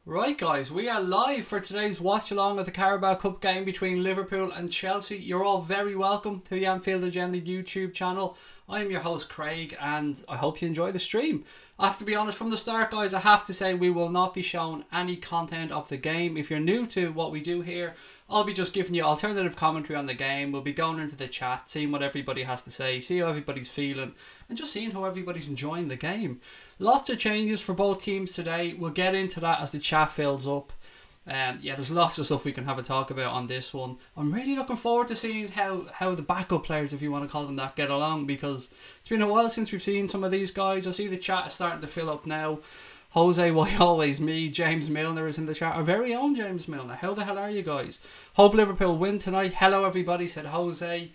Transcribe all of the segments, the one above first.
Right guys, we are live for today's watch along of the Carabao Cup game between Liverpool and Chelsea. You're all very welcome to the Anfield Agenda YouTube channel. I'm your host Craig and I hope you enjoy the stream. I have to be honest from the start guys, I have to say we will not be showing any content of the game. If you're new to what we do here, I'll be just giving you alternative commentary on the game. We'll be going into the chat, seeing what everybody has to say, see how everybody's feeling and just seeing how everybody's enjoying the game. Lots of changes for both teams today. We'll get into that as the chat fills up. Yeah, there's lots of stuff we can have a talk about on this one. I'm really looking forward to seeing how the backup players, if you want to call them that, get along, because it's been a while since we've seen some of these guys. I see the chat is starting to fill up now. Jose, why always me? James Milner is in the chat. Our very own James Milner. How the hell are you guys? Hope Liverpool win tonight. Hello everybody, said Jose.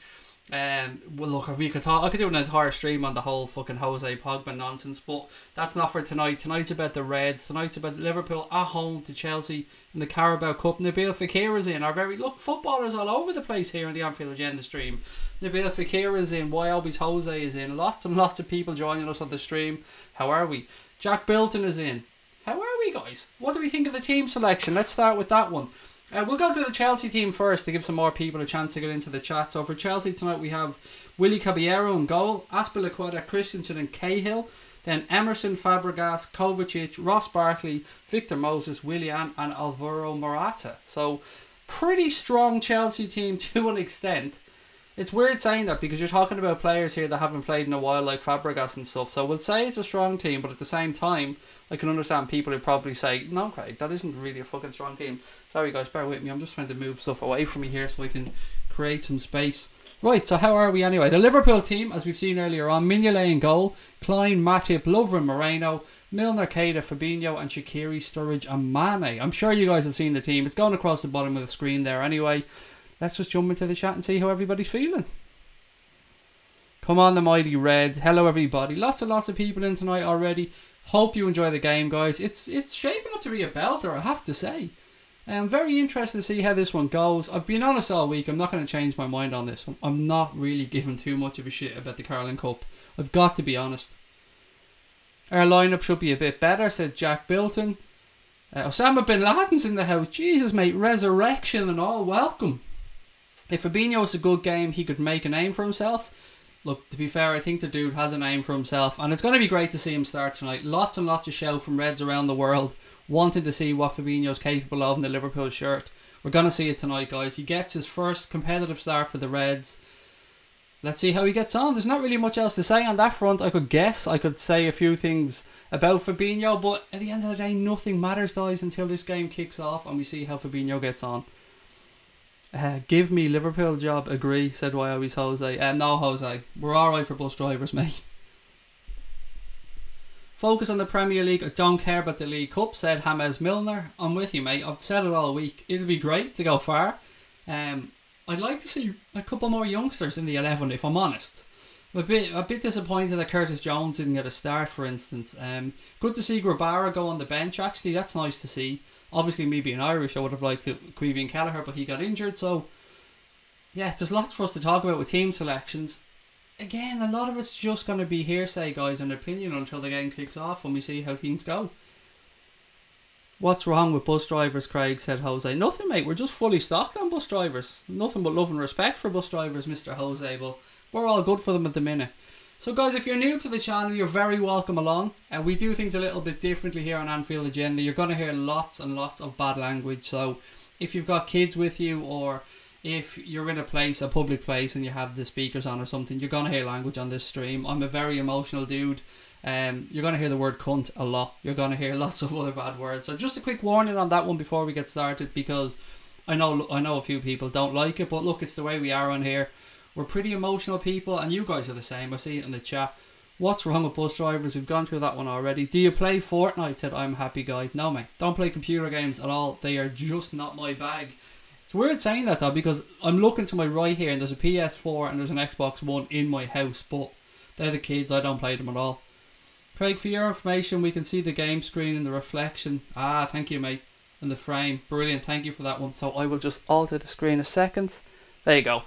Well look, I could do an entire stream on the whole fucking Jose Pogba nonsense, but that's not for tonight. Tonight's about the Reds. Tonight's about Liverpool at home to Chelsea in the Carabao Cup. Nabil Fekir is in. Our very footballers all over the place here in the Anfield Agenda stream. Nabil Fekir is in. Why always Jose is in. Lots and lots of people joining us on the stream. How are we? Jack Bilton is in. How are we guys? What do we think of the team selection? Let's start with that one. We'll go through the Chelsea team first to give some more people a chance to get into the chat. So for Chelsea tonight we have Willy Caballero in goal, Azpilicueta, Christensen and Cahill. Then Emerson, Fabregas, Kovacic, Ross Barkley, Victor Moses, Willian and Alvaro Morata. So pretty strong Chelsea team to an extent. It's weird saying that because you're talking about players here that haven't played in a while like Fabregas and stuff. So we'll say it's a strong team, but at the same time I can understand people who probably say, no Craig, that isn't really a fucking strong team. Sorry guys, bear with me. I'm just trying to move stuff away from me here so I can create some space. Right, so how are we anyway? The Liverpool team, as we've seen earlier on, Mignolet in goal, Klein, Matip, Lovren, Moreno, Milner, Keita, Fabinho and Shaqiri, Sturridge and Mane. I'm sure you guys have seen the team. It's going across the bottom of the screen there anyway. Let's just jump into the chat and see how everybody's feeling. Come on the mighty Reds. Hello everybody. Lots and lots of people in tonight already. Hope you enjoy the game guys. It's shaping up to be a belter, I have to say. I'm very interested to see how this one goes. I've been honest all week. I'm not going to change my mind on this one. I'm not really giving too much of a shit about the Carling Cup. I've got to be honest. Our lineup should be a bit better, said Jack Bilton. Osama Bin Laden's in the house. Jesus mate, resurrection and all. Welcome. If Fabinho was a good game, he could make a name for himself. Look, to be fair, I think the dude has a name for himself. And it's going to be great to see him start tonight. Lots and lots of shout from Reds around the world, wanting to see what Fabinho's capable of in the Liverpool shirt. We're going to see it tonight, guys. He gets his first competitive start for the Reds. Let's see how he gets on. There's not really much else to say on that front. I could say a few things about Fabinho, but at the end of the day, nothing matters, guys, until this game kicks off and we see how Fabinho gets on. Give me Liverpool job, agree, said why always Jose. No, Jose. We're alright for bus drivers, mate. Focus on the Premier League. I don't care about the League Cup, said James Milner. I'm with you, mate. I've said it all week. It'll be great to go far. I'd like to see a couple more youngsters in the 11, if I'm honest. I'm a bit disappointed that Curtis Jones didn't get a start, for instance. Good to see Grabara go on the bench, actually. That's nice to see. Obviously, me being Irish, I would have liked Queevy and Kelleher, but he got injured. So, yeah, there's lots for us to talk about with team selections. Again, a lot of it's just going to be hearsay, guys, and opinion until the game kicks off when we see how things go. What's wrong with bus drivers, Craig, said Jose. Nothing, mate. We're just fully stocked on bus drivers. Nothing but love and respect for bus drivers, Mr. Jose, but we're all good for them at the minute. So guys, if you're new to the channel, you're very welcome along. We do things a little bit differently here on Anfield Agenda. You're going to hear lots and lots of bad language. So if you've got kids with you, or if you're in a public place and you have the speakers on or something, you're going to hear language on this stream. I'm a very emotional dude. You're going to hear the word cunt a lot. You're going to hear lots of other bad words. So just a quick warning on that one before we get started, because I know a few people don't like it, but look, it's the way we are on here. We're pretty emotional people, and you guys are the same. I see it in the chat. What's wrong with bus drivers? We've gone through that one already. Do you play Fortnite? Said I'm a happy guy. No, mate. Don't play computer games at all. They are just not my bag. It's weird saying that, though, because I'm looking to my right here, and there's a PS4 and there's an Xbox One in my house, but they're the kids. I don't play them at all. Craig, for your information, we can see the game screen and the reflection. Ah, thank you, mate. And the frame. Brilliant. Thank you for that one. So I will just alter the screen a second. There you go.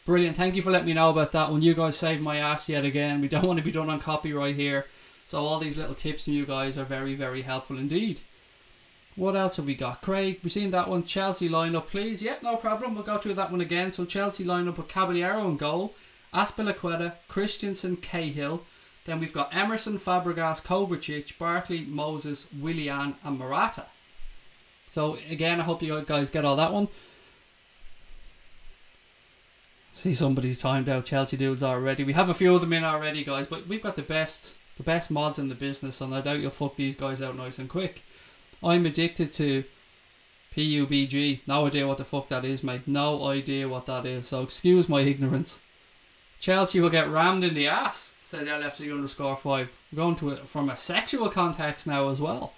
Brilliant, thank you for letting me know about that one. You guys saved my ass yet again. We don't want to be done on copyright here. So all these little tips from you guys are very, very helpful indeed. What else have we got? Craig, we've seen that one. Chelsea lineup, please. Yep, no problem. We'll go through that one again. So Chelsea lineup with Caballero in goal, Azpilicueta, Christensen, Cahill. Then we've got Emerson, Fabregas, Kovacic, Barkley, Moses, Willian and Morata. So again, I hope you guys get all that one. See, somebody's timed out Chelsea dudes already. We have a few of them in already, guys, but we've got the best mods in the business, and I doubt you'll fuck these guys out nice and quick. I'm addicted to PUBG. No idea what the fuck that is, mate. No idea what that is. So excuse my ignorance. Chelsea will get rammed in the ass, said LFC_5. We're going to it from a sexual context now as well.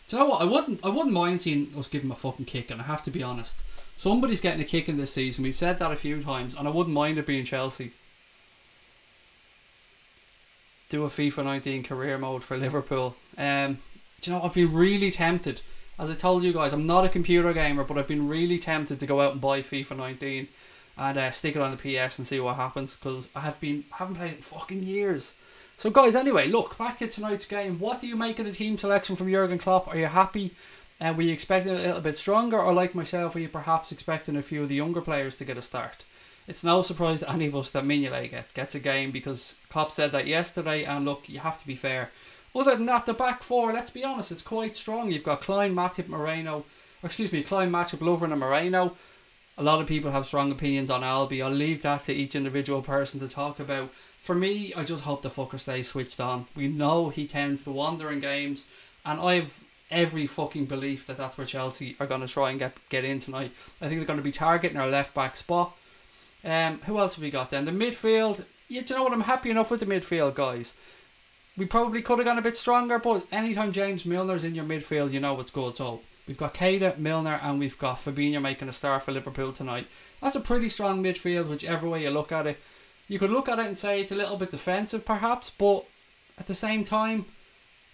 Do you know what? I wouldn't mind seeing us give them a fucking kick, and I have to be honest. Somebody's getting a kick in this season. We've said that a few times, and I wouldn't mind it being Chelsea. Do a FIFA 19 career mode for Liverpool. Do you know, I've been really tempted. As I told you guys, I'm not a computer gamer, but I've been really tempted to go out and buy FIFA 19 and stick it on the PS and see what happens, because I haven't played it in fucking years. So guys, anyway, look, back to tonight's game. What do you make of the team selection from Jurgen Klopp? Are you happy? And were you expecting it a little bit stronger, or like myself, were you perhaps expecting a few of the younger players to get a start? It's no surprise to any of us that Mignolet gets a game, because Klopp said that yesterday, and look, you have to be fair. Other than that, the back four, let's be honest, it's quite strong. You've got Klein, Matip, Lovren and Moreno. A lot of people have strong opinions on Albi. I'll leave that to each individual person to talk about. For me, I just hope the fucker stays switched on. We know he tends to wander in games, and I've every fucking belief that that's where Chelsea are going to try and get in tonight. I think they're going to be targeting our left back spot. Who else have we got then? The midfield. Yeah, do you know what? I'm happy enough with the midfield, guys. We probably could have gone a bit stronger, but anytime James Milner's in your midfield, you know it's good. So we've got Keita, Milner, and we've got Fabinho making a start for Liverpool tonight. That's a pretty strong midfield, whichever way you look at it. You could look at it and say it's a little bit defensive, perhaps, but at the same time,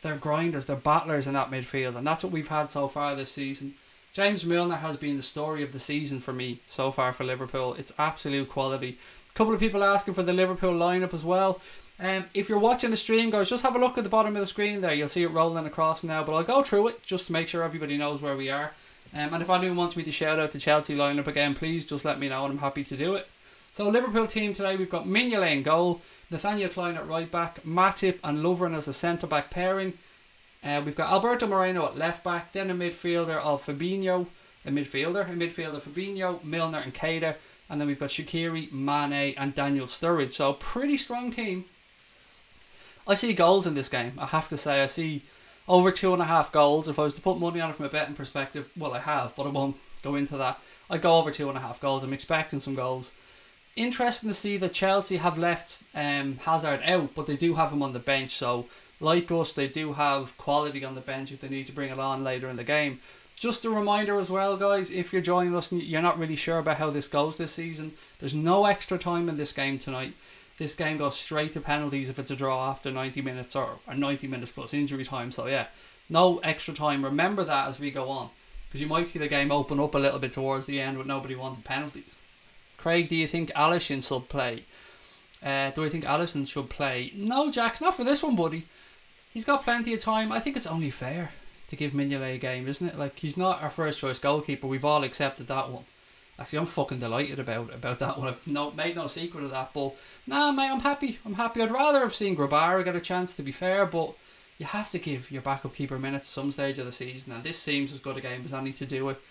they're grinders, they're battlers in that midfield, and that's what we've had so far this season. James Milner has been the story of the season for me so far for Liverpool. It's absolute quality. A couple of people asking for the Liverpool lineup as well. If you're watching the stream, guys, just have a look at the bottom of the screen there. You'll see it rolling across now, but I'll go through it just to make sure everybody knows where we are. And if anyone wants me to shout out the Chelsea lineup again, please just let me know, and I'm happy to do it. So Liverpool team today, we've got Mignolet in goal, Nathaniel Klein at right back, Matip and Lovren as the centre back pairing. We've got Alberto Moreno at left back, then a midfielder of Fabinho, Fabinho, Milner and Keita, and then we've got Shaqiri, Mane and Daniel Sturridge. So pretty strong team. I see goals in this game, I have to say. I see over 2.5 goals. If I was to put money on it from a betting perspective, well, I have, but I won't go into that. I go over 2.5 goals. I'm expecting some goals. Interesting to see that Chelsea have left Hazard out, but they do have him on the bench. So like us, they do have quality on the bench if they need to bring it on later in the game. Just a reminder as well, guys, if you're joining us and you're not really sure about how this goes this season, there's no extra time in this game tonight. This game goes straight to penalties if it's a draw after 90 minutes or 90 minutes plus injury time. So yeah, no extra time. Remember that as we go on, because you might see the game open up a little bit towards the end with nobody wanting penalties. Craig, do you think Alisson should play? Do I think Alisson should play? No, Jack, not for this one, buddy. He's got plenty of time. I think it's only fair to give Mignolet a game, isn't it? Like, he's not our first choice goalkeeper. We've all accepted that one. Actually, I'm fucking delighted about that one. I've made no secret of that. But nah, mate, I'm happy. I'd rather have seen Grabara get a chance, to be fair, but you have to give your backup keeper minutes at some stage of the season, and this seems as good a game as any to do it.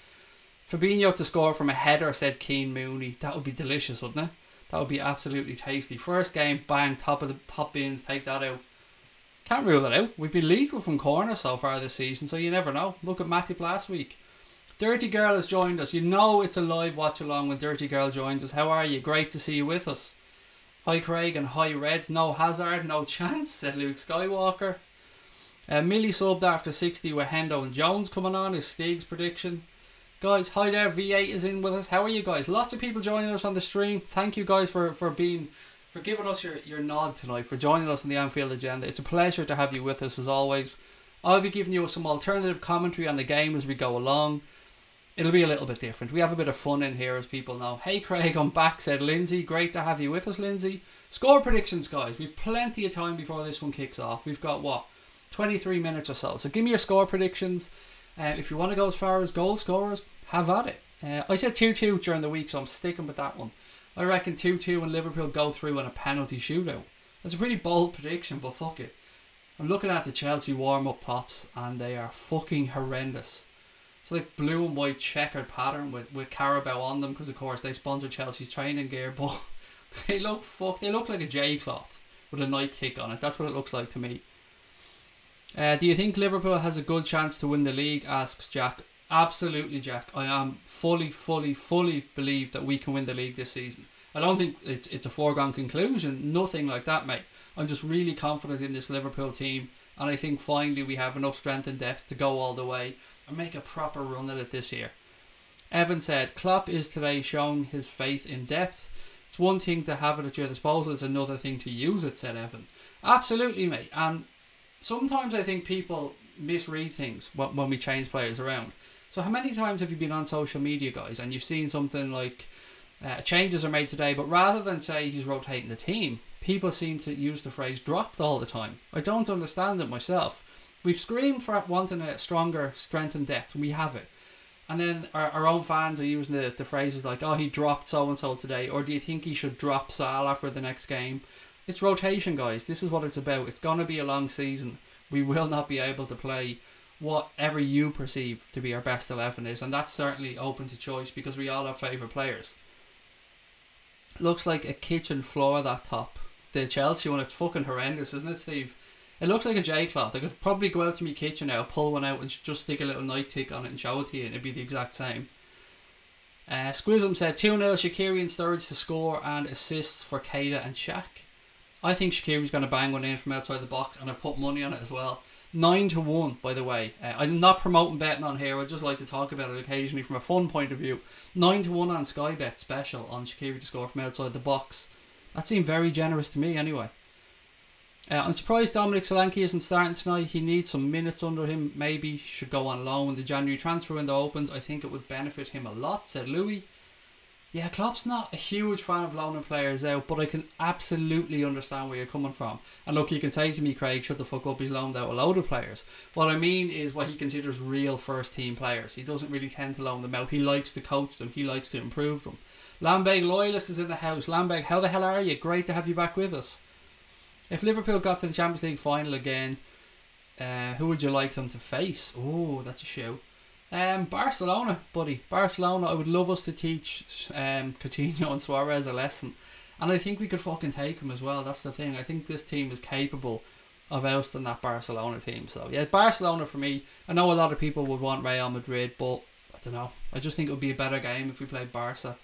Fabinho to score from a header, said Keane Mooney. That would be delicious, wouldn't it? That would be absolutely tasty. First game, bang, top bins, take that out. Can't rule that out. We've been lethal from corners so far this season, so you never know. Look at Matip last week. Dirty Girl has joined us. You know it's a live watch along when Dirty Girl joins us. How are you? Great to see you with us. Hi Craig and hi Reds. No Hazard, no chance, said Luke Skywalker. Millie subbed after 60 with Hendo and Jones coming on, is Stig's prediction. Guys, hi there, V8 is in with us. How are you guys? Lots of people joining us on the stream. Thank you guys for giving us your nod tonight, for joining us on the Anfield Agenda. It's a pleasure to have you with us as always. I'll be giving you some alternative commentary on the game as we go along. It'll be a little bit different. We have a bit of fun in here, as people know. Hey Craig, I'm back, said Lindsay. Great to have you with us, Lindsay. Score predictions, guys. We've plenty of time before this one kicks off. We've got, what, 23 minutes or so. So give me your score predictions. If you want to go as far as goal scorers, have at it. I said 2-2 during the week, so I'm sticking with that one. I reckon 2-2 and Liverpool go through in a penalty shootout. That's a pretty bold prediction, but fuck it. I'm looking at the Chelsea warm-up tops and they are fucking horrendous. It's like blue and white checkered pattern with Carabao on them, because of course they sponsor Chelsea's training gear, but they look like a J-cloth with a Nike tick on it. That's what it looks like to me. Do you think Liverpool has a good chance to win the league? Asks Jack. Absolutely, Jack. I am fully believe that we can win the league this season. I don't think it's a foregone conclusion. Nothing like that, mate. I'm just really confident in this Liverpool team, and I think finally we have enough strength and depth to go all the way and make a proper run at it this year. Evan said, Klopp is today showing his faith in depth. It's one thing to have it at your disposal, it's another thing to use it, said Evan. Absolutely, mate. And sometimes I think people misread things when we change players around. So how many times have you been on social media, guys, and you've seen something like changes are made today, but rather than say he's rotating the team, people seem to use the phrase dropped all the time. I don't understand it myself. We've screamed for wanting a stronger strength and depth, and we have it. And then our own fans are using the phrases like, oh, he dropped so-and-so today, or do you think he should drop Salah for the next game? It's rotation, guys. This is what it's about. It's going to be a long season. We will not be able to play whatever you perceive to be our best 11 is, and that's certainly open to choice because we all have favourite players. Looks like a kitchen floor, that top. The Chelsea one, it's fucking horrendous, isn't it, Steve? It looks like a J-cloth. I could probably go out to my kitchen now, pull one out and just stick a little night tick on it and show it to you, and it'd be the exact same. Squizum said 2-0 Shaqiri and Sturridge to score and assists for Keita and Shaq. I think Shaqiri's going to bang one in from outside the box, and I've put money on it as well. 9-1, by the way. I'm not promoting betting on here. I just like to talk about it occasionally from a fun point of view. 9-1 on Sky Bet special on Shaqiri to score from outside the box. That seemed very generous to me anyway. I'm surprised Dominic Solanke isn't starting tonight. He needs some minutes under him. Maybe should go on loan when the January transfer window opens. I think it would benefit him a lot, said Louis. Yeah, Klopp's not a huge fan of loaning players out, but I can absolutely understand where you're coming from. And look, you can say to me, Craig, shut the fuck up, he's loaned out a load of players. What I mean is what he considers real first team players. He doesn't really tend to loan them out. He likes to coach them. He likes to improve them. Lambeg Loyalist is in the house. Lambeg, how the hell are you? Great to have you back with us. If Liverpool got to the Champions League final again, who would you like them to face? Oh, that's a show. Barcelona, buddy. Barcelona, I would love us to teach Coutinho and Suarez a lesson. And I think we could fucking take them as well. That's the thing. I think this team is capable of ousting that Barcelona team. So, yeah, Barcelona for me. I know a lot of people would want Real Madrid, but I don't know. I just think it would be a better game if we played Barca.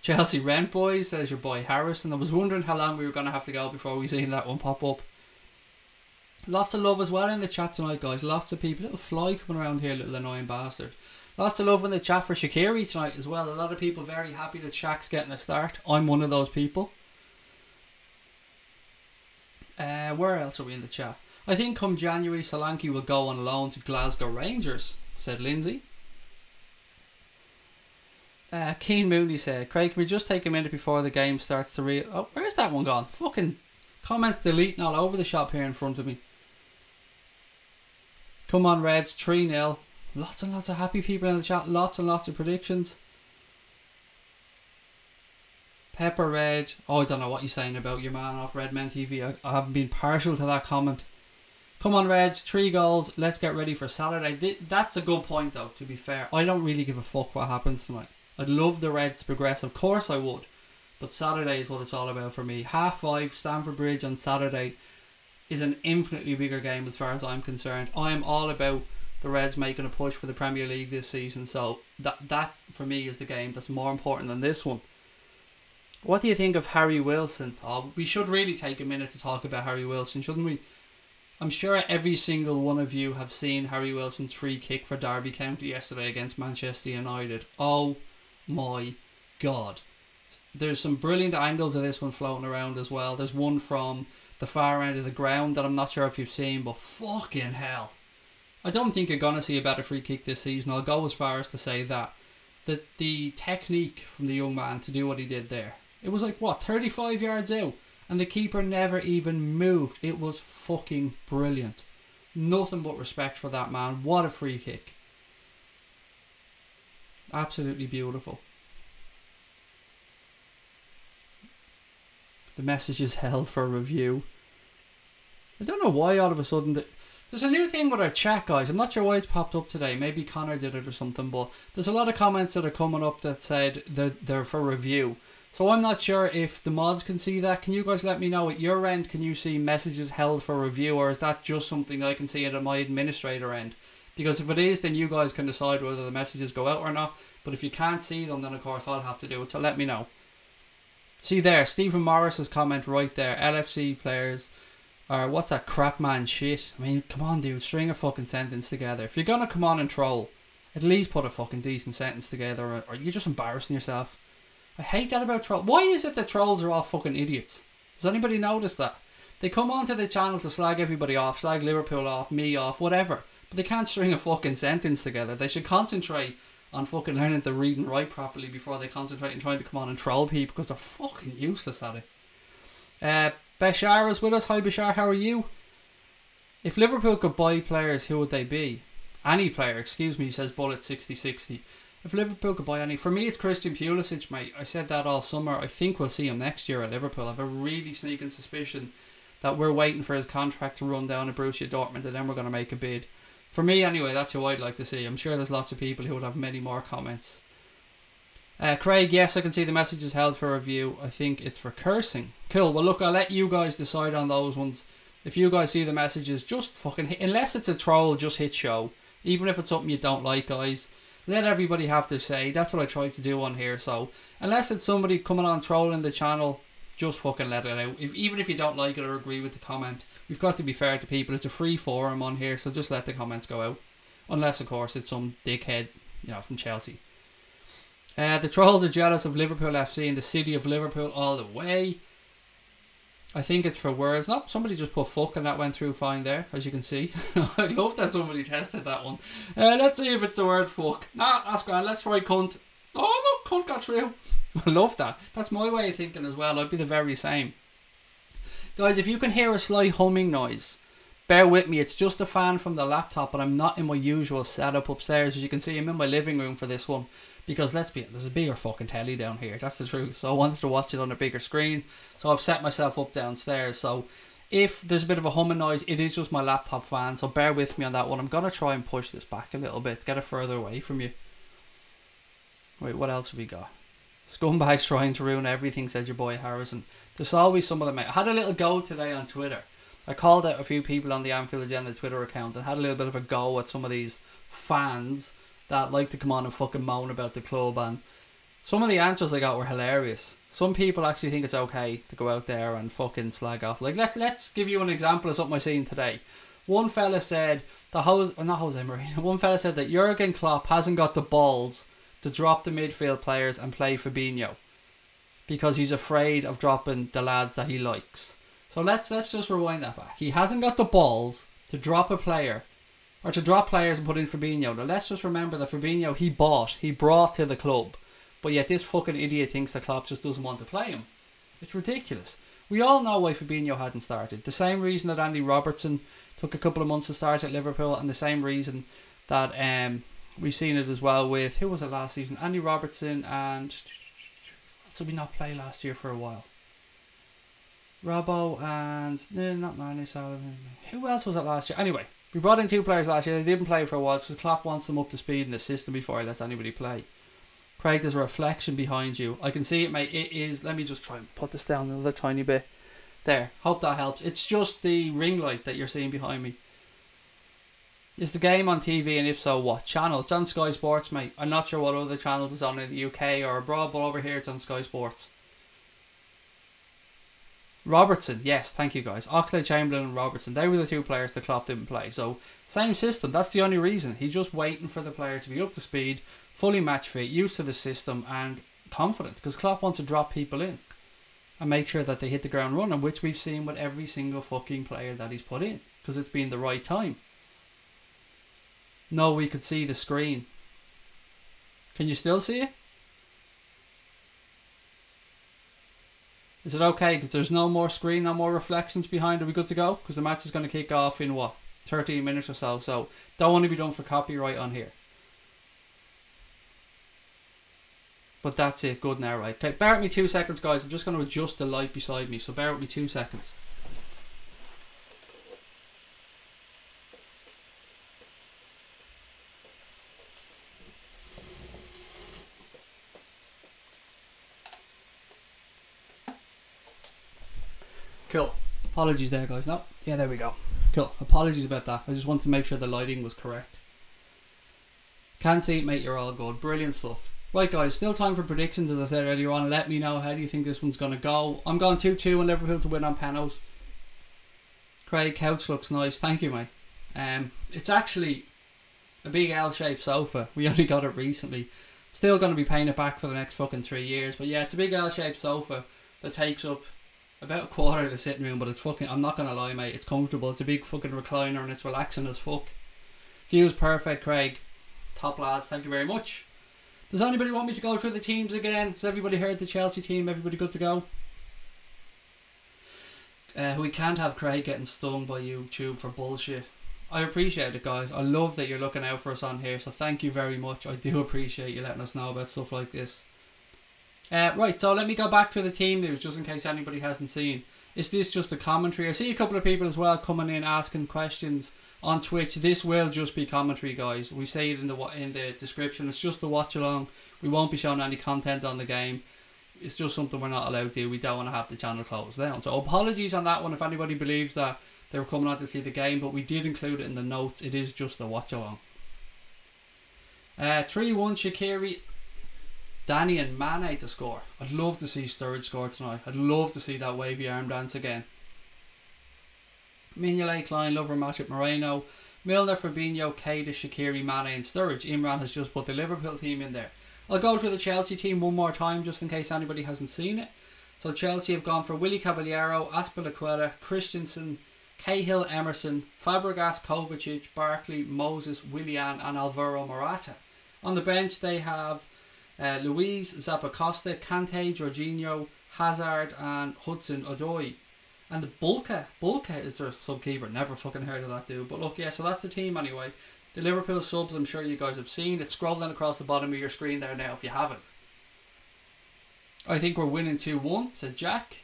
Chelsea Rent Boy, says your boy Harrison. I was wondering how long we were going to have to go before we seen that one pop up. Lots of love as well in the chat tonight, guys. Lots of people. Little fly coming around here, little annoying bastard. Lots of love in the chat for Shaqiri tonight as well. A lot of people very happy that Shaq's getting a start. I'm one of those people. Where else are we in the chat? I think come January, Solanke will go on loan to Glasgow Rangers, said Lindsay. Keane Mooney said, Craig, can we just take a minute before the game starts to read? Oh, where's that one gone? Fucking comments deleting all over the shop here in front of me. Come on, Reds, 3-0. Lots and lots of happy people in the chat. Lots and lots of predictions. Pepper Red. Oh, I don't know what you're saying about your man off Redmen TV. I haven't been partial to that comment. Come on, Reds, 3 goals. Let's get ready for Saturday. That's a good point, though, to be fair. I don't really give a fuck what happens tonight. I'd love the Reds to progress. Of course I would. But Saturday is what it's all about for me. 5:30, Stamford Bridge on Saturday is an infinitely bigger game as far as I'm concerned. I am all about the Reds making a push for the Premier League this season. So that for me is the game that's more important than this one. What do you think of Harry Wilson? Oh, we should really take a minute to talk about Harry Wilson, shouldn't we? I'm sure every single one of you have seen Harry Wilson's free kick for Derby County yesterday against Manchester United. Oh my God. There's some brilliant angles of this one floating around as well. There's one from the far end of the ground that I'm not sure if you've seen, but fucking hell. I don't think you're going to see a better free kick this season. I'll go as far as to say that. The technique from the young man to do what he did there. It was like, what, 35 yards out? And the keeper never even moved. It was fucking brilliant. Nothing but respect for that man. What a free kick. Absolutely beautiful. The message is held for review. I don't know why all of a sudden... There's a new thing with our chat, guys. I'm not sure why it's popped up today. Maybe Connor did it or something. But there's a lot of comments that are coming up that said that they're for review. So I'm not sure if the mods can see that. Can you guys let me know at your end? Can you see messages held for review? Or is that just something I can see at my administrator end? Because if it is, then you guys can decide whether the messages go out or not. But if you can't see them, then of course I'll have to do it. So let me know. See there, Stephen Morris's comment right there. LFC players are, what's that crap man shit? I mean, come on dude, string a fucking sentence together. If you're gonna come on and troll, at least put a fucking decent sentence together, or you're just embarrassing yourself. I hate that about trolls. Why is it that trolls are all fucking idiots? Does anybody notice that? They come onto the channel to slag everybody off, slag Liverpool off, me off, whatever. But they can't string a fucking sentence together. They should concentrate on fucking learning to read and write properly before they concentrate on trying to come on and troll people, because they're fucking useless at it. Bashar is with us. Hi Bashar, how are you? If Liverpool could buy players, who would they be? Any player, excuse me, says Bullet 6060. If Liverpool could buy any, for me it's Christian Pulisic, mate. I said that all summer. I think we'll see him next year at Liverpool. I have a really sneaking suspicion that we're waiting for his contract to run down at Borussia Dortmund, and then we're going to make a bid. For me anyway, that's who I'd like to see. I'm sure there's lots of people who would have many more comments. Craig, yes, I can see the messages held for review. I think it's for cursing. Cool, well look, I'll let you guys decide on those ones. If you guys see the messages, just fucking hit, unless it's a troll, just hit show. Even if it's something you don't like, guys. Let everybody have their say. That's what I try to do on here. So, unless it's somebody coming on trolling the channel, just fucking let it out. Even if you don't like it or agree with the comment, we've got to be fair to people. It's a free forum on here, so just let the comments go out. Unless, of course, it's some dickhead, you know, from Chelsea. The trolls are jealous of Liverpool FC and the city of Liverpool all the way. I think it's for words. No, somebody just put fuck and that went through fine there, as you can see. I love that somebody tested that one. Let's see if it's the word fuck. Nah, that's grand. Let's try cunt. Oh, no, cunt got through. I love that. That's my way of thinking as well. I'd be the very same. Guys, if you can hear a slight humming noise, bear with me. It's just a fan from the laptop, but I'm not in my usual setup upstairs. As you can see, I'm in my living room for this one. Because let's be honest, there's a bigger fucking telly down here. That's the truth. So I wanted to watch it on a bigger screen. So I've set myself up downstairs. So if there's a bit of a humming noise, it is just my laptop fan. So bear with me on that one. I'm going to try and push this back a little bit. Get it further away from you. Wait, what else have we got? Scumbags trying to ruin everything, said your boy Harrison. There's always some of them. I had a little go today on Twitter. I called out a few people on the Anfield Agenda Twitter account and had a little bit of a go at some of these fans that like to come on and fucking moan about the club, and some of the answers I got were hilarious. Some people actually think it's okay to go out there and fucking slag off. Like, let's give you an example of something I seen today. One fella said one fella said that Jurgen Klopp hasn't got the balls to drop the midfield players and play Fabinho because he's afraid of dropping the lads that he likes. So let's just rewind that back. He hasn't got the balls to drop a player, or to drop players and put in Fabinho. Now let's just remember that Fabinho he brought to the club. But yet this fucking idiot thinks that Klopp just doesn't want to play him. It's ridiculous. We all know why Fabinho hadn't started. The same reason that Andy Robertson took a couple of months to start at Liverpool, and the same reason that we've seen it as well with, who was it last season? Andy Robertson and... So we not play last year for a while? Robbo and... No, not Manny Sullivan. Who else was it last year? Anyway. We brought in two players last year. They didn't play for a while, so Klopp wants them up to speed in the system before he lets anybody play. Craig, there's a reflection behind you. I can see it, mate. It is... Let me just try and put this down another tiny bit. There. Hope that helps. It's just the ring light that you're seeing behind me. Is the game on TV, and if so, what channel? It's on Sky Sports, mate. I'm not sure what other channels it's on in the UK or abroad, but over here it's on Sky Sports. Robertson, yes, thank you guys. Oxlade-Chamberlain and Robertson, they were the two players that Klopp didn't play. So, same system, that's the only reason. He's just waiting for the player to be up to speed, fully match fit, used to the system, and confident. Because Klopp wants to drop people in and make sure that they hit the ground running, which we've seen with every single fucking player that he's put in. Because it's been the right time. No, we could see the screen. Can you still see it? Is it okay? Because there's no more screen, no more reflections behind. Are we good to go? Because the match is going to kick off in what? 13 minutes or so. So don't want to be done for copyright on here. But that's it. Good now, right? Okay, bear with me 2 seconds, guys. I'm just going to adjust the light beside me. So bear with me 2 seconds. Cool. Apologies there, guys. No. Yeah, there we go. Cool. Apologies about that. I just wanted to make sure the lighting was correct. Can't see it, mate. You're all good. Brilliant stuff. Right, guys. Still time for predictions, as I said earlier on. Let me know, how do you think this one's going to go? I'm going 2-2 on Liverpool to win on penalties. Craig, couch looks nice. Thank you, mate. It's actually a big L-shaped sofa. We only got it recently. Still going to be paying it back for the next fucking 3 years. But yeah, it's a big L-shaped sofa that takes up about a quarter of the sitting room, but it's fucking, I'm not gonna lie, mate, it's comfortable. It's a big fucking recliner and it's relaxing as fuck. View's perfect, Craig. Top lad, thank you very much. Does anybody want me to go through the teams again? Has everybody heard the Chelsea team? Everybody good to go? We can't have Craig getting stung by YouTube for bullshit. I appreciate it, guys. I love that you're looking out for us on here, so thank you very much. I do appreciate you letting us know about stuff like this. Right, so let me go back to the team news just in case anybody hasn't seen. Is this just a commentary? I see a couple of people as well coming in asking questions on Twitch. This will just be commentary, guys. We say it in the description. It's just a watch along. We won't be showing any content on the game. It's just something we're not allowed to do. We don't want to have the channel closed down. So apologies on that one if anybody believes that they were coming on to see the game, but we did include it in the notes. It is just a watch along. 3-1 Shaqiri. Danny and Mane to score. I'd love to see Sturridge score tonight. I'd love to see that wavy arm dance again. Mignolet, Klein, Lover, Matip, Moreno, Milner, Fabinho, Keita, Shaqiri, Mane and Sturridge. Imran has just put the Liverpool team in there. I'll go through the Chelsea team one more time just in case anybody hasn't seen it. So Chelsea have gone for Willy Caballero, Azpilicueta, Christensen, Cahill, Emerson, Fabregas, Kovacic, Barkley, Moses, Willian and Alvaro Morata. On the bench they have Luiz, Zappacosta, Kante, Jorginho, Hazard and Hudson Odoi. And the Bulka is their sub-keeper. Never fucking heard of that dude. But look, yeah, so that's the team anyway. The Liverpool subs, I'm sure you guys have seen. It's scrolling across the bottom of your screen there now if you haven't. I think we're winning 2-1, said Jack.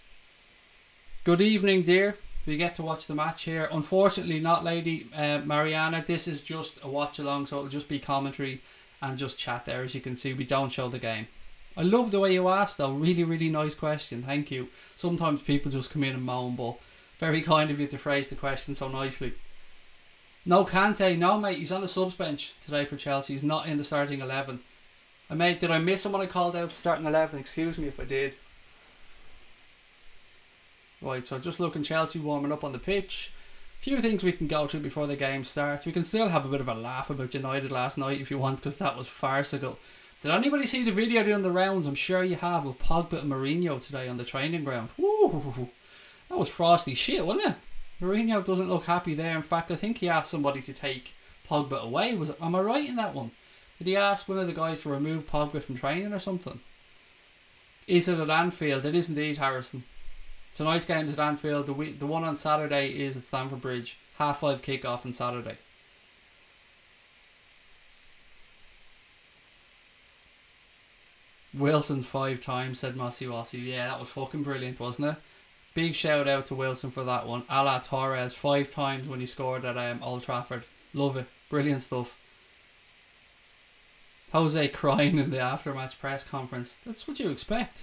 Good evening, dear. We get to watch the match here. Unfortunately not, Lady Mariana. This is just a watch along, so it'll just be commentary and just chat there. As you can see, we don't show the game. I love the way you asked though. Really, really nice question. Thank you. Sometimes people just come in and moan, but very kind of you to phrase the question so nicely. No Kante. No, mate. He's on the subs bench today for Chelsea. He's not in the starting 11. Mate, did I miss him when I called out the starting 11? Excuse me if I did. Right, so just looking, Chelsea warming up on the pitch. Few things we can go through before the game starts. We can still have a bit of a laugh about United last night if you want, because that was farcical. Did anybody see the video doing the rounds? I'm sure you have, of Pogba and Mourinho today on the training ground. Woo, that was frosty shit, wasn't it? Mourinho doesn't look happy there. In fact, I think he asked somebody to take Pogba away. Am I right in that one? Did he ask one of the guys to remove Pogba from training or something? Is it at Anfield? It is indeed, Harrison. Tonight's game is at Anfield. The one on Saturday is at Stamford Bridge. 5:30 kick-off on Saturday. Wilson 5 times, said Mossy Wossy. Yeah, that was fucking brilliant, wasn't it? Big shout out to Wilson for that one. A la Torres 5 times when he scored at Old Trafford. Love it. Brilliant stuff. Jose crying in the after-match press conference. That's what you expect.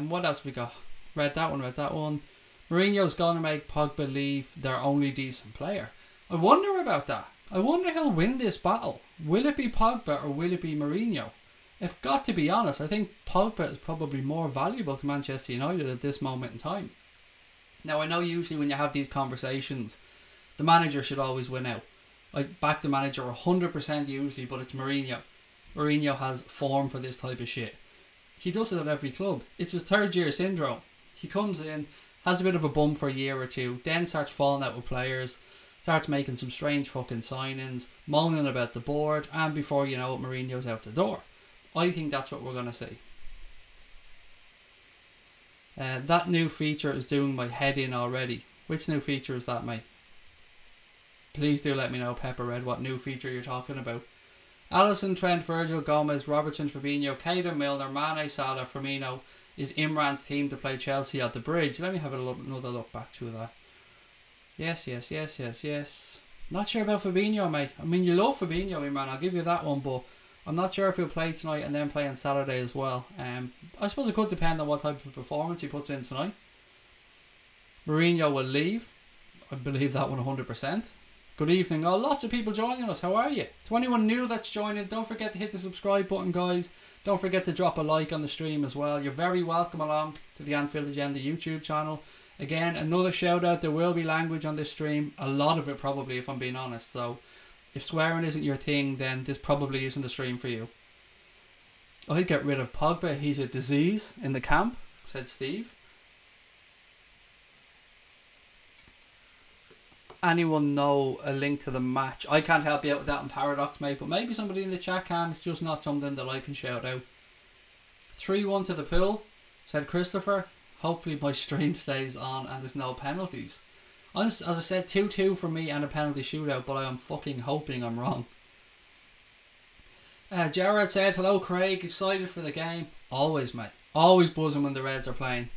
What else we got? Read that one. Mourinho's gonna make Pogba leave their only decent player. I wonder about that. I wonder who'll win this battle. Will it be Pogba or will it be Mourinho? If got to be honest, I think Pogba is probably more valuable to Manchester United at this moment in time. Now I know usually when you have these conversations, the manager should always win out. I back the manager 100% usually, but it's Mourinho. Mourinho has form for this type of shit. He does it at every club. It's his 3rd year syndrome. He comes in, has a bit of a bum for a year or two, then starts falling out with players, starts making some strange fucking signings, moaning about the board, and before you know it, Mourinho's out the door. I think that's what we're going to see. That new feature is doing my head in already. Which new feature is that, mate? Please do let me know, Pepper Red, what new feature you're talking about. Alisson, Trent, Virgil, Gomez, Robertson, Fabinho, Keita, Milner, Mane, Salah, Firmino is Imran's team to play Chelsea at the Bridge. Let me have another look back to that. Yes. Not sure about Fabinho, mate. I mean, you love Fabinho, Imran. I'll give you that one, but I'm not sure if he'll play tonight and then play on Saturday as well. I suppose it could depend on what type of performance he puts in tonight. Mourinho will leave. I believe that 100%. Good evening. Oh, lots of people joining us. How are you? To anyone new that's joining, don't forget to hit the subscribe button, guys. Don't forget to drop a like on the stream as well. You're very welcome along to the Anfield Agenda YouTube channel. Again, another shout out. There will be language on this stream. A lot of it probably, if I'm being honest. So if swearing isn't your thing, then this probably isn't the stream for you. I'd get rid of Pogba. He's a disease in the camp, said Steve. Anyone know a link to the match? I can't help you out with that in Paradox, mate, but maybe somebody in the chat can. It's just not something that I can shout out. 3-1 to the pool, said Christopher. Hopefully my stream stays on and there's no penalties. As I said, 2-2 for me and a penalty shootout, but I am fucking hoping I'm wrong. Gerard said, hello Craig, excited for the game. Always, mate. Always buzzing when the Reds are playing.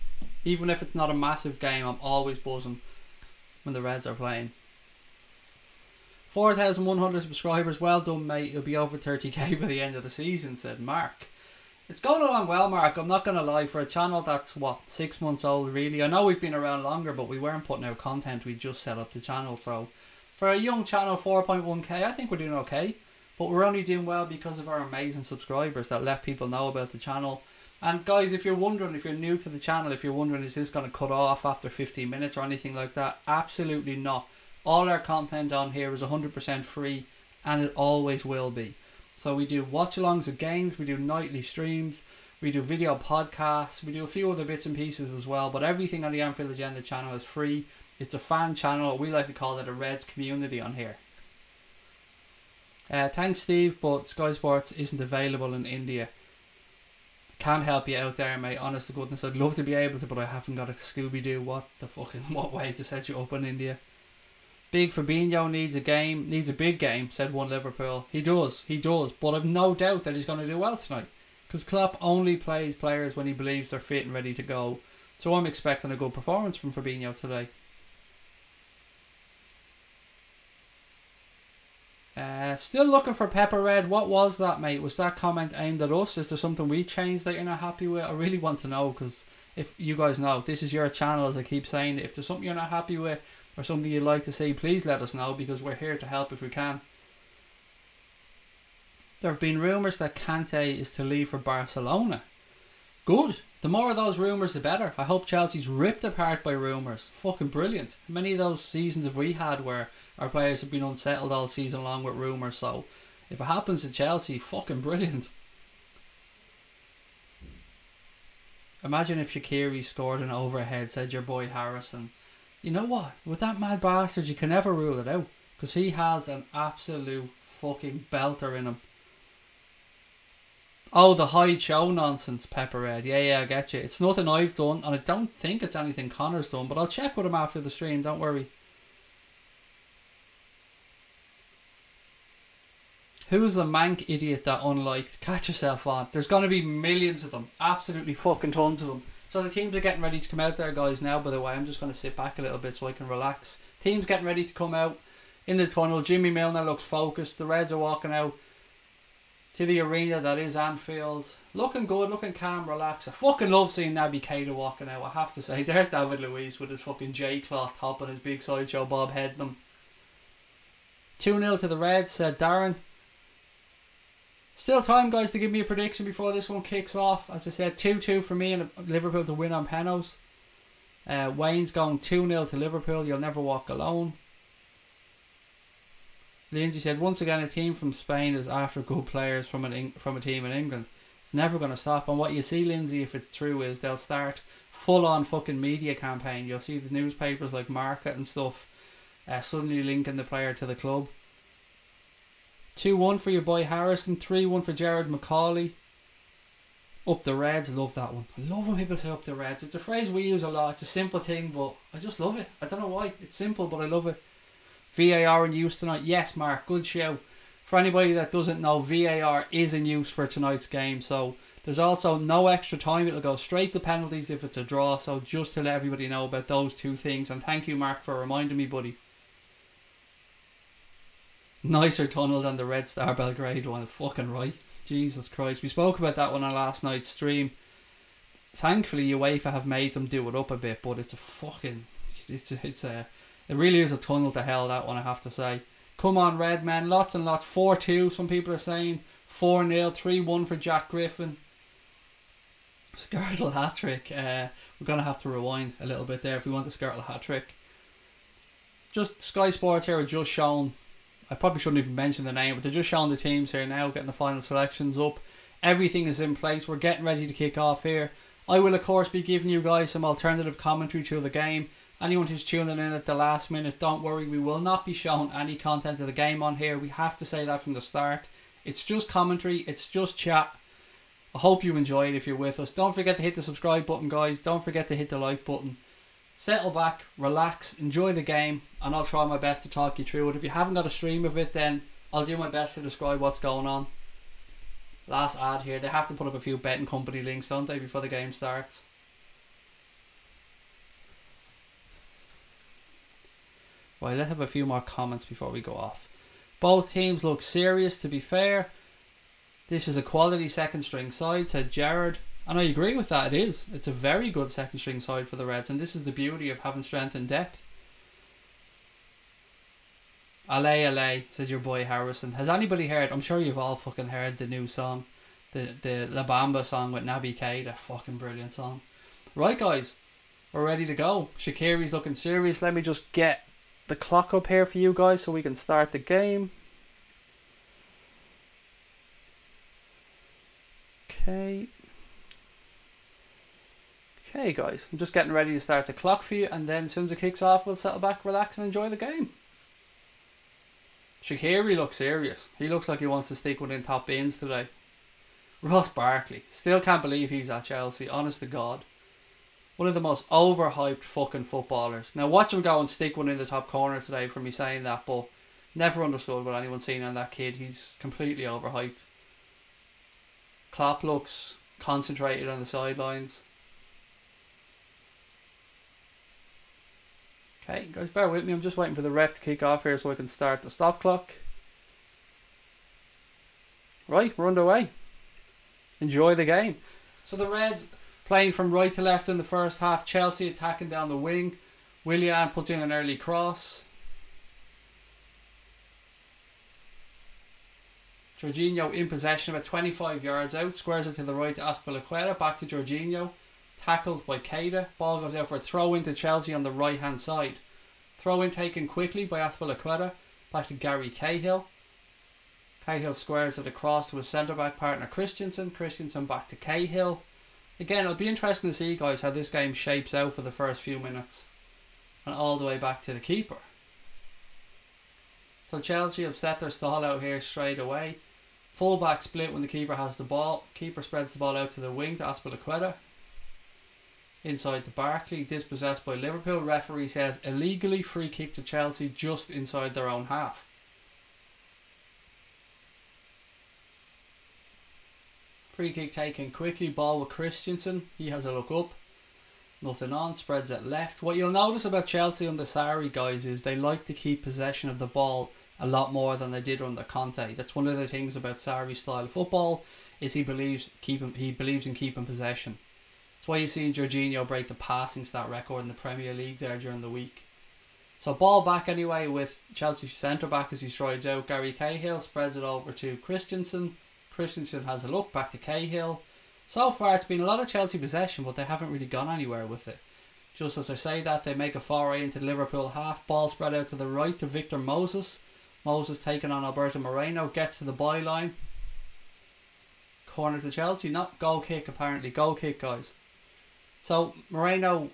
Even if it's not a massive game, I'm always buzzing when the Reds are playing. 4,100 subscribers. Well done, mate. You'll be over 30k by the end of the season, said Mark. It's going along well, Mark. I'm not going to lie. For a channel that's, what, 6 months old, really. I know we've been around longer, but we weren't putting out content. We just set up the channel. So, for a young channel, 4.1k, I think we're doing okay. But we're only doing well because of our amazing subscribers that let people know about the channel. And guys, if you're wondering, if you're new to the channel, if you're wondering is this going to cut off after 15 minutes or anything like that, absolutely not. All our content on here is 100% free and it always will be. So we do watch-alongs of games, we do nightly streams, we do video podcasts, we do a few other bits and pieces as well, but everything on the Anfield Agenda channel is free. It's a fan channel. We like to call it a Reds community on here. Thanks Steve, but Sky Sports isn't available in India. Can't help you out there, mate. Honest to goodness, I'd love to be able to, but I haven't got a Scooby-Doo. What way to set you up in India? Big Fabinho needs a big game, said one Liverpool. He does, but I've no doubt that he's going to do well tonight. Because Klopp only plays players when he believes they're fit and ready to go. So I'm expecting a good performance from Fabinho today. Still looking for Pepper Red. What was that, mate? Was that comment aimed at us? Is there something we changed that you're not happy with? I really want to know, because if you guys know, this is your channel, as I keep saying. If there's something you're not happy with or something you'd like to see, please let us know, because we're here to help if we can. There have been rumours that Kante is to leave for Barcelona. Good. The more of those rumours, the better. I hope Chelsea's ripped apart by rumours. Fucking brilliant. How many of those seasons have we had where our players have been unsettled all season long with rumours? So if it happens to Chelsea, fucking brilliant. Imagine if Shaqiri scored an overhead, said your boy Harrison. You know what? With that mad bastard, you can never rule it out, because he has an absolute fucking belter in him. Oh, the hide show nonsense, Pepper Red. Yeah, I get you. It's nothing I've done, and I don't think it's anything Connor's done, but I'll check with him after the stream, don't worry. Who's the mank idiot that unliked? Catch yourself on. There's going to be millions of them. Absolutely fucking tons of them. So the teams are getting ready to come out there, guys, now, by the way. I'm just going to sit back a little bit so I can relax. Teams getting ready to come out in the tunnel. Jimmy Milner looks focused. The Reds are walking out to the arena that is Anfield. Looking good, looking calm, relaxed. I fucking love seeing Naby Keita walking out, I have to say. There's David Luiz with his fucking J-cloth top and his big sideshow bob heading him. 2-0 to the Reds, said Darren. Still time, guys, to give me a prediction before this one kicks off. As I said, 2-2 for me and Liverpool to win on penalties. Wayne's going 2-0 to Liverpool. You'll never walk alone. Lindsay said, once again, a team from Spain is after good players from a team in England. It's never going to stop. And what you see, Lindsay, if it's true, is they'll start full-on fucking media campaign. You'll see the newspapers like Market and stuff suddenly linking the player to the club. 2-1 for your boy Harrison. 3-1 for Jared McCauley. Up the Reds, love that one. I love when people say up the Reds. It's a phrase we use a lot. It's a simple thing, but I just love it. I don't know why. It's simple, but I love it. VAR in use tonight. Yes, Mark, good show. For anybody that doesn't know, VAR is in use for tonight's game. So there's also no extra time. It'll go straight to penalties if it's a draw. So just to let everybody know about those two things. And thank you, Mark, for reminding me, buddy. Nicer tunnel than the Red Star Belgrade one. Fucking right. Jesus Christ. We spoke about that one on last night's stream. Thankfully, UEFA have made them do it up a bit. But it's a fucking... It really is a tunnel to hell, that one, I have to say. Come on, Red men. Lots and lots. 4-2, some people are saying. 4-0. 3-1 for Jack Griffin. Skirtle hat-trick. We're going to have to rewind a little bit there if we want the Skirtle hat-trick. Just Sky Sports here are just shown... I probably shouldn't even mention the name, but they're just showing the teams here now, getting the final selections up. Everything is in place. We're getting ready to kick off here. I will, of course, be giving you guys some alternative commentary to the game. Anyone who's tuning in at the last minute, don't worry, we will not be showing any content of the game on here. We have to say that from the start. It's just commentary, it's just chat. I hope you enjoy it if you're with us. Don't forget to hit the subscribe button, guys. Don't forget to hit the like button. Settle back, relax, enjoy the game, and I'll try my best to talk you through it. If you haven't got a stream of it, then I'll do my best to describe what's going on. Last ad here. They have to put up a few betting company links, don't they, before the game starts. Right, let's have a few more comments before we go off. Both teams look serious, to be fair. This is a quality second string side, said Jared. And I agree with that, it is. It's a very good second string side for the Reds, and this is the beauty of having strength and depth. Allez, says your boy Harrison. Has anybody heard, I'm sure you've all fucking heard the new song, the La Bamba song with Naby Keita. Fucking brilliant song. Right, guys, we're ready to go. Shaqiri's looking serious. Let me just get the clock up here for you guys so we can start the game. Okay, guys, I'm just getting ready to start the clock for you, and then as soon as it kicks off, we'll settle back, relax, and enjoy the game. Shaqiri looks serious. He looks like he wants to stick within top bins today. Ross Barkley. Still can't believe he's at Chelsea, honest to God. One of the most overhyped fucking footballers. Now watch him go and stick one in the top corner today for me saying that, but never understood what anyone's seen on that kid. He's completely overhyped. Klopp looks concentrated on the sidelines. Okay, guys, bear with me. I'm just waiting for the ref to kick off here so I can start the stop clock. Right, we're underway. Enjoy the game. So the Reds playing from right to left in the first half. Chelsea attacking down the wing. Willian puts in an early cross. Jorginho in possession about 25 yards out. Squares it to the right to Azpilicueta. Back to Jorginho. Tackled by Keita. Ball goes out for a throw into Chelsea on the right hand side. Throw in taken quickly by Azpilicueta. Back to Gary Cahill. Cahill squares it across to his centre back partner Christensen. Christensen back to Cahill. Again, it'll be interesting to see, guys, how this game shapes out for the first few minutes. And all the way back to the keeper. So Chelsea have set their stall out here straight away. Full back split when the keeper has the ball. Keeper spreads the ball out to the wing to Azpilicueta. Inside to Barkley, dispossessed by Liverpool. Referee says illegally, free kick to Chelsea just inside their own half. Free kick taken quickly, ball with Christensen. He has a look up. Nothing on, spreads it left. What you'll notice about Chelsea under Sarri, guys, is they like to keep possession of the ball a lot more than they did under Conte. That's one of the things about Sarri's style of football, is he believes in keeping possession. That's why you see Jorginho break the passing stat record in the Premier League there during the week. So ball back anyway with Chelsea centre back as he strides out. Gary Cahill spreads it over to Christensen. Christensen has a look back to Cahill. So far it's been a lot of Chelsea possession, but they haven't really gone anywhere with it. Just as I say that, they make a foray into the Liverpool half. Ball spread out to the right to Victor Moses. Moses taking on Alberto Moreno. Gets to the byline. Corner to Chelsea. Not goal kick apparently. Goal kick, guys. So Moreno...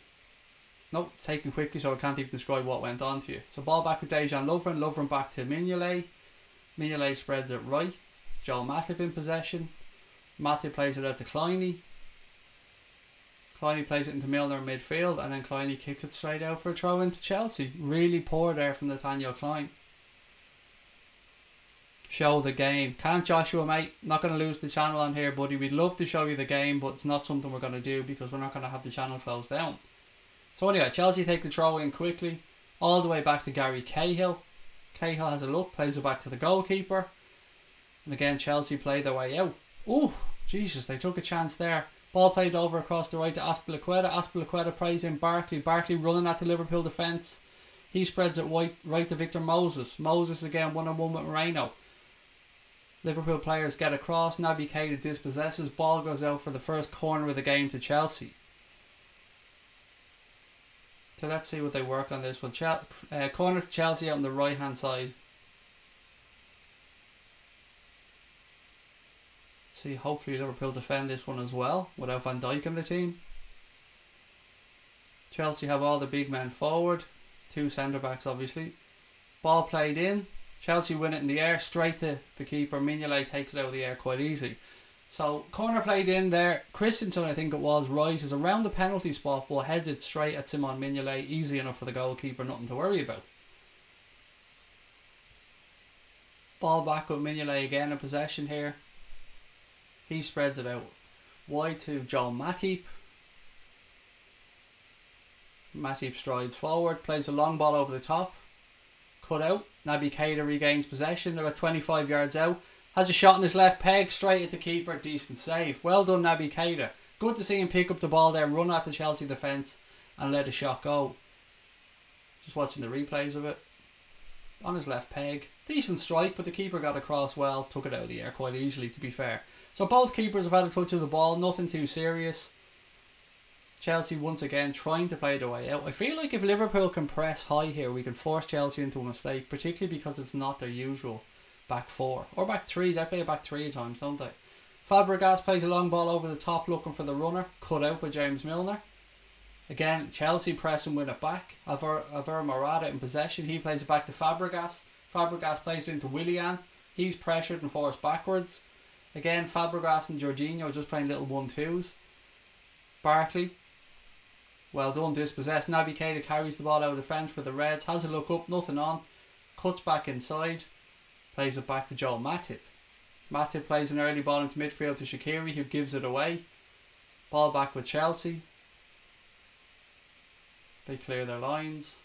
Nope, it's taken quickly, so I can't even describe what went on to you. So ball back with Dejan Lovren. Lovren back to Mignolet. Mignolet spreads it right. Joel Matip in possession. Matip plays it out to Kleiny. Kleiny plays it into Milner in midfield, and then Kleiny kicks it straight out for a throw into Chelsea. Really poor there from Nathaniel Klein. Show the game. Can't Joshua, mate? Not going to lose the channel on here, buddy. We'd love to show you the game, but it's not something we're going to do because we're not going to have the channel closed down. So anyway, Chelsea take the throw in quickly, all the way back to Gary Cahill. Cahill has a look, plays it back to the goalkeeper. And again, Chelsea play their way out. Oh, Jesus, they took a chance there. Ball played over across the right to Azpilicueta. Azpilicueta plays in Barkley. Barkley running at the Liverpool defence. He spreads it right to Victor Moses. Moses again one-on-one with Moreno. Liverpool players get across. Naby Keita dispossesses. Ball goes out for the first corner of the game to Chelsea. So let's see what they work on this one. Corner to Chelsea out on the right hand side. See, hopefully Liverpool defend this one as well without Van Dijk in the team. Chelsea have all the big men forward. 2 centre backs obviously. Ball played in. Chelsea win it in the air straight to the keeper. Mignolet takes it out of the air quite easily. So corner played in there. Christensen, I think it was, rises around the penalty spot but heads it straight at Simon Mignolet. Easy enough for the goalkeeper, nothing to worry about. Ball back with Mignolet again in possession here. He spreads it out wide to Joel Matip. Matip strides forward, plays a long ball over the top. Cut out. Naby Keita regains possession, about 25 yards out. Has a shot in his left peg, straight at the keeper. Decent save. Well done, Naby Keita. Good to see him pick up the ball there, run at the Chelsea defence and let a shot go. Just watching the replays of it. On his left peg. Decent strike, but the keeper got across well. Took it out of the air quite easily, to be fair. So both keepers have had a touch of the ball, nothing too serious. Chelsea once again trying to play their way out. I feel like if Liverpool can press high here, we can force Chelsea into a mistake, particularly because it's not their usual back 4. Or back 3, they play a back 3 at times, don't they? Fabregas plays a long ball over the top looking for the runner, cut out by James Milner. Again, Chelsea press and win it back. Alvaro Morata in possession, he plays it back to Fabregas. Fabregas plays it into Willian. He's pressured and forced backwards. Again, Fabregas and Jorginho just playing little 1-2s. Barkley, well done, dispossessed. Naby Keita carries the ball out of the fence for the Reds. Has a look up, nothing on. Cuts back inside. Plays it back to Joel Matip. Matip plays an early ball into midfield to Shaqiri, who gives it away. Ball back with Chelsea. They clear their lines.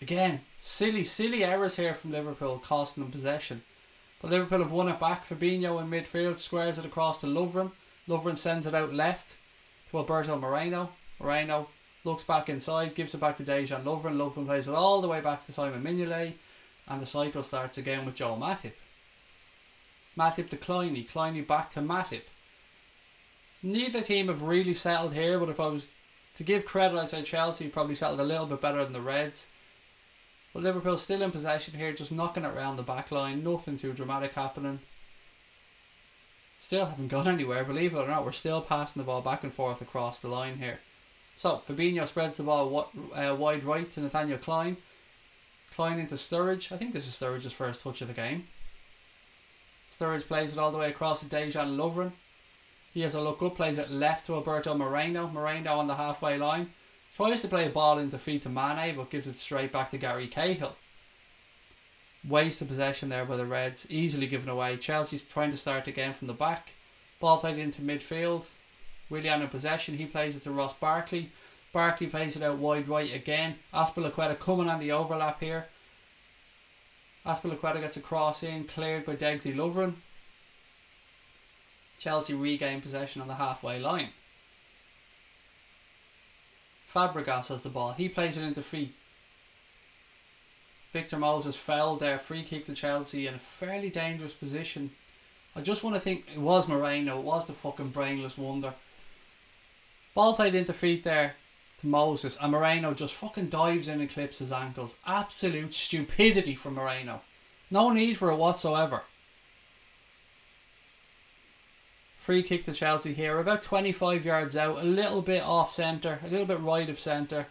Again, silly errors here from Liverpool, costing them possession. But Liverpool have won it back. Fabinho in midfield squares it across to Lovren. Lovren sends it out left to Alberto Moreno. Moreno looks back inside, gives it back to Dejan Lovren. Lovren plays it all the way back to Simon Mignolet. And the cycle starts again with Joel Matip. Matip to Kleiny. Kleiny back to Matip. Neither team have really settled here, but if I was to give credit, I'd say Chelsea probably settled a little bit better than the Reds. But Liverpool still in possession here, just knocking it around the back line. Nothing too dramatic happening. Still haven't gone anywhere, believe it or not. We're still passing the ball back and forth across the line here. So, Fabinho spreads the ball wide right to Nathaniel Klein. Klein into Sturridge. I think this is Sturridge's first touch of the game. Sturridge plays it all the way across to Dejan Lovren. He has a look up, plays it left to Alberto Moreno. Moreno on the halfway line. Tries to play a ball into feet to Mane, but gives it straight back to Gary Cahill. Waste of possession there by the Reds, easily given away. Chelsea's trying to start again from the back. Ball played into midfield. Willian in possession, he plays it to Ross Barkley. Barkley plays it out wide right again. Azpilicueta coming on the overlap here. Azpilicueta gets a cross in, cleared by Degsy Lovren. Chelsea regain possession on the halfway line. Fabregas has the ball. He plays it into feet. Victor Moses fouled there. Free kick to Chelsea in a fairly dangerous position. I just want to think it was Moreno. It was the fucking brainless wonder. Ball played into feet there to Moses. And Moreno just fucking dives in and clips his ankles. Absolute stupidity from Moreno. No need for it whatsoever. Free kick to Chelsea here, about 25 yards out, a little bit off centre, a little bit right of centre.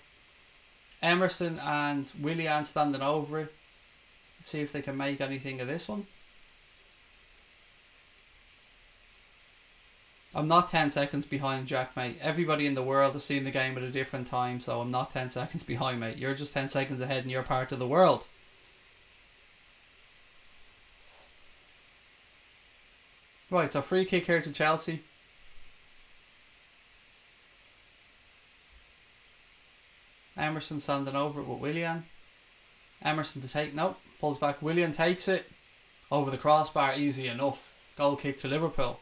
Emerson and Willian standing over it. Let's see if they can make anything of this one. I'm not 10 seconds behind Jack, mate. Everybody in the world has seen the game at a different time, so I'm not 10 seconds behind, mate. You're just 10 seconds ahead in your part of the world. Right, so free kick here to Chelsea. Emerson standing over it with Willian. Emerson to take, nope, pulls back. Willian takes it. Over the crossbar, easy enough. Goal kick to Liverpool.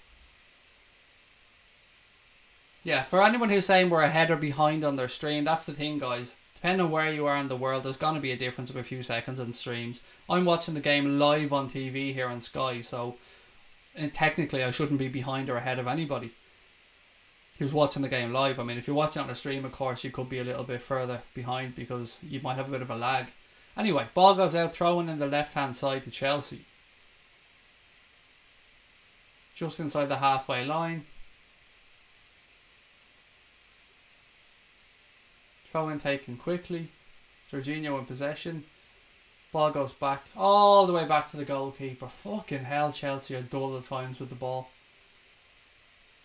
Yeah, for anyone who's saying we're ahead or behind on their stream, that's the thing, guys. Depending on where you are in the world, there's going to be a difference of a few seconds on streams. I'm watching the game live on TV here on Sky, so technically I shouldn't be behind or ahead of anybody who's watching the game live. I mean, if you're watching on a stream, of course, you could be a little bit further behind because you might have a bit of a lag. Anyway, ball goes out, throwing in the left-hand side to Chelsea. Just inside the halfway line. Throw in taken quickly. Jorginho in possession. Ball goes back, all the way back to the goalkeeper. Fucking hell, Chelsea are dull at times with the ball.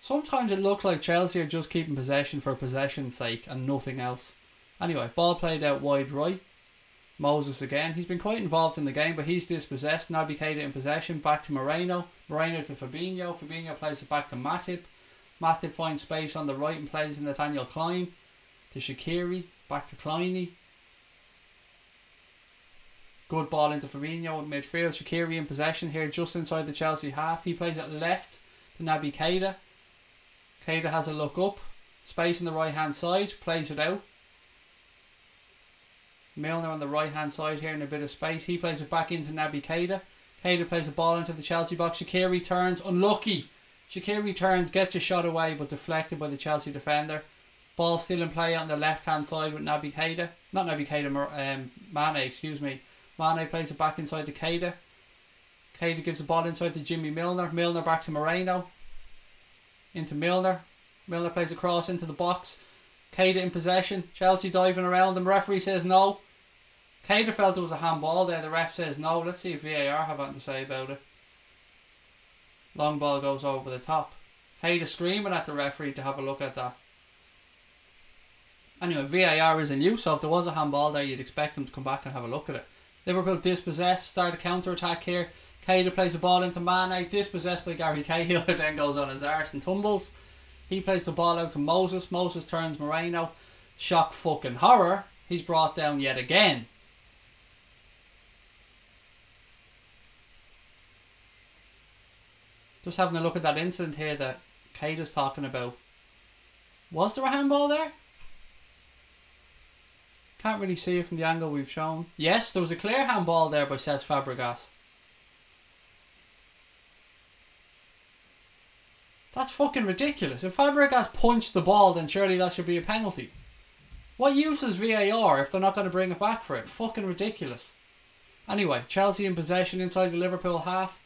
Sometimes it looks like Chelsea are just keeping possession for possession's sake and nothing else. Anyway, ball played out wide right. Moses again. He's been quite involved in the game, but he's dispossessed. Naby Keita in possession. Back to Moreno. Moreno to Fabinho. Fabinho plays it back to Matip. Matip finds space on the right and plays in Nathaniel Klein. To Shaqiri. Back to Kleiny. Good ball into Fabinho in midfield. Shaqiri in possession here just inside the Chelsea half. He plays it left to Naby Keita. Keita has a look up. Space on the right hand side. Plays it out. Milner on the right hand side here in a bit of space. He plays it back into Naby Keita. Keita plays the ball into the Chelsea box. Shaqiri turns. Unlucky. Shaqiri turns. Gets a shot away but deflected by the Chelsea defender. Ball still in play on the left hand side with Naby Keita. Not Naby Keita, Mane, excuse me. Mane plays it back inside to Keita. Keita gives the ball inside to Jimmy Milner. Milner back to Moreno. Into Milner. Milner plays a cross into the box. Keita in possession. Chelsea diving around them. Referee says no. Keita felt it was a handball there. The ref says no. Let's see if VAR have anything to say about it. Long ball goes over the top. Keita screaming at the referee to have a look at that. Anyway, VAR is in use, so if there was a handball there, you'd expect them to come back and have a look at it. Liverpool dispossessed. Start a counter-attack here. Keita plays the ball into Mane. Dispossessed by Gary Cahill. Then goes on his arse and tumbles. He plays the ball out to Moses. Moses turns Moreno. Shock fucking horror. He's brought down yet again. Just having a look at that incident here that Keita's talking about. Was there a handball there? Can't really see it from the angle we've shown. Yes, there was a clear handball there by Cesc Fabregas. That's fucking ridiculous. If Fabregas punched the ball, then surely that should be a penalty. What use is VAR if they're not going to bring it back for it? Fucking ridiculous. Anyway, Chelsea in possession inside the Liverpool half.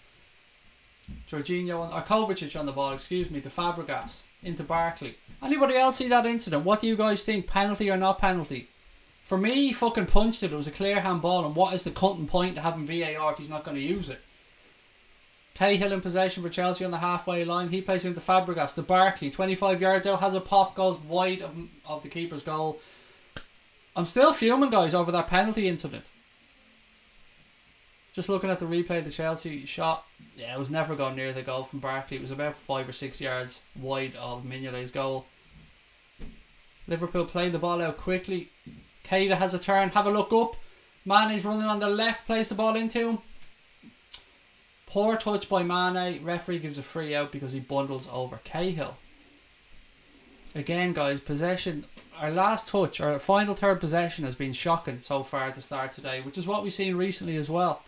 Jorginho, or Kovacic on the ball, excuse me, to Fabregas. Into Barkley. Anybody else see that incident? What do you guys think? Penalty or not penalty? For me, he fucking punched it. It was a clear handball. And what is the cutting point to having VAR if he's not going to use it? Cahill in possession for Chelsea on the halfway line. He plays into Fabregas. To Barkley. 25 yards out. Has a pop. Goes wide of the keeper's goal. I'm still fuming, guys, over that penalty incident. Just looking at the replay of the Chelsea shot. Yeah, it was never going near the goal from Barkley. It was about 5 or 6 yards wide of Mignolet's goal. Liverpool play the ball out quickly. Keita has a turn. Have a look up. Mane's running on the left. Plays the ball into him. Poor touch by Mane. Referee gives a free out because he bundles over Cahill. Again, guys, possession. Our last touch, our final third possession has been shocking so far at the start today, which is what we've seen recently as well.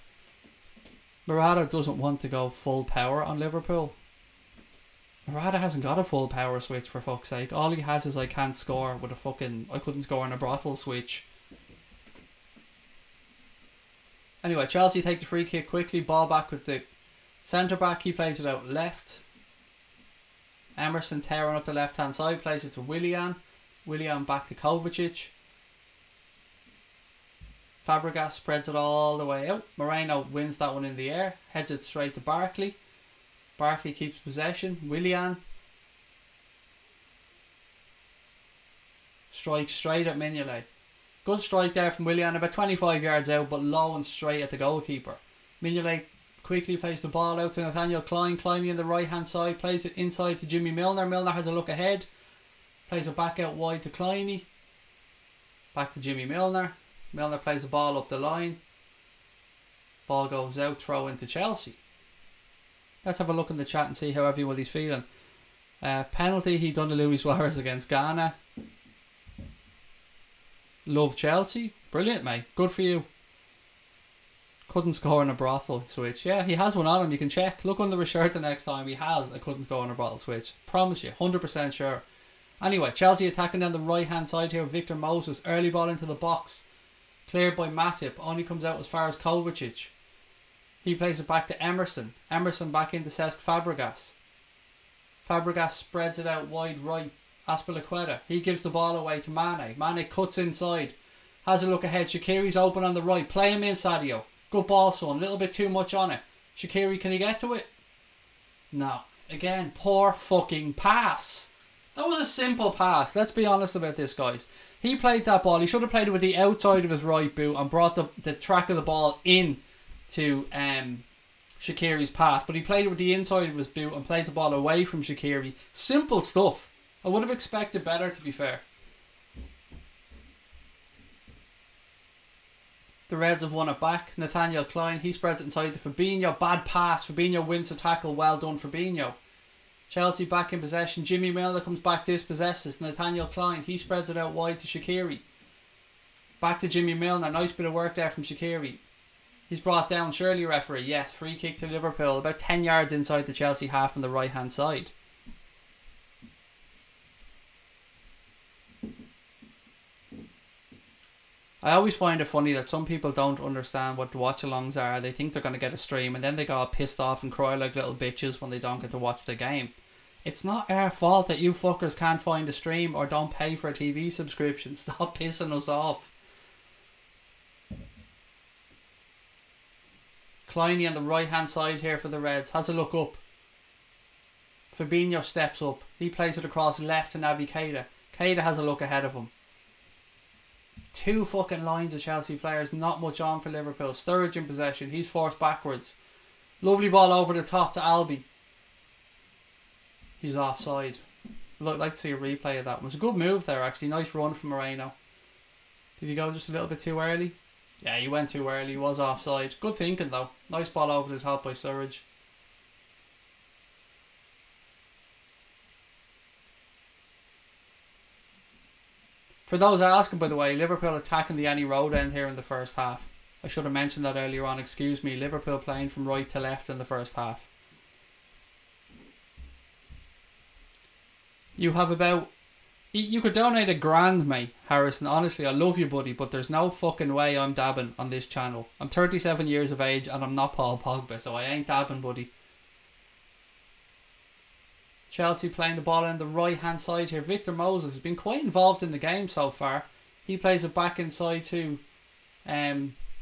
Morata doesn't want to go full power on Liverpool. Morata hasn't got a full power switch, for fuck's sake. All he has is I can't score with a fucking I couldn't score in a brothel switch. Anyway, Chelsea take the free kick quickly. Ball back with the centre back. He plays it out left. Emerson tearing up the left hand side. Plays it to Willian. Willian back to Kovacic. Fabregas spreads it all the way out. Moreno wins that one in the air. Heads it straight to Barkley. Barkley keeps possession. Willian Strike straight at Mignolet. Good strike there from Willian, about 25 yards out, but low and straight at the goalkeeper. Mignolet quickly plays the ball out to Nathaniel Klein. Klein on the right hand side, plays it inside to Jimmy Milner. Milner has a look ahead, plays it back out wide to Klein. Back to Jimmy Milner. Milner plays the ball up the line. Ball goes out, throw into Chelsea. Let's have a look in the chat and see how everybody's feeling. Penalty, he done to Luis Suarez against Ghana. Love Chelsea. Brilliant, mate. Good for you. Couldn't score in a brothel switch. Yeah, he has one on him. You can check. Look under his shirt the next time. He has a couldn't score in a brothel switch. Promise you. 100% sure. Anyway, Chelsea attacking down the right hand side here. Victor Moses. Early ball into the box. Cleared by Matip. Only comes out as far as Kovacic. He plays it back to Emerson. Emerson back into Cesc Fabregas. Fabregas spreads it out wide right. Azpilicueta. He gives the ball away to Mane. Mane cuts inside. Has a look ahead. Shaqiri's open on the right. Play him in, Sadio. Good ball, son. A little bit too much on it. Shaqiri, can he get to it? No. Again, poor fucking pass. That was a simple pass. Let's be honest about this, guys. He played that ball. He should have played it with the outside of his right boot and brought the track of the ball in to Shaqiri's path. But he played it with the inside of his boot and played the ball away from Shaqiri. Simple stuff. I would have expected better, to be fair. The Reds have won it back. Nathaniel Klein, he spreads it inside to Fabinho. Bad pass. Fabinho wins the tackle. Well done, Fabinho. Chelsea back in possession. Jimmy Milner comes back, dispossesses. Nathaniel Klein, he spreads it out wide to Shaqiri. Back to Jimmy Milner. Nice bit of work there from Shaqiri. He's brought down. Surely, referee. Yes, free kick to Liverpool. About 10 yards inside the Chelsea half on the right hand side. I always find it funny that some people don't understand what the watch-alongs are. They think they're going to get a stream and then they get all pissed off and cry like little bitches when they don't get to watch the game. It's not our fault that you fuckers can't find a stream or don't pay for a TV subscription. Stop pissing us off. Kleiny on the right hand side here for the Reds. Has a look up. Fabinho steps up. He plays it across left to Naby Keita. Keita has a look ahead of him. Two fucking lines of Chelsea players. Not much on for Liverpool. Sturridge in possession. He's forced backwards. Lovely ball over the top to Albi. He's offside. I'd like to see a replay of that. It was a good move there, actually. Nice run from Moreno. Did he go just a little bit too early? Yeah, he went too early. He was offside. Good thinking, though. Nice ball over the top by Sturridge. For those asking, by the way, Liverpool attacking the Annie Road end here in the first half. I should have mentioned that earlier on. Excuse me. Liverpool playing from right to left in the first half. You have about... You could donate £1,000, mate, Harrison. Honestly, I love you, buddy, but there's no fucking way I'm dabbing on this channel. I'm 37 years of age and I'm not Paul Pogba, so I ain't dabbing, buddy. Chelsea playing the ball on the right hand side here. Victor Moses has been quite involved in the game so far. He plays it back inside to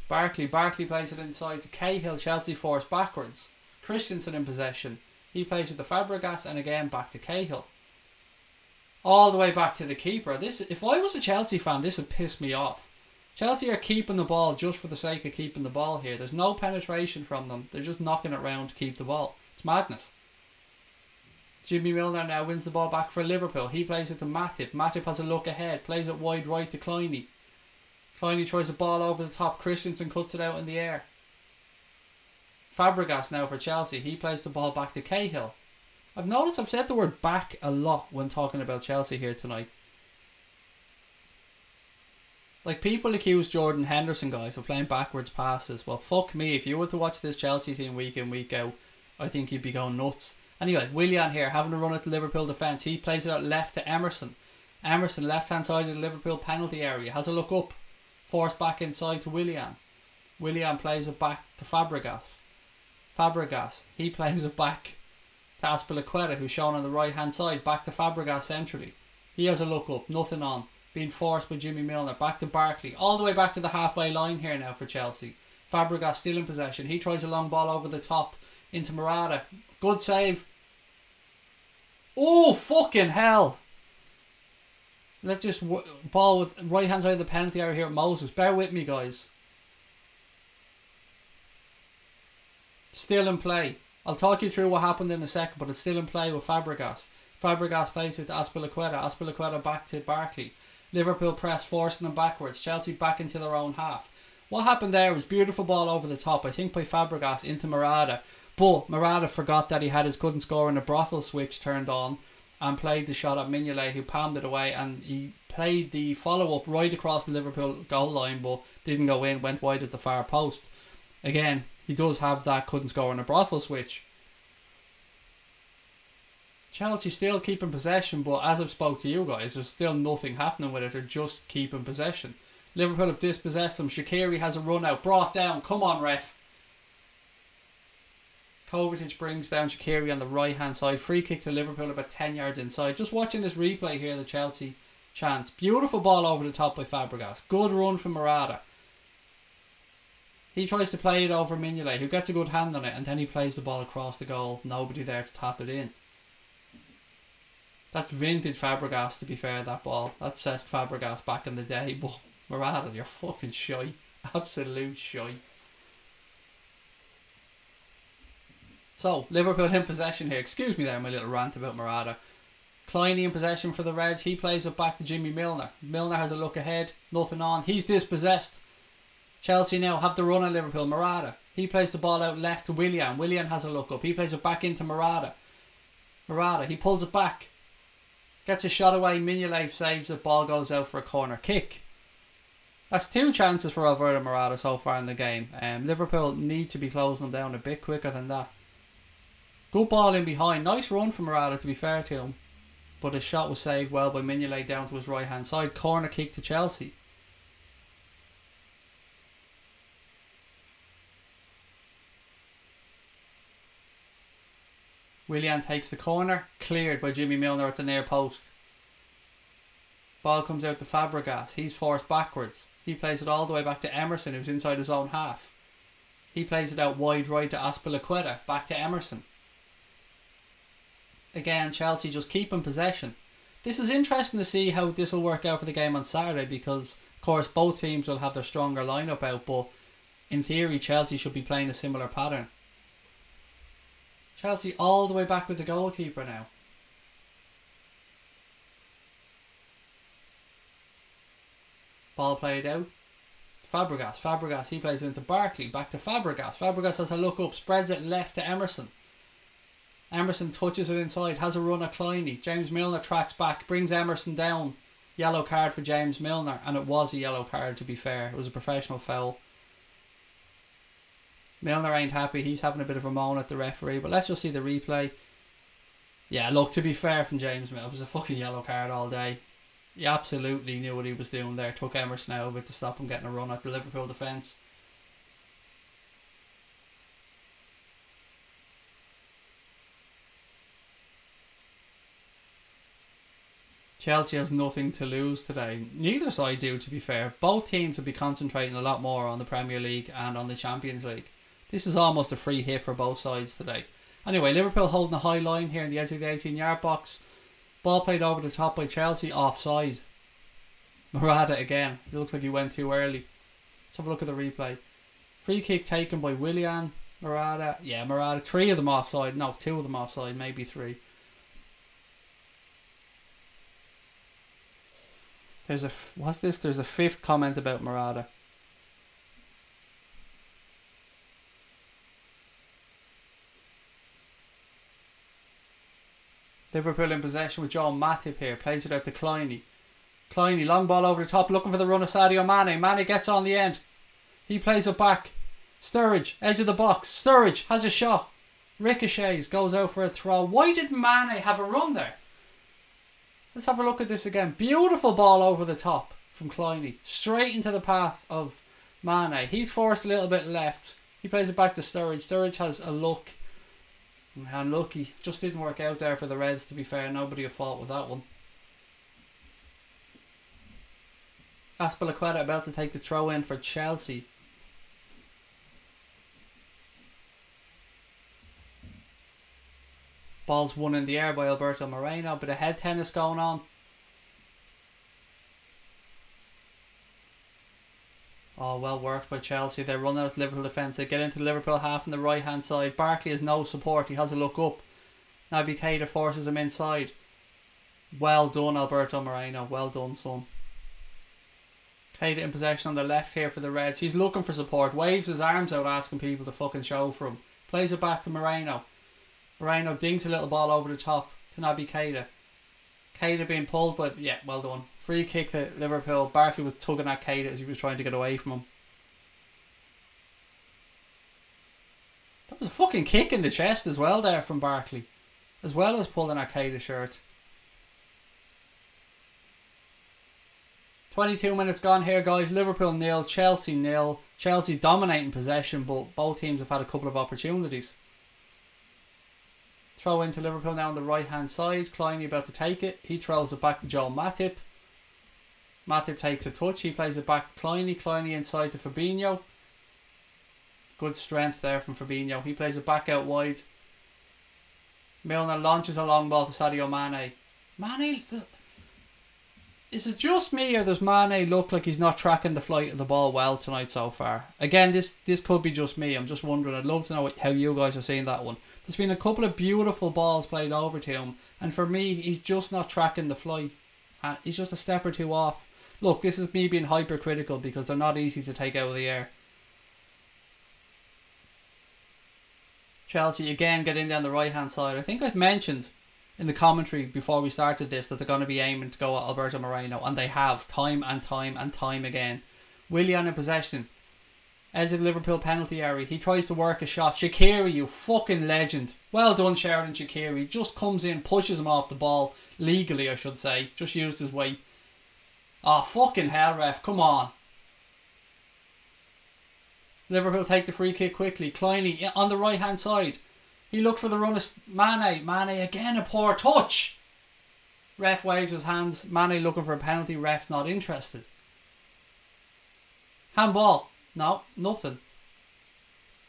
Barkley. Barkley plays it inside to Cahill. Chelsea forced backwards. Christensen in possession. He plays it to Fabregas and again back to Cahill. All the way back to the keeper. This, if I was a Chelsea fan, this would piss me off. Chelsea are keeping the ball just for the sake of keeping the ball here. There's no penetration from them. They're just knocking it round to keep the ball. It's madness. Jimmy Milner now wins the ball back for Liverpool. He plays it to Matip. Matip has a look ahead. Plays it wide right to Kleiny. Kleiny tries the ball over the top. Christensen cuts it out in the air. Fabregas now for Chelsea. He plays the ball back to Cahill. I've noticed I've said the word back a lot when talking about Chelsea here tonight. Like, people accuse Jordan Henderson, guys, of playing backwards passes. Well, fuck me. If you were to watch this Chelsea team week in, week out, I think you'd be going nuts. Anyway, Willian here, having a run at the Liverpool defence. He plays it out left to Emerson. Emerson, left-hand side of the Liverpool penalty area. Has a look up. Forced back inside to Willian. Willian plays it back to Fabregas. Fabregas, he plays it back to Azpilicueta, who's shown on the right-hand side. Back to Fabregas centrally. He has a look up. Nothing on. Being forced by Jimmy Milner. Back to Barkley. All the way back to the halfway line here now for Chelsea. Fabregas still in possession. He tries a long ball over the top into Morata. Good save. Oh, fucking hell. Let's just ball with right hand side of the penalty area here at Moses. Bear with me, guys. Still in play. I'll talk you through what happened in a second, but it's still in play with Fabregas. Fabregas plays it to Azpilicueta. Azpilicueta back to Barkley. Liverpool press, forcing them backwards. Chelsea back into their own half. What happened there was beautiful ball over the top, I think by Fabregas into Morata. But Morata forgot that he had his couldn't score and a brothel switch turned on and played the shot at Mignolet, who palmed it away, and he played the follow-up right across the Liverpool goal line but didn't go in, went wide at the far post. Again, he does have that couldn't score and a brothel switch. Chelsea still keeping possession, but as I've spoke to you guys, there's still nothing happening with it. They're just keeping possession. Liverpool have dispossessed them. Shaqiri has a run out, brought down. Come on, ref. Kovacic brings down Shaqiri on the right hand side. Free kick to Liverpool about 10 yards inside. Just watching this replay here, the Chelsea chance. Beautiful ball over the top by Fabregas. Good run from Morata. He tries to play it over Mignolet, who gets a good hand on it, and then he plays the ball across the goal. Nobody there to tap it in. That's vintage Fabregas, to be fair, that ball. That's Fabregas back in the day. But Morata, you're fucking shy. Absolute shy. So, Liverpool in possession here. Excuse me there, my little rant about Morata. Kleiny in possession for the Reds. He plays it back to Jimmy Milner. Milner has a look ahead. Nothing on. He's dispossessed. Chelsea now have the run on Liverpool. Morata. He plays the ball out left to Willian. Willian has a look up. He plays it back into Morata. Morata. He pulls it back. Gets a shot away. Mignolet saves it. Ball goes out for a corner kick. That's 2 chances for Alberto Morata so far in the game. Liverpool need to be closing them down a bit quicker than that. Good ball in behind. Nice run from Morata, to be fair to him. But his shot was saved well by Mignolet down to his right hand side. Corner kick to Chelsea. Willian takes the corner. Cleared by Jimmy Milner at the near post. Ball comes out to Fabregas. He's forced backwards. He plays it all the way back to Emerson, who's inside his own half. He plays it out wide right to Azpilicueta. Back to Emerson. Again, Chelsea just keeping possession. This is interesting to see how this will work out for the game on Saturday, because, of course, both teams will have their stronger lineup out, but in theory, Chelsea should be playing a similar pattern. Chelsea all the way back with the goalkeeper now. Ball played out. Fabregas, he plays it into Barkley. Back to Fabregas. Fabregas has a look up, spreads it left to Emerson. Emerson touches it inside, has a run at Kleiny. James Milner tracks back, brings Emerson down. Yellow card for James Milner, and it was a yellow card, to be fair. It was a professional foul. Milner ain't happy, he's having a bit of a moan at the referee, but let's just see the replay. Yeah, look, to be fair from James Milner, it was a fucking yellow card all day. He absolutely knew what he was doing there. Took Emerson out of it to stop him getting a run at the Liverpool defence. Chelsea has nothing to lose today. Neither side do, to be fair. Both teams will be concentrating a lot more on the Premier League and on the Champions League. This is almost a free hit for both sides today. Anyway, Liverpool holding a high line here in the edge of the 18-yard box. Ball played over the top by Chelsea, offside. Morata again. It looks like he went too early. Let's have a look at the replay. Free kick taken by Willian. Morata. Yeah, Morata. 3 of them offside. No, 2 of them offside. Maybe 3. There's a... What's this? There's a 5th comment about Morata. Liverpool in possession with John Matip here. Plays it out to Kleiny. Kleiny, long ball over the top, looking for the run of Sadio Mane. Mane gets on the end. He plays it back. Sturridge, edge of the box. Sturridge has a shot. Ricochets, goes out for a throw. Why did Mane have a run there? Let's have a look at this again. Beautiful ball over the top from Kleiny. Straight into the path of Mane. He's forced a little bit left. He plays it back to Sturridge. Sturridge has a look. Unlucky. Just didn't work out there for the Reds, to be fair. Nobody at fault with that one. Azpilicueta about to take the throw in for Chelsea. Ball's won in the air by Alberto Moreno. Bit of head tennis going on. Oh, well worked by Chelsea. They run out of Liverpool defence. They get into the Liverpool half on the right hand side. Barkley has no support. He has to look up. Naby Keita forces him inside. Well done, Alberto Moreno. Well done, son. Keita in possession on the left here for the Reds. He's looking for support. Waves his arms out asking people to fucking show for him. Plays it back to Moreno. Moreno dinks a little ball over the top to Naby Keita. Keita being pulled, but yeah, well done. Free kick to Liverpool. Barkley was tugging at Keita as he was trying to get away from him. That was a fucking kick in the chest as well there from Barkley. As well as pulling at Keita's shirt. 22 minutes gone here, guys. Liverpool 0, Chelsea 0. Chelsea dominating possession, but both teams have had a couple of opportunities. Throw into Liverpool now on the right hand side. Kleiny about to take it. He throws it back to Joel Matip. Matip takes a touch. He plays it back to Kleiny. Kleiny inside to Fabinho. Good strength there from Fabinho. He plays it back out wide. Milner launches a long ball to Sadio Mane. Mane... Is it just me, or does Mane look like he's not tracking the flight of the ball well tonight so far? Again, this could be just me. I'm just wondering. I'd love to know how you guys are seeing that one. There's been a couple of beautiful balls played over to him, and for me, he's just not tracking the flight. He's just a step or two off. Look, this is me being hypercritical because they're not easy to take out of the air. Chelsea again get in down the right hand side. I think I've mentioned in the commentary before we started this that they're going to be aiming to go at Alberto Moreno, and they have time and time and time again. Willian in possession, edge of the Liverpool penalty area. He tries to work a shot. Shaqiri, you fucking legend. Well done, Sheridan Shaqiri. Just comes in, pushes him off the ball legally, I should say. Just used his weight. Oh, fucking hell, ref, come on. Liverpool take the free kick quickly. Kleiny on the right hand side. He looked for the run of Mane. Mane again, a poor touch. Ref waves his hands. Mane looking for a penalty. Ref's not interested. Handball. No, nothing.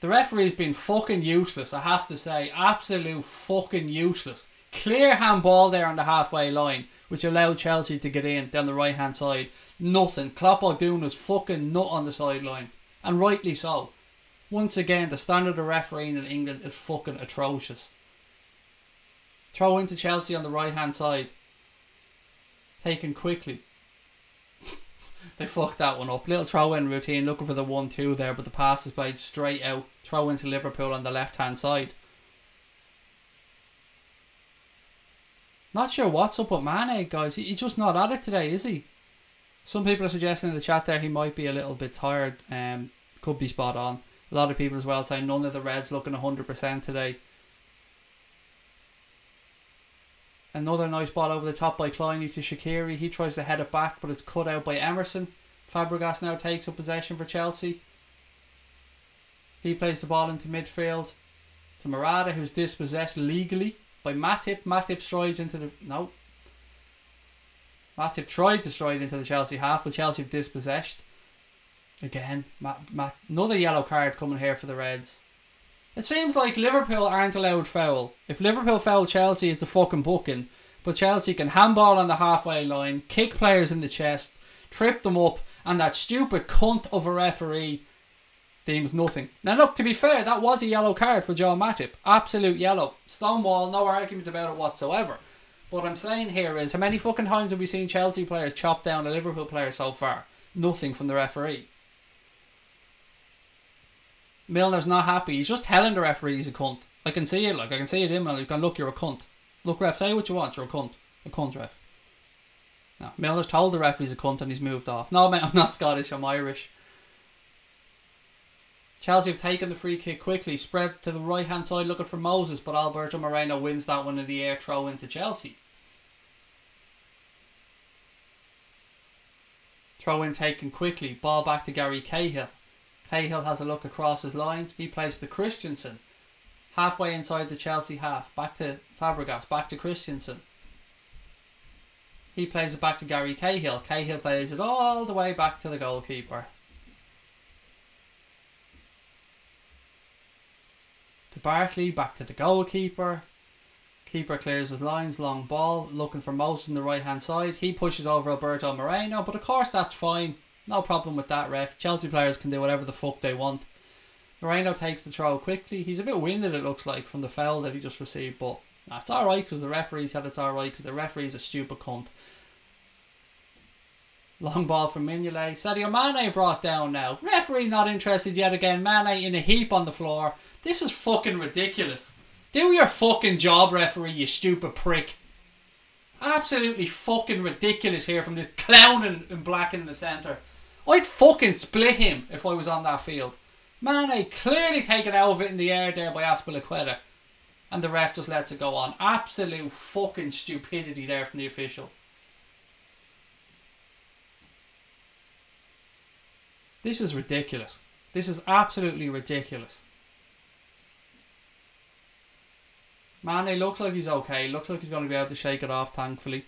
The referee's been fucking useless, I have to say. Absolute fucking useless. Clear handball there on the halfway line, which allowed Chelsea to get in down the right hand side. Nothing. Klopp O'Doona's fucking nut on the sideline. And rightly so. Once again, the standard of refereeing in England is fucking atrocious. Throw into Chelsea on the right hand side. Taken quickly. They fucked that one up. Little throw in routine, looking for the 1-2 there, but the pass is played straight out. Throw into Liverpool on the left hand side. Not sure what's up with Mane, guys. He's just not at it today, is he? Some people are suggesting in the chat there he might be a little bit tired. Could be spot on. A lot of people as well saying none of the Reds looking 100% today. Another nice ball over the top by Kleiny to Shaqiri. He tries to head it back, but it's cut out by Emerson. Fabregas now takes up possession for Chelsea. He plays the ball into midfield to Morata, who's dispossessed legally by Matip. Matip strides into the... No. Matip tried to stride into the Chelsea half, but Chelsea have dispossessed. Again, another yellow card coming here for the Reds. It seems like Liverpool aren't allowed foul. If Liverpool foul Chelsea, it's a fucking booking. But Chelsea can handball on the halfway line, kick players in the chest, trip them up, and that stupid cunt of a referee deems nothing. Now look, to be fair, that was a yellow card for Joel Matip. Absolute yellow. Stonewall, no argument about it whatsoever. What I'm saying here is, how many fucking times have we seen Chelsea players chop down a Liverpool player so far? Nothing from the referee. Milner's not happy. He's just telling the referee he's a cunt. I can see it, like, I can see it in Milner. He's going, look, you're a cunt. Look, ref, say what you want, you're a cunt. A cunt, ref. No, Milner's told the referee he's a cunt and he's moved off. No, mate, I'm not Scottish, I'm Irish. Chelsea have taken the free kick quickly, spread to the right hand side looking for Moses, but Alberto Moreno wins that one in the air, throw into Chelsea. Throw in taken quickly, ball back to Gary Cahill. Cahill has a look across his line. He plays to Christensen. Halfway inside the Chelsea half. Back to Fabregas. Back to Christensen. He plays it back to Gary Cahill. Cahill plays it all the way back to the goalkeeper. To Barkley. Back to the goalkeeper. Keeper clears his lines. Long ball. Looking for Moses on the right hand side. He pushes over Alberto Moreno. But of course that's fine. No problem with that, ref. Chelsea players can do whatever the fuck they want. Moreno takes the throw quickly. He's a bit winded, it looks like, from the foul that he just received, but that's alright because the referee said it's alright because the referee's a stupid cunt. Long ball from Mignolet. Sadio Mane brought down now. Referee not interested yet again. Mane in a heap on the floor. This is fucking ridiculous. Do your fucking job, referee, you stupid prick. Absolutely fucking ridiculous here from this clown in black in the centre. I'd fucking split him if I was on that field. Mane clearly taken out of it in the air there by Azpilicueta. And the ref just lets it go on. Absolute fucking stupidity there from the official. This is ridiculous. This is absolutely ridiculous. Mane looks like he's okay. Looks like he's going to be able to shake it off, thankfully.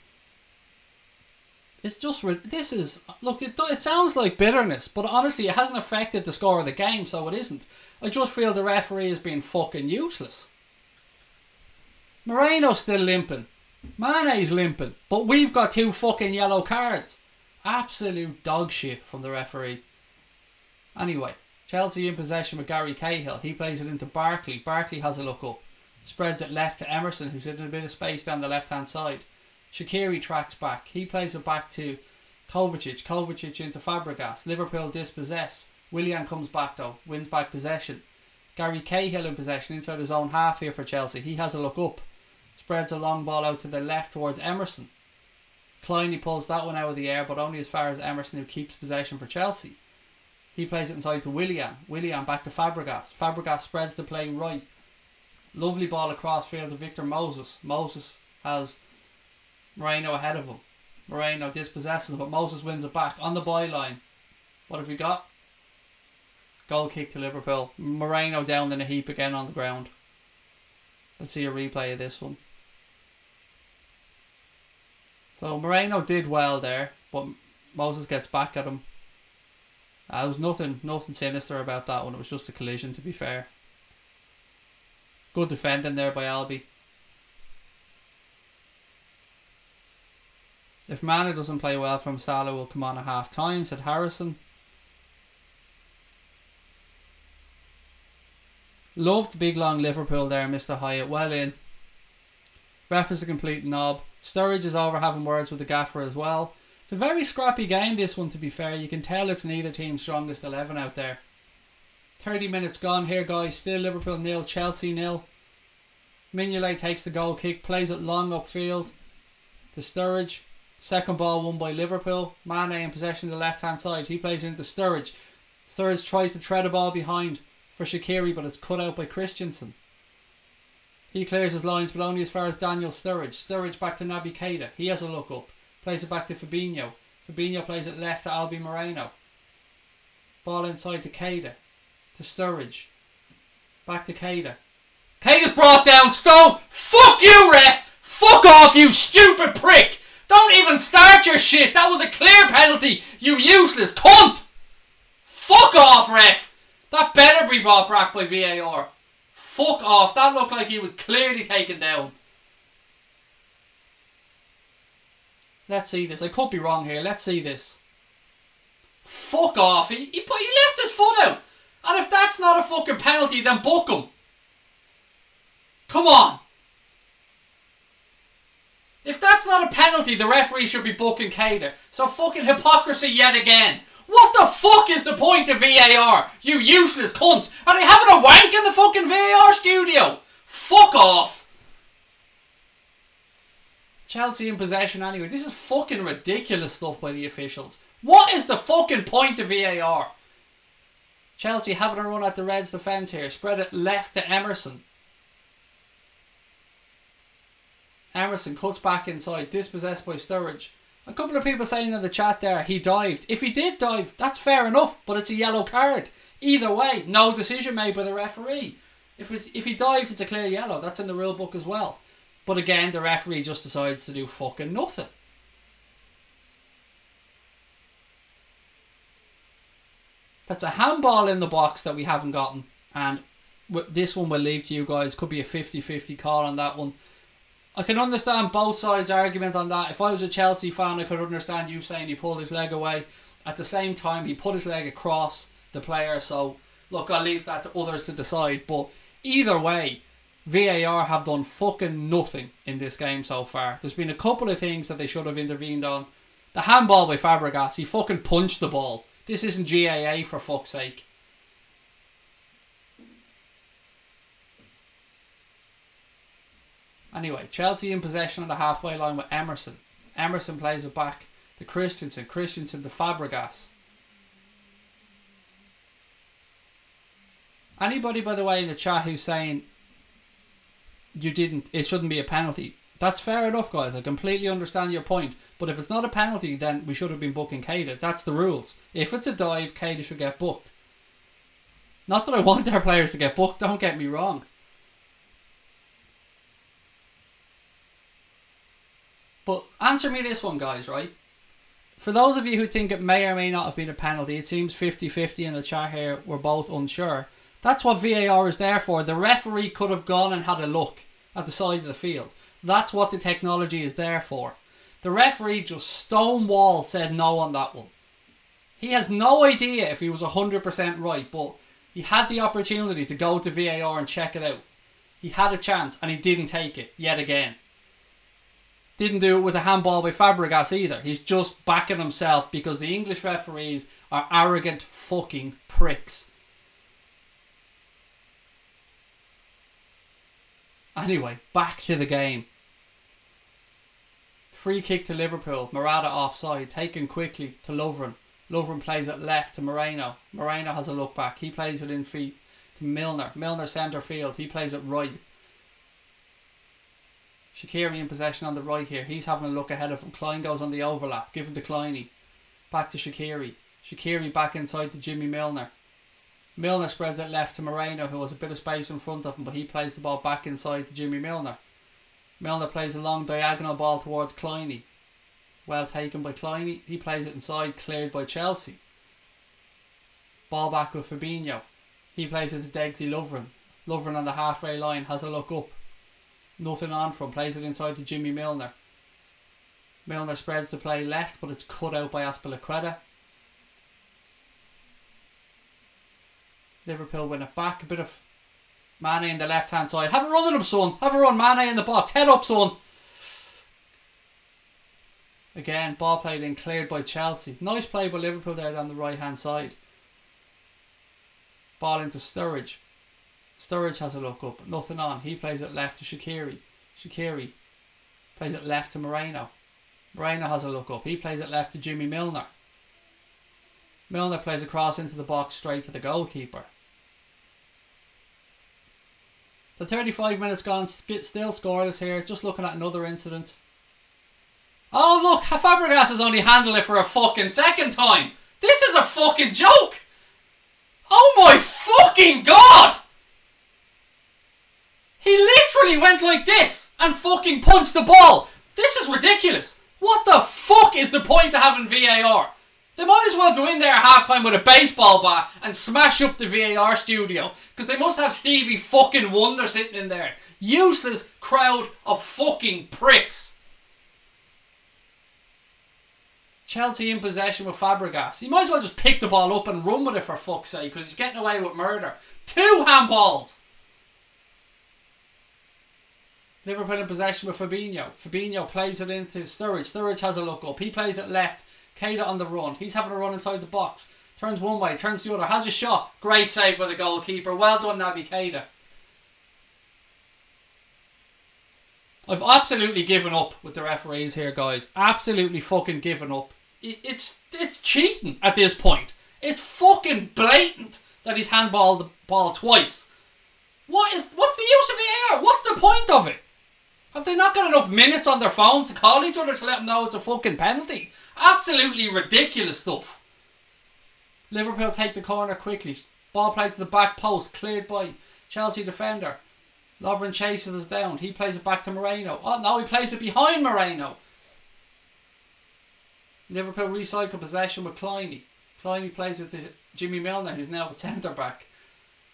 It's just... This is... Look, it sounds like bitterness, but honestly, it hasn't affected the score of the game, so it isn't. I just feel the referee is being fucking useless. Moreno's still limping. Mane's limping. But we've got 2 fucking yellow cards. Absolute dog shit from the referee. Anyway, Chelsea in possession with Gary Cahill. He plays it into Barkley. Barkley has a look up. Spreads it left to Emerson, who's in a bit of space down the left-hand side. Shaqiri tracks back. He plays it back to Kovacic. Kovacic into Fabregas. Liverpool dispossess. Willian comes back though. Wins back possession. Gary Cahill in possession inside his own half here for Chelsea. He has a look up. Spreads a long ball out to the left towards Emerson. Kleiny pulls that one out of the air, but only as far as Emerson, who keeps possession for Chelsea. He plays it inside to Willian. Willian back to Fabregas. Fabregas spreads the play right. Lovely ball across field to Victor Moses. Moses has Moreno ahead of him. Moreno dispossesses him, but Moses wins it back on the byline. What have we got? Goal kick to Liverpool. Moreno down in a heap again on the ground. Let's see a replay of this one. So Moreno did well there, but Moses gets back at him. There was nothing sinister about that one. It was just a collision, to be fair. Good defending there by Albi. If Mane doesn't play well from Salah, will come on at half time, said Harrison. Loved big long Liverpool there, Mr. Hyatt. Well in. Ref is a complete knob. Sturridge is over having words with the gaffer as well. It's a very scrappy game, this one, to be fair. You can tell it's neither team's strongest 11 out there. 30 minutes gone here, guys. Still Liverpool 0, Chelsea 0. Mignolet takes the goal kick, plays it long upfield to Sturridge. Second ball won by Liverpool. Mane in possession of the left-hand side. He plays into Sturridge. Sturridge tries to thread a ball behind for Shaqiri, but it's cut out by Christensen. He clears his lines, but only as far as Daniel Sturridge. Sturridge back to Naby Keita. He has a look up. Plays it back to Fabinho. Fabinho plays it left to Albi Moreno. Ball inside to Keita. To Sturridge. Back to Keita. Keita's brought down. Stone. Fuck you, ref. Fuck off, you stupid prick. Don't even start your shit. That was a clear penalty, you useless cunt. Fuck off, ref. That better be brought back by VAR. Fuck off. That looked like he was clearly taken down. Let's see this. I could be wrong here. Let's see this. Fuck off. He left his foot out. And if that's not a fucking penalty, then book him. Come on. If that's not a penalty, the referee should be booking Keita. So fucking hypocrisy yet again. What the fuck is the point of VAR? You useless cunt. Are they having a wank in the fucking VAR studio? Fuck off. Chelsea in possession anyway. This is fucking ridiculous stuff by the officials. What is the fucking point of VAR? Chelsea having a run at the Reds' defence here. Spread it left to Emerson. Emerson cuts back inside. Dispossessed by Sturridge. A couple of people saying in the chat there, he dived. If he did dive, that's fair enough, but it's a yellow card. Either way, no decision made by the referee. If he dived, it's a clear yellow. That's in the rule book as well. But again, the referee just decides to do fucking nothing. That's a handball in the box that we haven't gotten. And this one will leave to you guys. Could be a 50-50 call on that one. I can understand both sides' argument on that. If I was a Chelsea fan, I could understand you saying he pulled his leg away. At the same time, he put his leg across the player. So, look, I'll leave that to others to decide. But either way, VAR have done fucking nothing in this game so far. There's been a couple of things that they should have intervened on. The handball by Fabregas, he fucking punched the ball. This isn't GAA, for fuck's sake. Anyway, Chelsea in possession on the halfway line with Emerson. Emerson plays it back to Christensen. Christensen to Fabregas. Anybody, by the way, in the chat who's saying it shouldn't be a penalty, that's fair enough, guys. I completely understand your point. But if it's not a penalty, then we should have been booking Keita. That's the rules. If it's a dive, Keita should get booked. Not that I want their players to get booked, don't get me wrong. But answer me this one, guys, right? For those of you who think it may or may not have been a penalty, it seems 50-50 in the chat here. We're both unsure. That's what VAR is there for. The referee could have gone and had a look at the side of the field. That's what the technology is there for. The referee just stonewall said no on that one. He has no idea if he was 100% right, but he had the opportunity to go to VAR and check it out. He had a chance and he didn't take it yet again. Didn't do it with a handball by Fabregas either. He's just backing himself because the English referees are arrogant fucking pricks. Anyway, back to the game. Free kick to Liverpool. Morata offside. Taken quickly to Lovren. Lovren plays it left to Moreno. Moreno has a look back. He plays it in feet to Milner. Milner centre field. He plays it right. Shaqiri in possession on the right here. He's having a look ahead of him. Klein goes on the overlap. Given to Kleiny. Back to Shaqiri. Shaqiri back inside to Jimmy Milner. Milner spreads it left to Moreno, who has a bit of space in front of him, but he plays the ball back inside to Jimmy Milner. Milner plays a long diagonal ball towards Kleiny. Well taken by Kleiny. He plays it inside, cleared by Chelsea. Ball back with Fabinho. He plays it to Degsy Lovren. Lovren on the halfway line has a look up. Nothing on from. Plays it inside to Jimmy Milner. Milner spreads the play left, but it's cut out by Azpilicueta. Liverpool win it back. A bit of Mane in the left hand side. Have a run at him, son. Have a run. Mane in the box. Head up, son. Again, ball played in, cleared by Chelsea. Nice play by Liverpool there on the right hand side. Ball into Sturridge. Sturridge has a look up. Nothing on. He plays it left to Shaqiri. Shaqiri plays it left to Moreno. Moreno has a look up. He plays it left to Jimmy Milner. Milner plays across into the box straight to the goalkeeper. The 35 minutes gone, still scoreless here. Just looking at another incident. Oh look, Fabregas has only handled it for a fucking second time. This is a fucking joke. Oh my fucking god. He literally went like this and fucking punched the ball. This is ridiculous. What the fuck is the point of having VAR? They might as well go in there at half-time with a baseball bat and smash up the VAR studio, because they must have Stevie fucking Wonder sitting in there. Useless crowd of fucking pricks. Chelsea in possession with Fabregas. He might as well just pick the ball up and run with it, for fuck's sake, because he's getting away with murder. 2 handballs. Liverpool in possession with Fabinho. Fabinho plays it into Sturridge. Sturridge has a look up. He plays it left. Keita on the run. He's having a run inside the box. Turns one way, turns the other. Has a shot. Great save by the goalkeeper. Well done, Naby Keita. I've absolutely given up with the referees here, guys. Absolutely fucking given up. It's cheating at this point. It's fucking blatant that he's handballed the ball twice. What's the use of VAR? What's the point of it? Have they not got enough minutes on their phones to call each other to let them know it's a fucking penalty? Absolutely ridiculous stuff. Liverpool take the corner quickly. Ball played to the back post. Cleared by Chelsea defender. Lovren chases us down. He plays it back to Moreno. Oh no, he plays it behind Moreno. Liverpool recycle possession with Kleiny. Kleiny plays it to Jimmy Milner, who's now a centre back.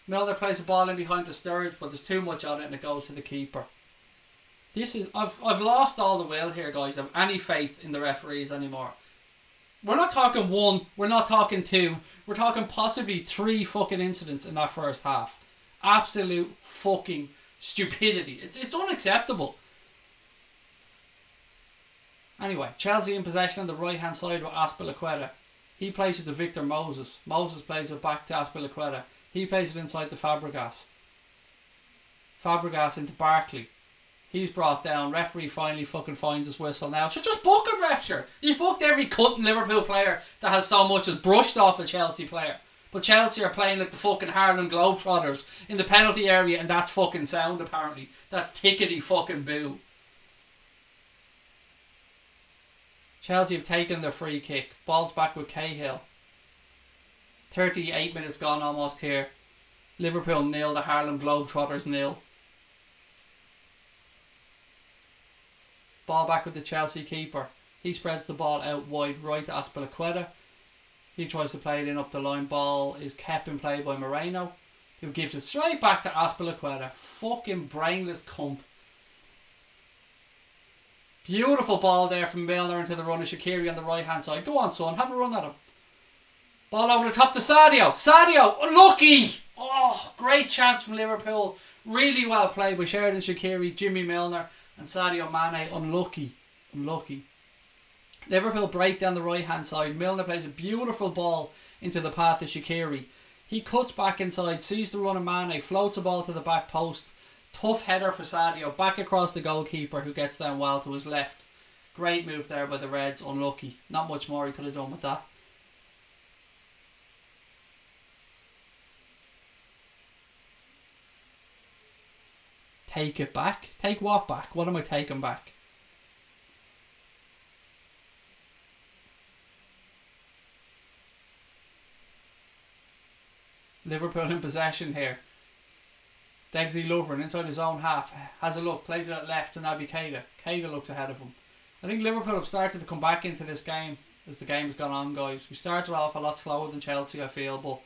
Milner plays the ball in behind the Sturridge, but there's too much on it and it goes to the keeper. I've lost all the will here, guys. I have any faith in the referees anymore. We're not talking one, we're not talking two, we're talking possibly 3 fucking incidents in that first half. Absolute fucking stupidity. It's unacceptable. Anyway, Chelsea in possession on the right hand side with Azpilicueta. He plays it to Victor Moses. Moses plays it back to Azpilicueta. He plays it inside to Fabregas. Fabregas into Barkley. He's brought down. Referee finally fucking finds his whistle now. So just book him, ref, sure. He's booked every cutting Liverpool player that has so much as brushed off a Chelsea player. But Chelsea are playing like the fucking Harlem Globetrotters in the penalty area, and that's fucking sound apparently. That's tickety fucking boo. Chelsea have taken their free kick. Ball's back with Cahill. 38 minutes gone almost here. Liverpool 0, the Harlem Globetrotters 0. Ball back with the Chelsea keeper. He spreads the ball out wide right to Azpilicueta. He tries to play it in up the line. Ball is kept in play by Moreno, who gives it straight back to Azpilicueta. Fucking brainless cunt. Beautiful ball there from Milner into the run of Shaqiri on the right hand side. Go on, son, have a run at him. Ball over the top to Sadio. Sadio, unlucky. Oh, great chance from Liverpool. Really well played by Sheridan Shaqiri, Jimmy Milner and Sadio Mane. Unlucky. Liverpool break down the right hand side. Milner plays a beautiful ball into the path of Shaqiri. He cuts back inside, sees the run of Mane, floats the ball to the back post. Tough header for Sadio, back across the goalkeeper who gets down well to his left. Great move there by the Reds, unlucky. Not much more he could have done with that. Take it back? Take what back? What am I taking back? Liverpool in possession here. Deggsy Lovren inside his own half. Has a look. Plays it at left to Naby Keita. Keita looks ahead of him. I think Liverpool have started to come back into this game as the game has gone on, guys. We started off a lot slower than Chelsea, I feel, but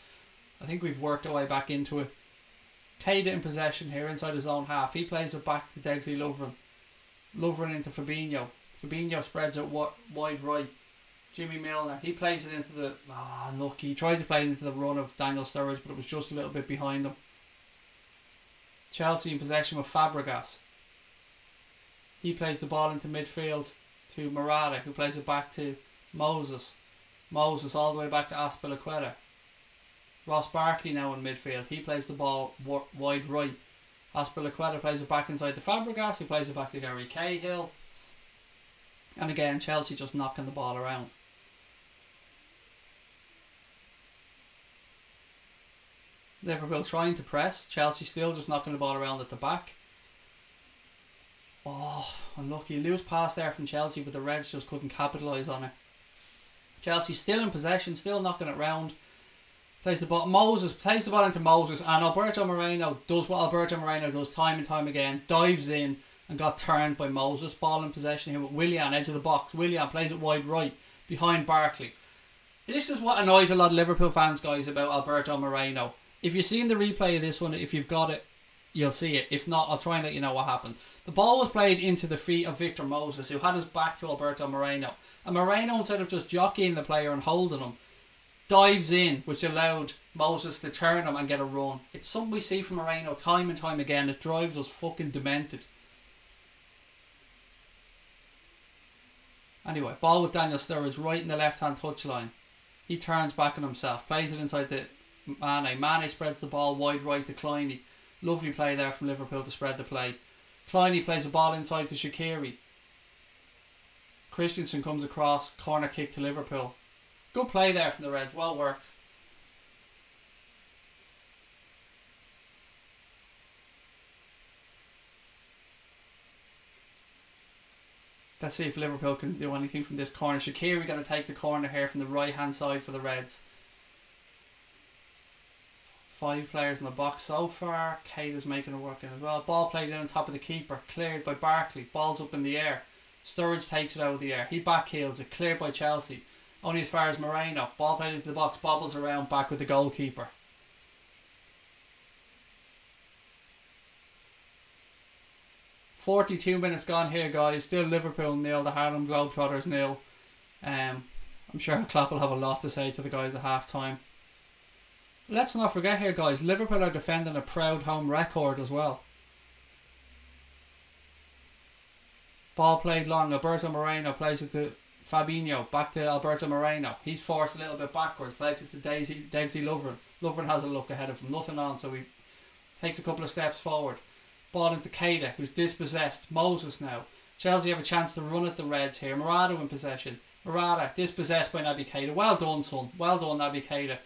I think we've worked our way back into it. Keita in possession here inside his own half. He plays it back to Deggsy Lovren. Lovren into Fabinho. Fabinho spreads it wide right. Jimmy Milner. He plays it into the... unlucky. He tried to play it into the run of Daniel Sturridge, but it was just a little bit behind him. Chelsea in possession with Fabregas. He plays the ball into midfield to Morata, who plays it back to Moses. Moses all the way back to Azpilicueta. Ross Barkley now in midfield. He plays the ball wide right. Azpilicueta plays it back inside to Fabregas, who plays it back to Gary Cahill. And again, Chelsea just knocking the ball around. Liverpool trying to press. Chelsea still just knocking the ball around at the back. Oh, unlucky. Loose pass there from Chelsea, but the Reds just couldn't capitalise on it. Chelsea still in possession, still knocking it round. Plays the ball. Moses plays the ball into Moses, and Alberto Moreno does what Alberto Moreno does time and time again. Dives in and got turned by Moses. Ball in possession here with Willian, edge of the box. Willian plays it wide right behind Barkley. This is what annoys a lot of Liverpool fans, guys, about Alberto Moreno. If you've seen the replay of this one, if you've got it, you'll see it. If not, I'll try and let you know what happened. The ball was played into the feet of Victor Moses, who had his back to Alberto Moreno. And Moreno, instead of just jockeying the player and holding him, dives in, which allowed Moses to turn him and get a run. It's something we see from Moreno time and time again. It drives us fucking demented. Anyway, ball with Daniel Sturridge right in the left-hand touchline. He turns back on himself, plays it inside the Mane. Mane spreads the ball wide right to Kleiny. Lovely play there from Liverpool to spread the play. Kleiny plays the ball inside to Shaqiri. Christensen comes across, corner kick to Liverpool. Good play there from the Reds, well worked. Let's see if Liverpool can do anything from this corner. Shaqiri going to take the corner here from the right hand side for the Reds. 5 players in the box so far. Keita's making it work in as well. Ball played in on top of the keeper. Cleared by Barkley. Ball's up in the air. Sturridge takes it out of the air. He backheels it. Cleared by Chelsea. Only as far as Moreno. Ball played into the box. Bobbles around back with the goalkeeper. .42 minutes gone here, guys. Still Liverpool 0. The Harlem Globetrotters 0. I'm sure Klopp will have a lot to say to the guys at half time. Let's not forget here, guys, Liverpool are defending a proud home record as well. Ball played long. Alberto Moreno plays it to Fabinho. Back to Alberto Moreno. He's forced a little bit backwards. Plays it to Degsy Lovren. Lovren has a look ahead of him. Nothing on, so he takes a couple of steps forward. Ball into Keita, who's dispossessed. Moses now. Chelsea have a chance to run at the Reds here. Morata in possession. Morata dispossessed by Naby Keita. Well done, son. Well done, Naby Keita.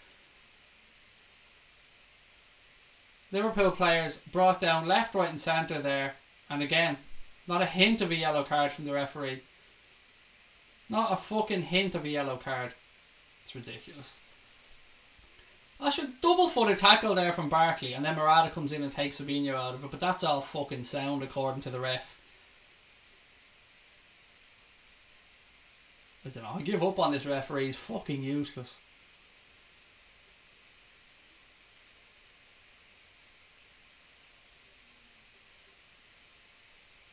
Liverpool players brought down left, right and centre there. And again, not a hint of a yellow card from the referee. Not a fucking hint of a yellow card. It's ridiculous. I should double-footed tackle there from Barkley, and then Morata comes in and takes Fabinho out of it, but that's all fucking sound according to the ref. I don't know, I give up on this referee. He's fucking useless.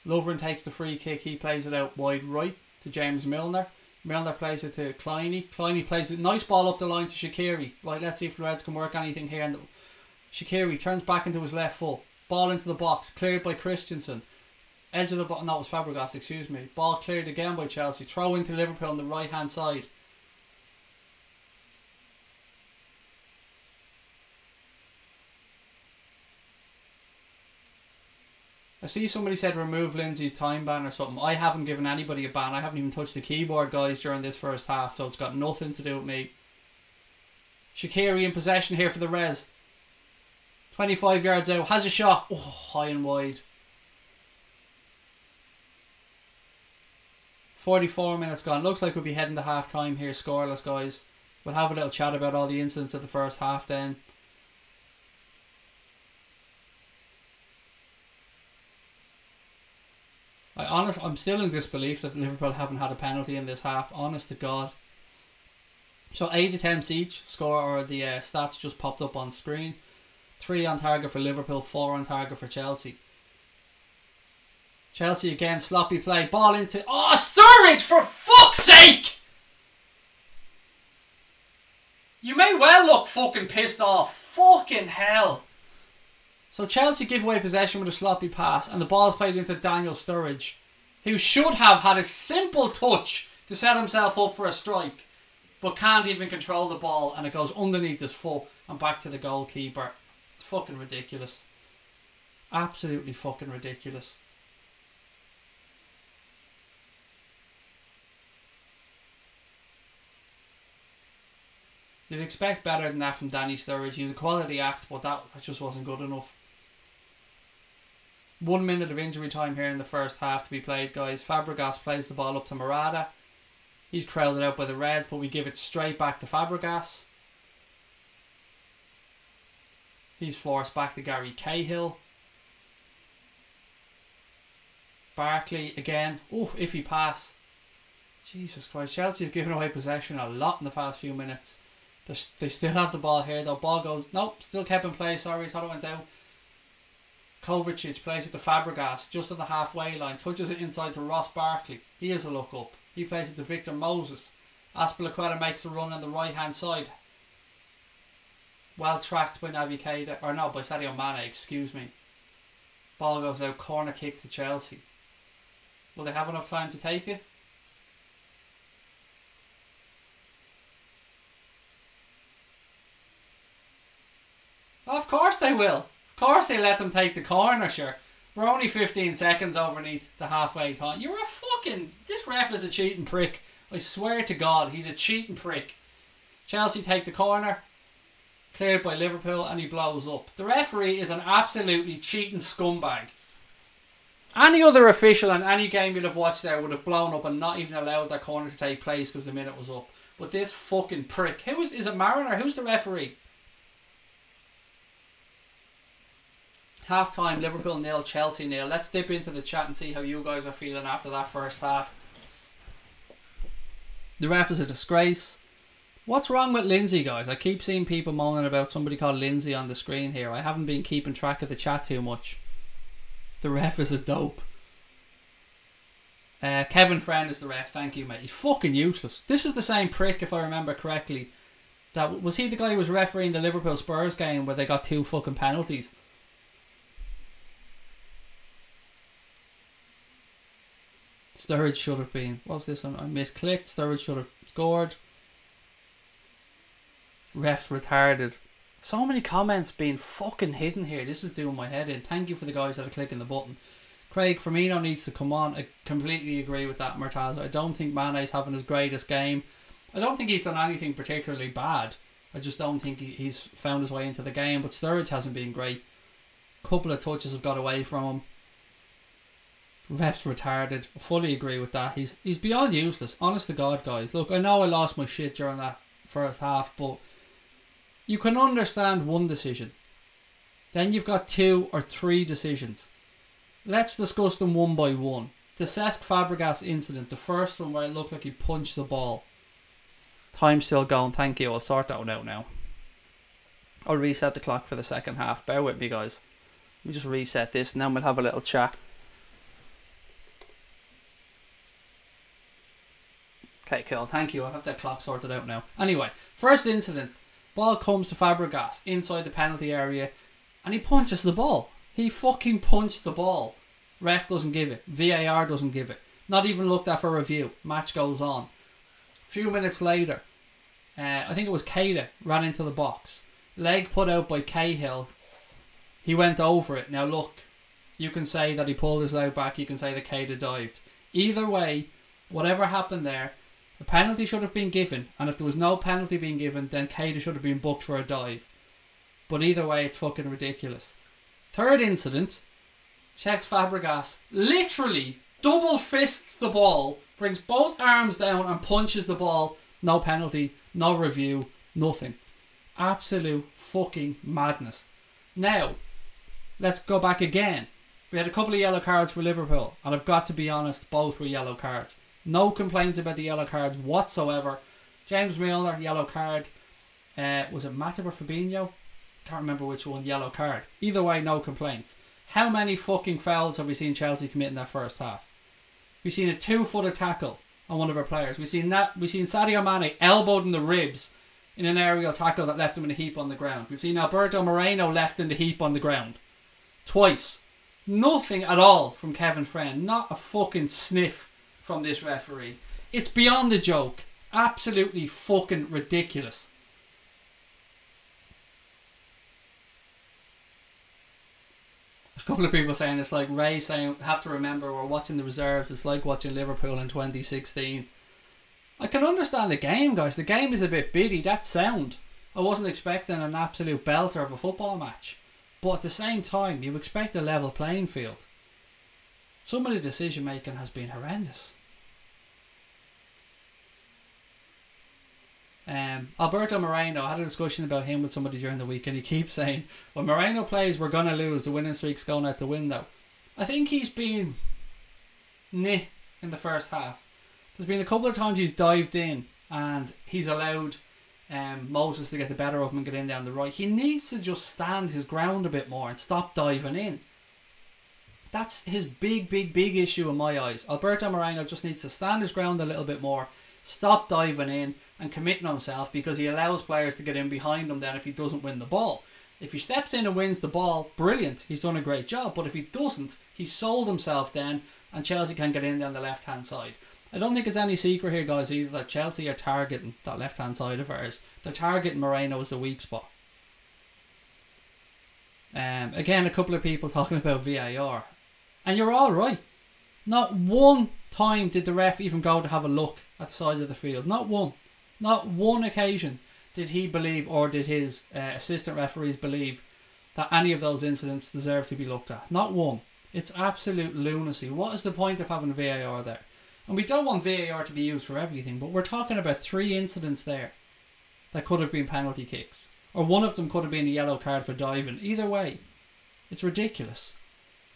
Lovren takes the free kick. He plays it out wide right to James Milner. Milner plays it to Kleiny. Kleiny plays it. Nice ball up the line to Shaqiri. Right, let's see if the Reds can work anything here. And Shaqiri turns back into his left foot. Ball into the box. Cleared by Christensen. Edge of the box. No, it was Fabregas, excuse me. Ball cleared again by Chelsea. Throw into Liverpool on the right hand side. I see somebody said remove Lindsay's time ban or something. I haven't given anybody a ban. I haven't even touched the keyboard, guys, during this first half, so it's got nothing to do with me. Shaqiri in possession here for the Reds. 25 yards out. Has a shot. Oh, high and wide. 44 minutes gone. Looks like we'll be heading to half time here, scoreless, guys. We'll have a little chat about all the incidents of the first half then. I'm still in disbelief that Liverpool haven't had a penalty in this half. Honest to God. So 8 attempts each. Score, or the stats just popped up on screen. 3 on target for Liverpool, 4 on target for Chelsea. Chelsea again, sloppy play. Ball into... Oh, Sturridge, for fuck's sake! You may well look fucking pissed off. Fucking hell. So Chelsea give away possession with a sloppy pass, and the ball's played into Daniel Sturridge, who should have had a simple touch to set himself up for a strike, but can't even control the ball, and it goes underneath his foot and back to the goalkeeper. It's fucking ridiculous. Absolutely fucking ridiculous. You'd expect better than that from Danny Sturridge. He's a quality act, but that just wasn't good enough. 1 minute of injury time here in the first half to be played, guys. Fabregas plays the ball up to Morata. He's crowded out by the Reds, but we give it straight back to Fabregas. He's forced back to Gary Cahill. Barkley again. Oh, iffy pass. Jesus Christ. Chelsea have given away possession a lot in the past few minutes. They still have the ball here though. Ball goes... Nope, still kept in play. Sorry, thought it went down. Kovacic plays it to Fabregas just on the halfway line. Touches it inside to Ross Barkley. He has a look up. He plays it to Victor Moses. Azpilicueta makes the run on the right hand side. Well tracked by Naby Keita. Or no, by Sadio Mane, excuse me. Ball goes out. Corner kick to Chelsea. Will they have enough time to take it? Of course they will. Of course they let them take the corner, sure. We're only 15 seconds overneath the halfway time. You're a fucking... This ref is a cheating prick. I swear to God, he's a cheating prick. Chelsea take the corner. Cleared by Liverpool and he blows up. The referee is an absolutely cheating scumbag. Any other official in any game you'd have watched there would have blown up and not even allowed that corner to take place because the minute was up. But this fucking prick... Is it Mariner? Who's the referee? Half time, Liverpool 0, Chelsea 0. Let's dip into the chat and see how you guys are feeling after that first half. The ref is a disgrace. What's wrong with Lindsay, guys? I keep seeing people moaning about somebody called Lindsay on the screen here. I haven't been keeping track of the chat too much. The ref is a dope. Kevin Friend is the ref. Thank you, mate. He's fucking useless. This is the same prick, if I remember correctly. Was he the guy who was refereeing the Liverpool Spurs game where they got 2 fucking penalties? Sturridge should have been. What was this one? I misclicked. Sturridge should have scored. Ref's retarded. So many comments being fucking hidden here. This is doing my head in. Thank you for the guys that are clicking the button. Craig, Firmino needs to come on. I completely agree with that, Murtaza. I don't think Mane's having his greatest game. I don't think he's done anything particularly bad. I just don't think he's found his way into the game. But Sturridge hasn't been great. A couple of touches have got away from him. Ref's retarded. I fully agree with that. He's beyond useless. Honest to God, guys. Look, I know I lost my shit during that first half, but you can understand one decision. Then you've got 2 or 3 decisions. Let's discuss them one by one. The Cesc Fabregas incident, the first one where it looked like he punched the ball. Time's still going, thank you. I'll sort that one out now. I'll reset the clock for the second half. Bear with me, guys. Let me just reset this and then we'll have a little chat. Okay, cool. Thank you. I have that clock sorted out now. Anyway, first incident. Ball comes to Fabregas inside the penalty area and he punches the ball. He fucking punched the ball. Ref doesn't give it. VAR doesn't give it. Not even looked at for review. Match goes on. A few minutes later, I think it was Keita ran into the box. Leg put out by Cahill. He went over it. Now look, you can say that he pulled his leg back. You can say that Keita dived. Either way, whatever happened there, a penalty should have been given. And if there was no penalty being given, then Keita should have been booked for a dive. But either way, it's fucking ridiculous. Third incident, Cesc Fabregas literally double fists the ball, brings both arms down and punches the ball. No penalty, no review, nothing. Absolute fucking madness. Now, let's go back again. We had a couple of yellow cards for Liverpool, and I've got to be honest, both were yellow cards. No complaints about the yellow cards whatsoever. James Milner, yellow card. Was it Matip or Fabinho? Can't remember which one, yellow card. Either way, no complaints. How many fucking fouls have we seen Chelsea commit in that first half? We've seen a 2-footer tackle on one of our players. We've seen Sadio Mane elbowed in the ribs in an aerial tackle that left him in a heap on the ground. We've seen Alberto Moreno left in the heap on the ground. Twice. Nothing at all from Kevin Friend. Not a fucking sniff from this referee. It's beyond a joke. Absolutely fucking ridiculous. A couple of people saying it's like Ray saying, have to remember we're watching the reserves. It's like watching Liverpool in 2016. I can understand the game, guys. The game is a bit biddy. That's sound. I wasn't expecting an absolute belter of a football match. But at the same time, you expect a level playing field. Some of the decision making has been horrendous. Alberto Moreno, I had a discussion about him with somebody during the week and he keeps saying, when Moreno plays, we're going to lose. The winning streak's going out the window. I think he's been in the first half. There's been a couple of times he's dived in and he's allowed Moses to get the better of him and get in down the right. He needs to just stand his ground a bit more and stop diving in. That's his big issue in my eyes. Alberto Moreno just needs to stand his ground a little bit more, stop diving in and committing himself, because he allows players to get in behind him then if he doesn't win the ball. If he steps in and wins the ball, brilliant, he's done a great job. But if he doesn't, he's sold himself then and Chelsea can get in down the left hand side. I don't think it's any secret here, guys, either that Chelsea are targeting that left hand side of ours. They're targeting Moreno as the weak spot. Again, a couple of people talking about VAR, and you're all right. Not one time did the ref even go to have a look at the side of the field. Not one. Not one occasion did he believe, or did his assistant referees believe, that any of those incidents deserve to be looked at. Not one. It's absolute lunacy. What is the point of having a VAR there? And we don't want VAR to be used for everything, but we're talking about 3 incidents there that could have been penalty kicks. Or one of them could have been a yellow card for diving. Either way, it's ridiculous.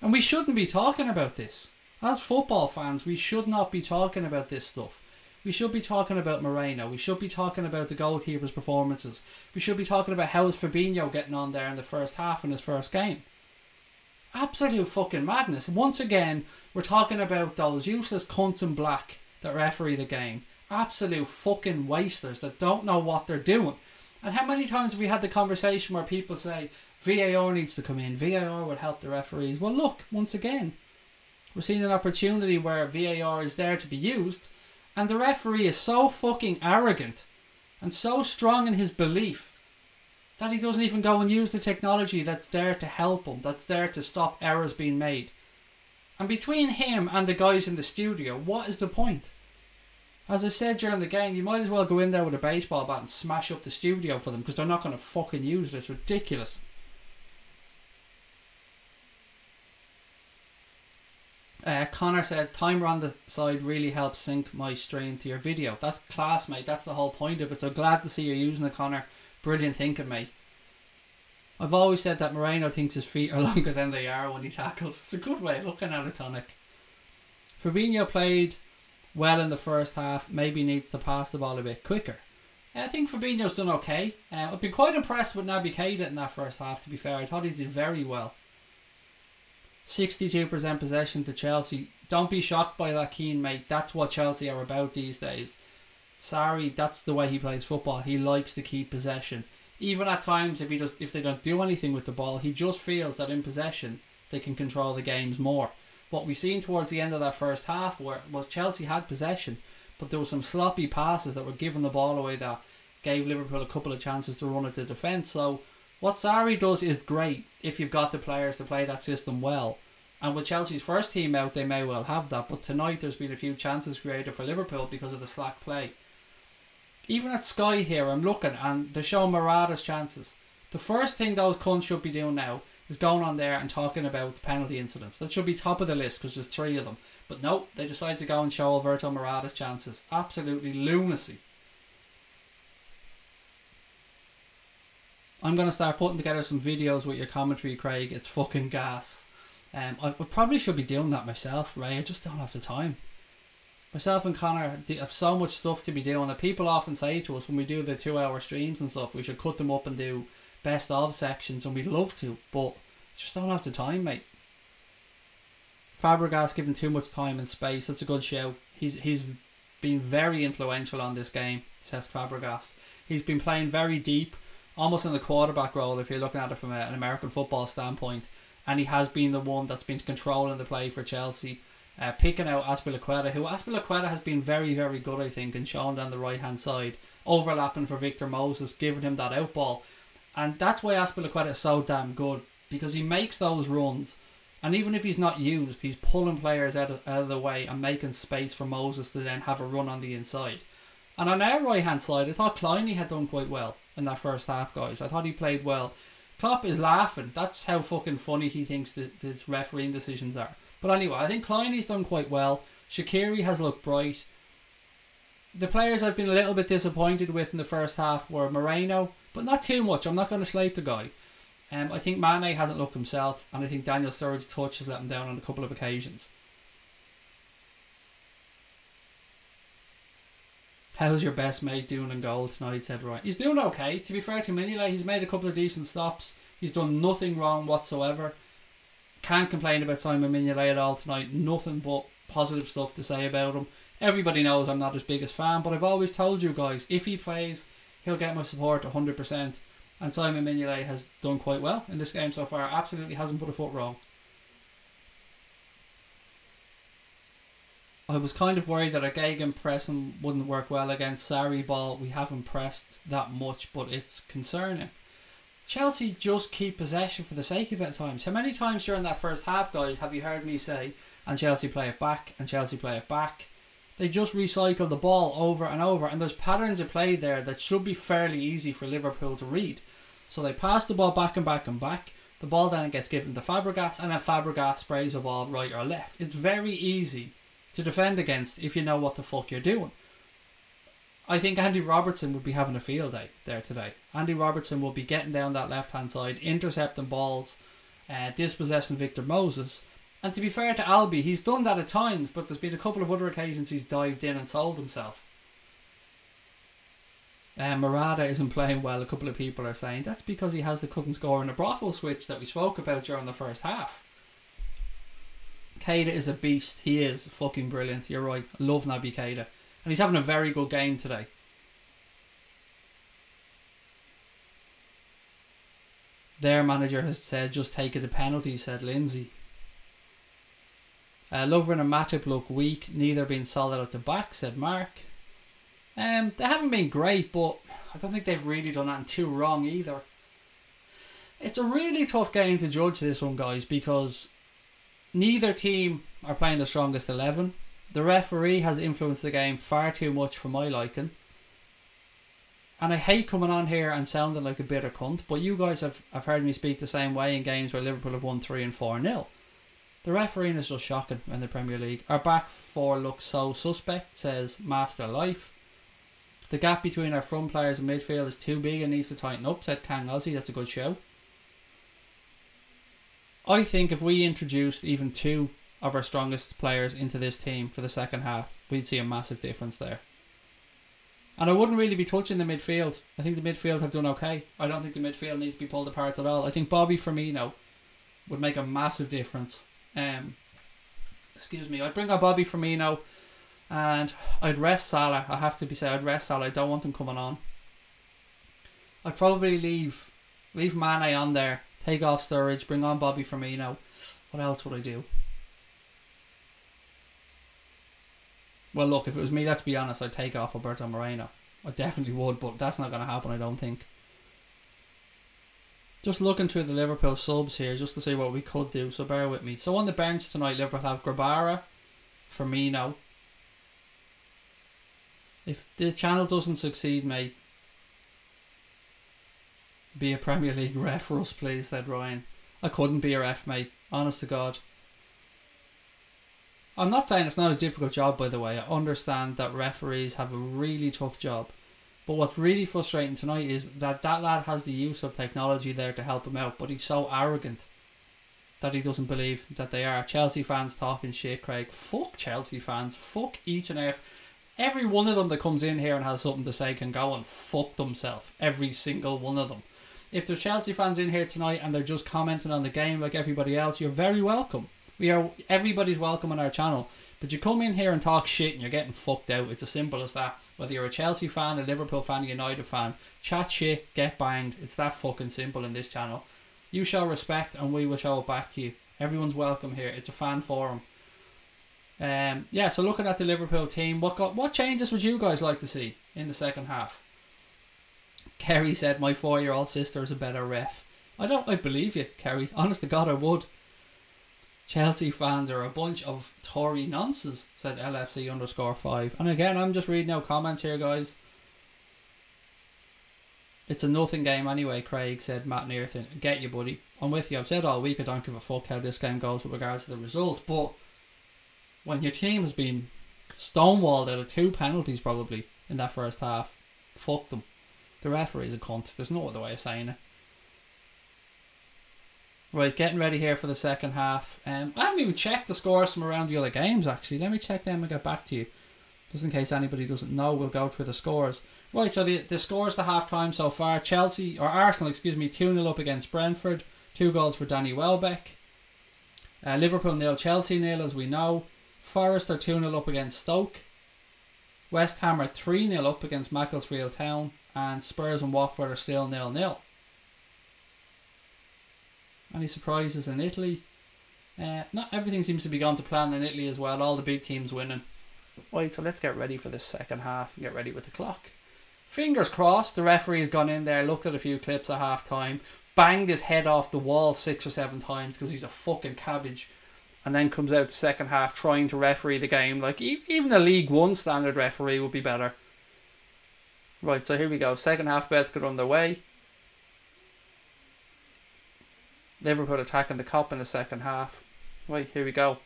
And we shouldn't be talking about this. As football fans, we should not be talking about this stuff. We should be talking about Moreno. We should be talking about the goalkeeper's performances. We should be talking about how is Fabinho getting on there in the first half in his first game. Absolute fucking madness. And once again, we're talking about those useless cunts in black that referee the game. Absolute fucking wasters that don't know what they're doing. And how many times have we had the conversation where people say VAR needs to come in, VAR will help the referees? Well, look, once again, we're seeing an opportunity where VAR is there to be used, and the referee is so fucking arrogant and so strong in his belief that he doesn't even go and use the technology that's there to help him, that's there to stop errors being made. And between him and the guys in the studio, what is the point? As I said during the game, you might as well go in there with a baseball bat and smash up the studio for them, because they're not going to fucking use it. It's ridiculous. Connor said, timer on the side really helps sync my stream to your video. That's class, mate. That's the whole point of it. So glad to see you're using it, Connor. Brilliant thinking, mate. I've always said that Moreno thinks his feet are longer than they are when he tackles. It's a good way of looking at it, Tonic. Fabinho played well in the first half. Maybe needs to pass the ball a bit quicker. I think Fabinho's done okay. I've been quite impressed with Naby Keita in that first half, to be fair. I thought he did very well. 62% possession to Chelsea. Don't be shocked by that, Keane, mate. That's what Chelsea are about these days. Sorry, that's the way he plays football. He likes to keep possession. Even at times, if they don't do anything with the ball, he just feels that in possession they can control the games more. What we've seen towards the end of that first half was Chelsea had possession, but there were some sloppy passes that were giving the ball away that gave Liverpool a couple of chances to run at the defence. So what Sarri does is great if you've got the players to play that system well. And with Chelsea's first team out, they may well have that. But tonight there's been a few chances created for Liverpool because of the slack play. Even at Sky here, I'm looking and they're showing Morata's chances. The first thing those cunts should be doing now is going on there and talking about the penalty incidents. That should be top of the list because there's 3 of them. But no, they decided to go and show Alberto Morata's chances. Absolutely lunacy. I'm going to start putting together some videos with your commentary, Craig. It's fucking gas. I probably should be doing that myself, Ray. I just don't have the time. Myself and Connor have so much stuff to be doing that people often say to us when we do the 2-hour streams and stuff, we should cut them up and do best of sections, and we'd love to, but just don't have the time, mate. Fabregas given too much time and space. That's a good show. He's been very influential on this game, says Fabregas. He's been playing very deep, almost in the quarterback role if you're looking at it from an American football standpoint. And he has been the one that's been controlling the play for Chelsea, picking out Azpilicueta, who Azpilicueta has been very, very good, I think, and shown down the right hand side, overlapping for Victor Moses, giving him that out ball. And that's why Azpilicueta is so damn good, because he makes those runs, and even if he's not used, he's pulling players out of the way and making space for Moses to then have a run on the inside. And on our right hand side, I thought Kleiny had done quite well in that first half, guys. I thought he played well. Klopp is laughing. That's how fucking funny he thinks that his refereeing decisions are. But anyway, I think Kleiny's done quite well. Shaqiri has looked bright. The players I've been a little bit disappointed with in the first half were Moreno, but not too much. I'm not going to slate the guy. I think Mane hasn't looked himself, and I think Daniel Sturridge's touch has let him down on a couple of occasions. How's your best mate doing in goal tonight, said Ryan. He's doing okay. To be fair to Mignolet, he's made a couple of decent stops. He's done nothing wrong whatsoever. Can't complain about Simon Mignolet at all tonight. Nothing but positive stuff to say about him. Everybody knows I'm not his biggest fan, but I've always told you guys, if he plays, he'll get my support 100%. And Simon Mignolet has done quite well in this game so far. Absolutely hasn't put a foot wrong. I was kind of worried that our gegenpressing wouldn't work well against Sarri ball. We haven't pressed that much, but it's concerning. Chelsea just keep possession for the sake of it at times. How many times during that first half, guys, have you heard me say, and Chelsea play it back, and Chelsea play it back? They just recycle the ball over and over, and there's patterns of play there that should be fairly easy for Liverpool to read. So they pass the ball back and back and back. The ball then gets given to Fabregas, and then Fabregas sprays the ball right or left. It's very easy to defend against if you know what the fuck you're doing. I think Andy Robertson would be having a field day there today. Andy Robertson will be getting down that left hand side, intercepting balls, dispossessing Victor Moses. And to be fair to Albi, he's done that at times, but there's been a couple of other occasions he's dived in and sold himself. Morata isn't playing well, a couple of people are saying. That's because he has the couldn't score in a brothel switch that we spoke about during the first half. Keita is a beast. He is fucking brilliant. You're right. I love Naby Keita. And he's having a very good game today. Their manager has said, just take it the penalty, said Lindsay. Lovren and Matip look weak. Neither being solid at the back, said Mark. They haven't been great, but I don't think they've really done anything too wrong either. It's a really tough game to judge this one, guys, because neither team are playing the strongest 11. The referee has influenced the game far too much for my liking. And I hate coming on here and sounding like a bitter cunt, but you guys have heard me speak the same way in games where Liverpool have won 3 and 4-0. The refereeing is just shocking in the Premier League. Our back four looks so suspect, says Master Life. The gap between our front players and midfield is too big and needs to tighten up, said Kang Ozzy. That's a good show. I think if we introduced even 2 of our strongest players into this team for the second half, we'd see a massive difference there. And I wouldn't really be touching the midfield. I think the midfield have done okay. I don't think the midfield needs to be pulled apart at all. I think Bobby Firmino would make a massive difference. Excuse me. I'd bring on Bobby Firmino and I'd rest Salah. I have to say I'd rest Salah. I don't want him coming on. I'd probably leave Mane on there. Take off Sturridge. Bring on Bobby Firmino. What else would I do? Well, look, if it was me, let's be honest, I'd take off Alberto Moreno. I definitely would, but that's not going to happen, I don't think. Just looking through the Liverpool subs here, just to see what we could do, so bear with me. So on the bench tonight, Liverpool have Grabara, Firmino. If the channel doesn't succeed, mate, be a Premier League ref for us, please, said Ryan. I couldn't be a ref, mate. Honest to God. I'm not saying it's not a difficult job, by the way. I understand that referees have a really tough job. But what's really frustrating tonight is that lad has the use of technology there to help him out, but he's so arrogant that he doesn't believe that they are. Chelsea fans talking shit, Craig. Fuck Chelsea fans. Fuck each and every one of them that comes in here and has something to say can go and fuck themselves. Every single one of them. If there's Chelsea fans in here tonight and they're just commenting on the game like everybody else, you're very welcome. Everybody's welcome on our channel. But you come in here and talk shit and you're getting fucked out. It's as simple as that. Whether you're a Chelsea fan, a Liverpool fan, a United fan, chat shit, get banged. It's that fucking simple in this channel. You show respect and we will show it back to you. Everyone's welcome here. It's a fan forum. Yeah, so looking at the Liverpool team, what changes would you guys like to see in the second half? Kerry said, my 4-year-old sister is a better ref. I believe you, Kerry. Honest to God, I would. Chelsea fans are a bunch of Tory nonsense, said LFC _5. And again, I'm just reading out comments here, guys. It's a nothing game anyway, Craig, said Matt Nearthin. Get you, buddy. I'm with you. I've said all week I don't give a fuck how this game goes with regards to the result. But when your team has been stonewalled out of 2 penalties probably in that first half, fuck them. The referee's a cunt. There's no other way of saying it. Right, getting ready here for the second half. I haven't even checked the scores from around the other games, actually. Let me check them and get back to you. Just in case anybody doesn't know, we'll go through the scores. Right, so the scores to half-time so far. Arsenal, 2-0 up against Brentford. 2 goals for Danny Welbeck. Liverpool 0, Chelsea 0, as we know. Forest are 2-0 up against Stoke. West Ham are 3-0 up against Macclesfield Town. And Spurs and Watford are still 0-0. Any surprises in Italy? Not everything seems to be going to plan in Italy as well. All the big teams winning. Right, so let's get ready for this second half and get ready with the clock. Fingers crossed. The referee has gone in there, looked at a few clips at half time, banged his head off the wall 6 or 7 times because he's a fucking cabbage, and then comes out the second half trying to referee the game. Like, even a League One standard referee would be better. Right, so here we go. Second half about to get underway. Liverpool attacking the Kop in the second half. Right, here we go.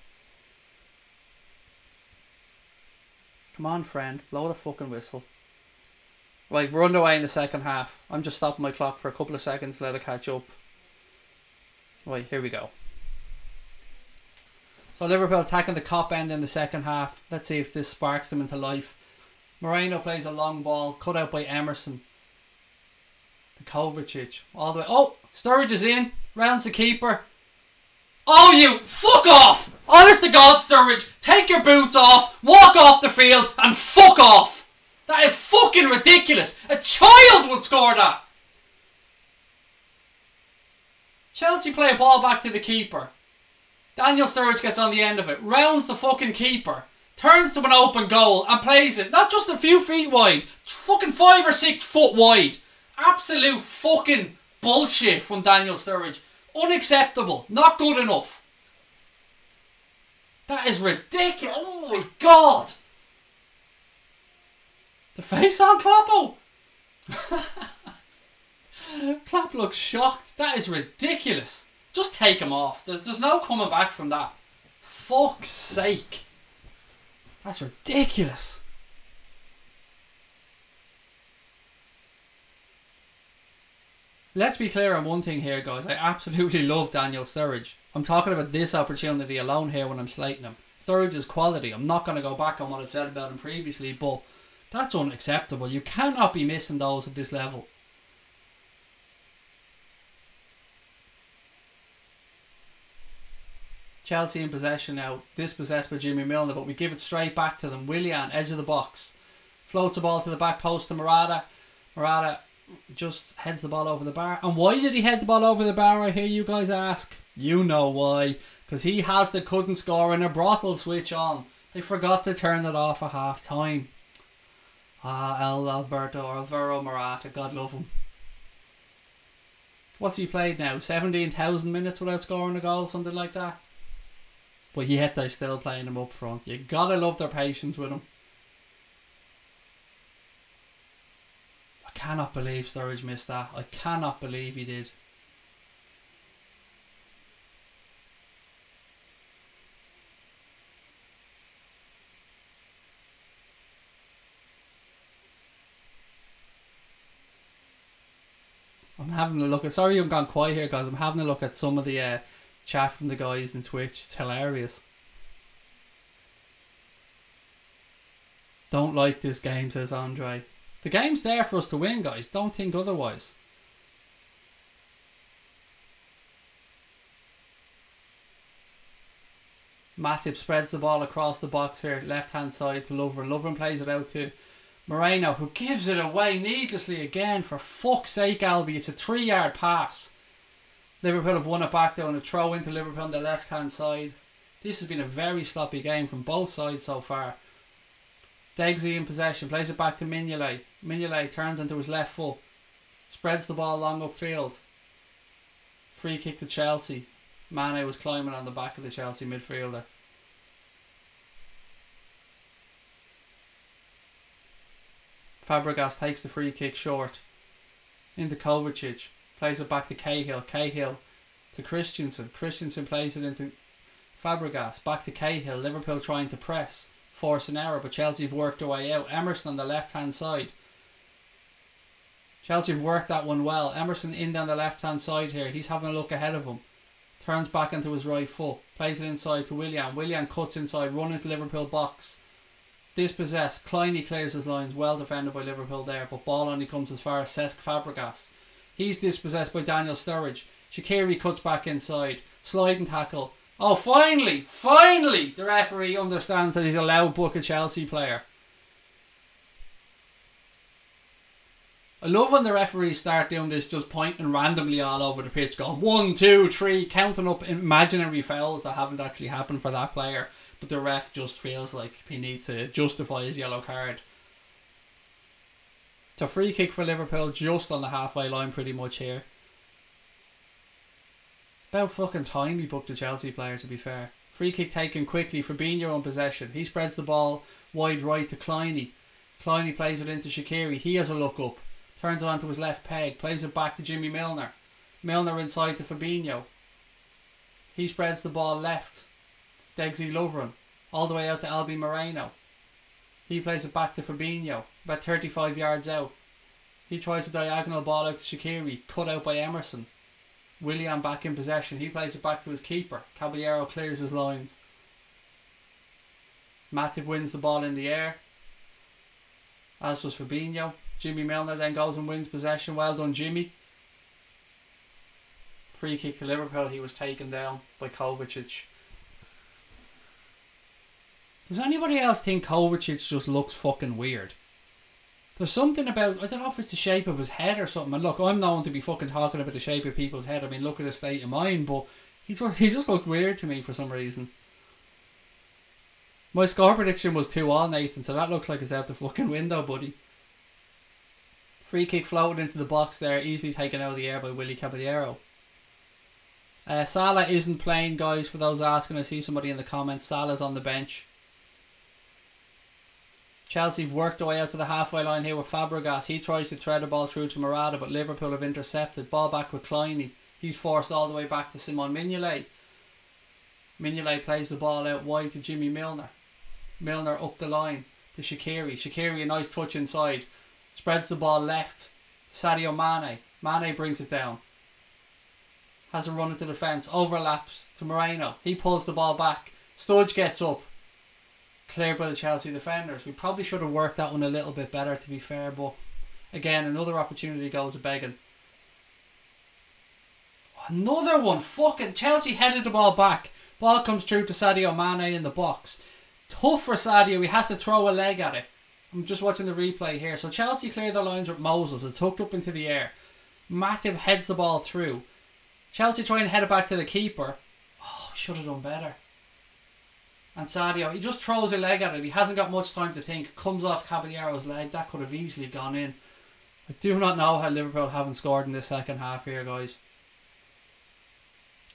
Come on, friend. Blow the fucking whistle. Right, we're underway in the second half. I'm just stopping my clock for a couple of seconds to let it catch up. Right, here we go. So Liverpool attacking the Kop end in the second half. Let's see if this sparks them into life. Moreno plays a long ball, cut out by Emerson. To Kovacic. All the way. Oh! Sturridge is in. Rounds the keeper. Oh, you fuck off! Honest to God, Sturridge, take your boots off, walk off the field, and fuck off. That is fucking ridiculous. A child would score that. Chelsea play a ball back to the keeper. Daniel Sturridge gets on the end of it, rounds the fucking keeper, turns to an open goal and plays it. Not just a few feet wide, fucking 5 or 6 foot wide. Absolute fucking bullshit from Daniel Sturridge. Unacceptable. Not good enough. That is ridiculous. Oh my God. The face on Kloppo. Klopp looks shocked. That is ridiculous. Just take him off. There's no coming back from that. Fuck's sake. That's ridiculous. Let's be clear on one thing here, guys. I absolutely love Daniel Sturridge. I'm talking about this opportunity alone here when I'm slating him. Sturridge is quality. I'm not going to go back on what I've said about him previously, but that's unacceptable. You cannot be missing those at this level. Chelsea in possession now, dispossessed by Jimmy Milner, but we give it straight back to them. Willian, edge of the box, floats the ball to the back post to Morata. Morata just heads the ball over the bar. And why did he head the ball over the bar, I hear you guys ask? You know why. Because he has the couldn't score and a brothel switch on. They forgot to turn it off at half time. Alvaro Morata, God love him. What's he played now? 17,000 minutes without scoring a goal, something like that. But yet they're still playing him up front. You gotta love their patience with him. I cannot believe Sturridge missed that. I cannot believe he did. I'm having a look at... Sorry I'm gone quiet here, guys. I'm having a look at some of the chat from the guys in Twitch. It's hilarious. Don't like this game, says Andre. The game's there for us to win, guys. Don't think otherwise. Matip spreads the ball across the box here. Left hand side to Lovren. Lovren plays it out to Moreno, who gives it away needlessly again. For fuck's sake, Albie. It's a 3-yard pass. Liverpool have won it back though, and a throw into Liverpool on the left hand side. This has been a very sloppy game from both sides so far. Degsy in possession, plays it back to Mignolet. Mignolet turns into his left foot, spreads the ball long upfield. Free kick to Chelsea. Mane was climbing on the back of the Chelsea midfielder. Fabregas takes the free kick short. Into Kovacic. Plays it back to Cahill. Cahill to Christensen. Christensen plays it into Fabregas. Back to Cahill. Liverpool trying to press. Force an error, but Chelsea have worked their way out. Emerson on the left hand side. Chelsea have worked that one well. Emerson in down the left hand side here. He's having a look ahead of him. Turns back into his right foot. Plays it inside to Willian. Willian cuts inside. Run into Liverpool box. Dispossessed. Kleiny clears his lines. Well defended by Liverpool there, but ball only comes as far as Cesc Fabregas. He's dispossessed by Daniel Sturridge. Shaqiri cuts back inside. Sliding tackle. Oh, finally the referee understands that he's allowed to book a Chelsea player. I love when the referees start doing this, just pointing randomly all over the pitch, going 1, 2, 3, counting up imaginary fouls that haven't actually happened for that player, but the ref just feels like he needs to justify his yellow card. It's a free kick for Liverpool just on the halfway line pretty much here. About fucking time he booked a Chelsea player, to be fair. Free kick taken quickly. Fabinho in possession. He spreads the ball wide right to Kleiny. Kleiny plays it into Shaqiri. He has a look up. Turns it onto his left peg. Plays it back to Jimmy Milner. Milner inside to Fabinho. He spreads the ball left. Degsy Lovren. All the way out to Albi Moreno. He plays it back to Fabinho. About 35 yards out. He tries a diagonal ball out to Shaqiri. Cut out by Emerson. Willian back in possession. He plays it back to his keeper. Caballero clears his lines. Matip wins the ball in the air, as was Fabinho. Jimmy Milner then goes and wins possession. Well done, Jimmy. Free kick to Liverpool. He was taken down by Kovacic. Does anybody else think Kovacic just looks fucking weird? There's something about, I don't know if it's the shape of his head or something. And look, I'm known to be fucking talking about the shape of people's head. I mean, look at the state of mine, but he just looked weird to me for some reason. My score prediction was 2-2, Nathan, so that looks like it's out the fucking window, buddy. Free kick floated into the box there, easily taken out of the air by Willy Caballero. Salah isn't playing, guys, for those asking. I see somebody in the comments. Salah's on the bench. Chelsea have worked their way out to the halfway line here with Fabregas. He tries to thread the ball through to Morata, but Liverpool have intercepted. Ball back with Kleiny. He's forced all the way back to Simon Mignolet. Mignolet plays the ball out wide to Jimmy Milner. Milner up the line to Shaqiri. Shaqiri, a nice touch inside. Spreads the ball left. Sadio Mane. Mane brings it down. Has a run into the fence. Overlaps to Moreno. He pulls the ball back. Studge gets up. Cleared by the Chelsea defenders. We probably should have worked that one a little bit better, to be fair. But again, another opportunity goes a begging. Another one. Fucking Chelsea headed the ball back. Ball comes through to Sadio Mane in the box. Tough for Sadio. He has to throw a leg at it. I'm just watching the replay here. So Chelsea clear the lines with Moses. It's hooked up into the air. Matip heads the ball through. Chelsea try and head it back to the keeper. Oh, should have done better. And Sadio, he just throws a leg at it. He hasn't got much time to think. Comes off Caballero's leg. That could have easily gone in. I do not know how Liverpool haven't scored in this second half here, guys.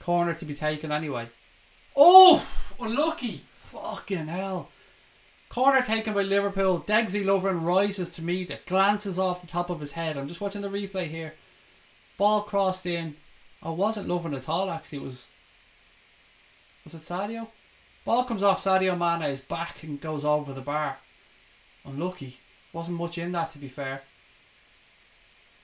Corner to be taken anyway. Oh, unlucky. Fucking hell. Corner taken by Liverpool. Degsy Lovren rises to meet it. Glances off the top of his head. I'm just watching the replay here. Ball crossed in. Oh, it wasn't Lovren at all, actually. Was it Sadio? Ball comes off Sadio Mane's back and goes over the bar. Unlucky. Wasn't much in that, to be fair.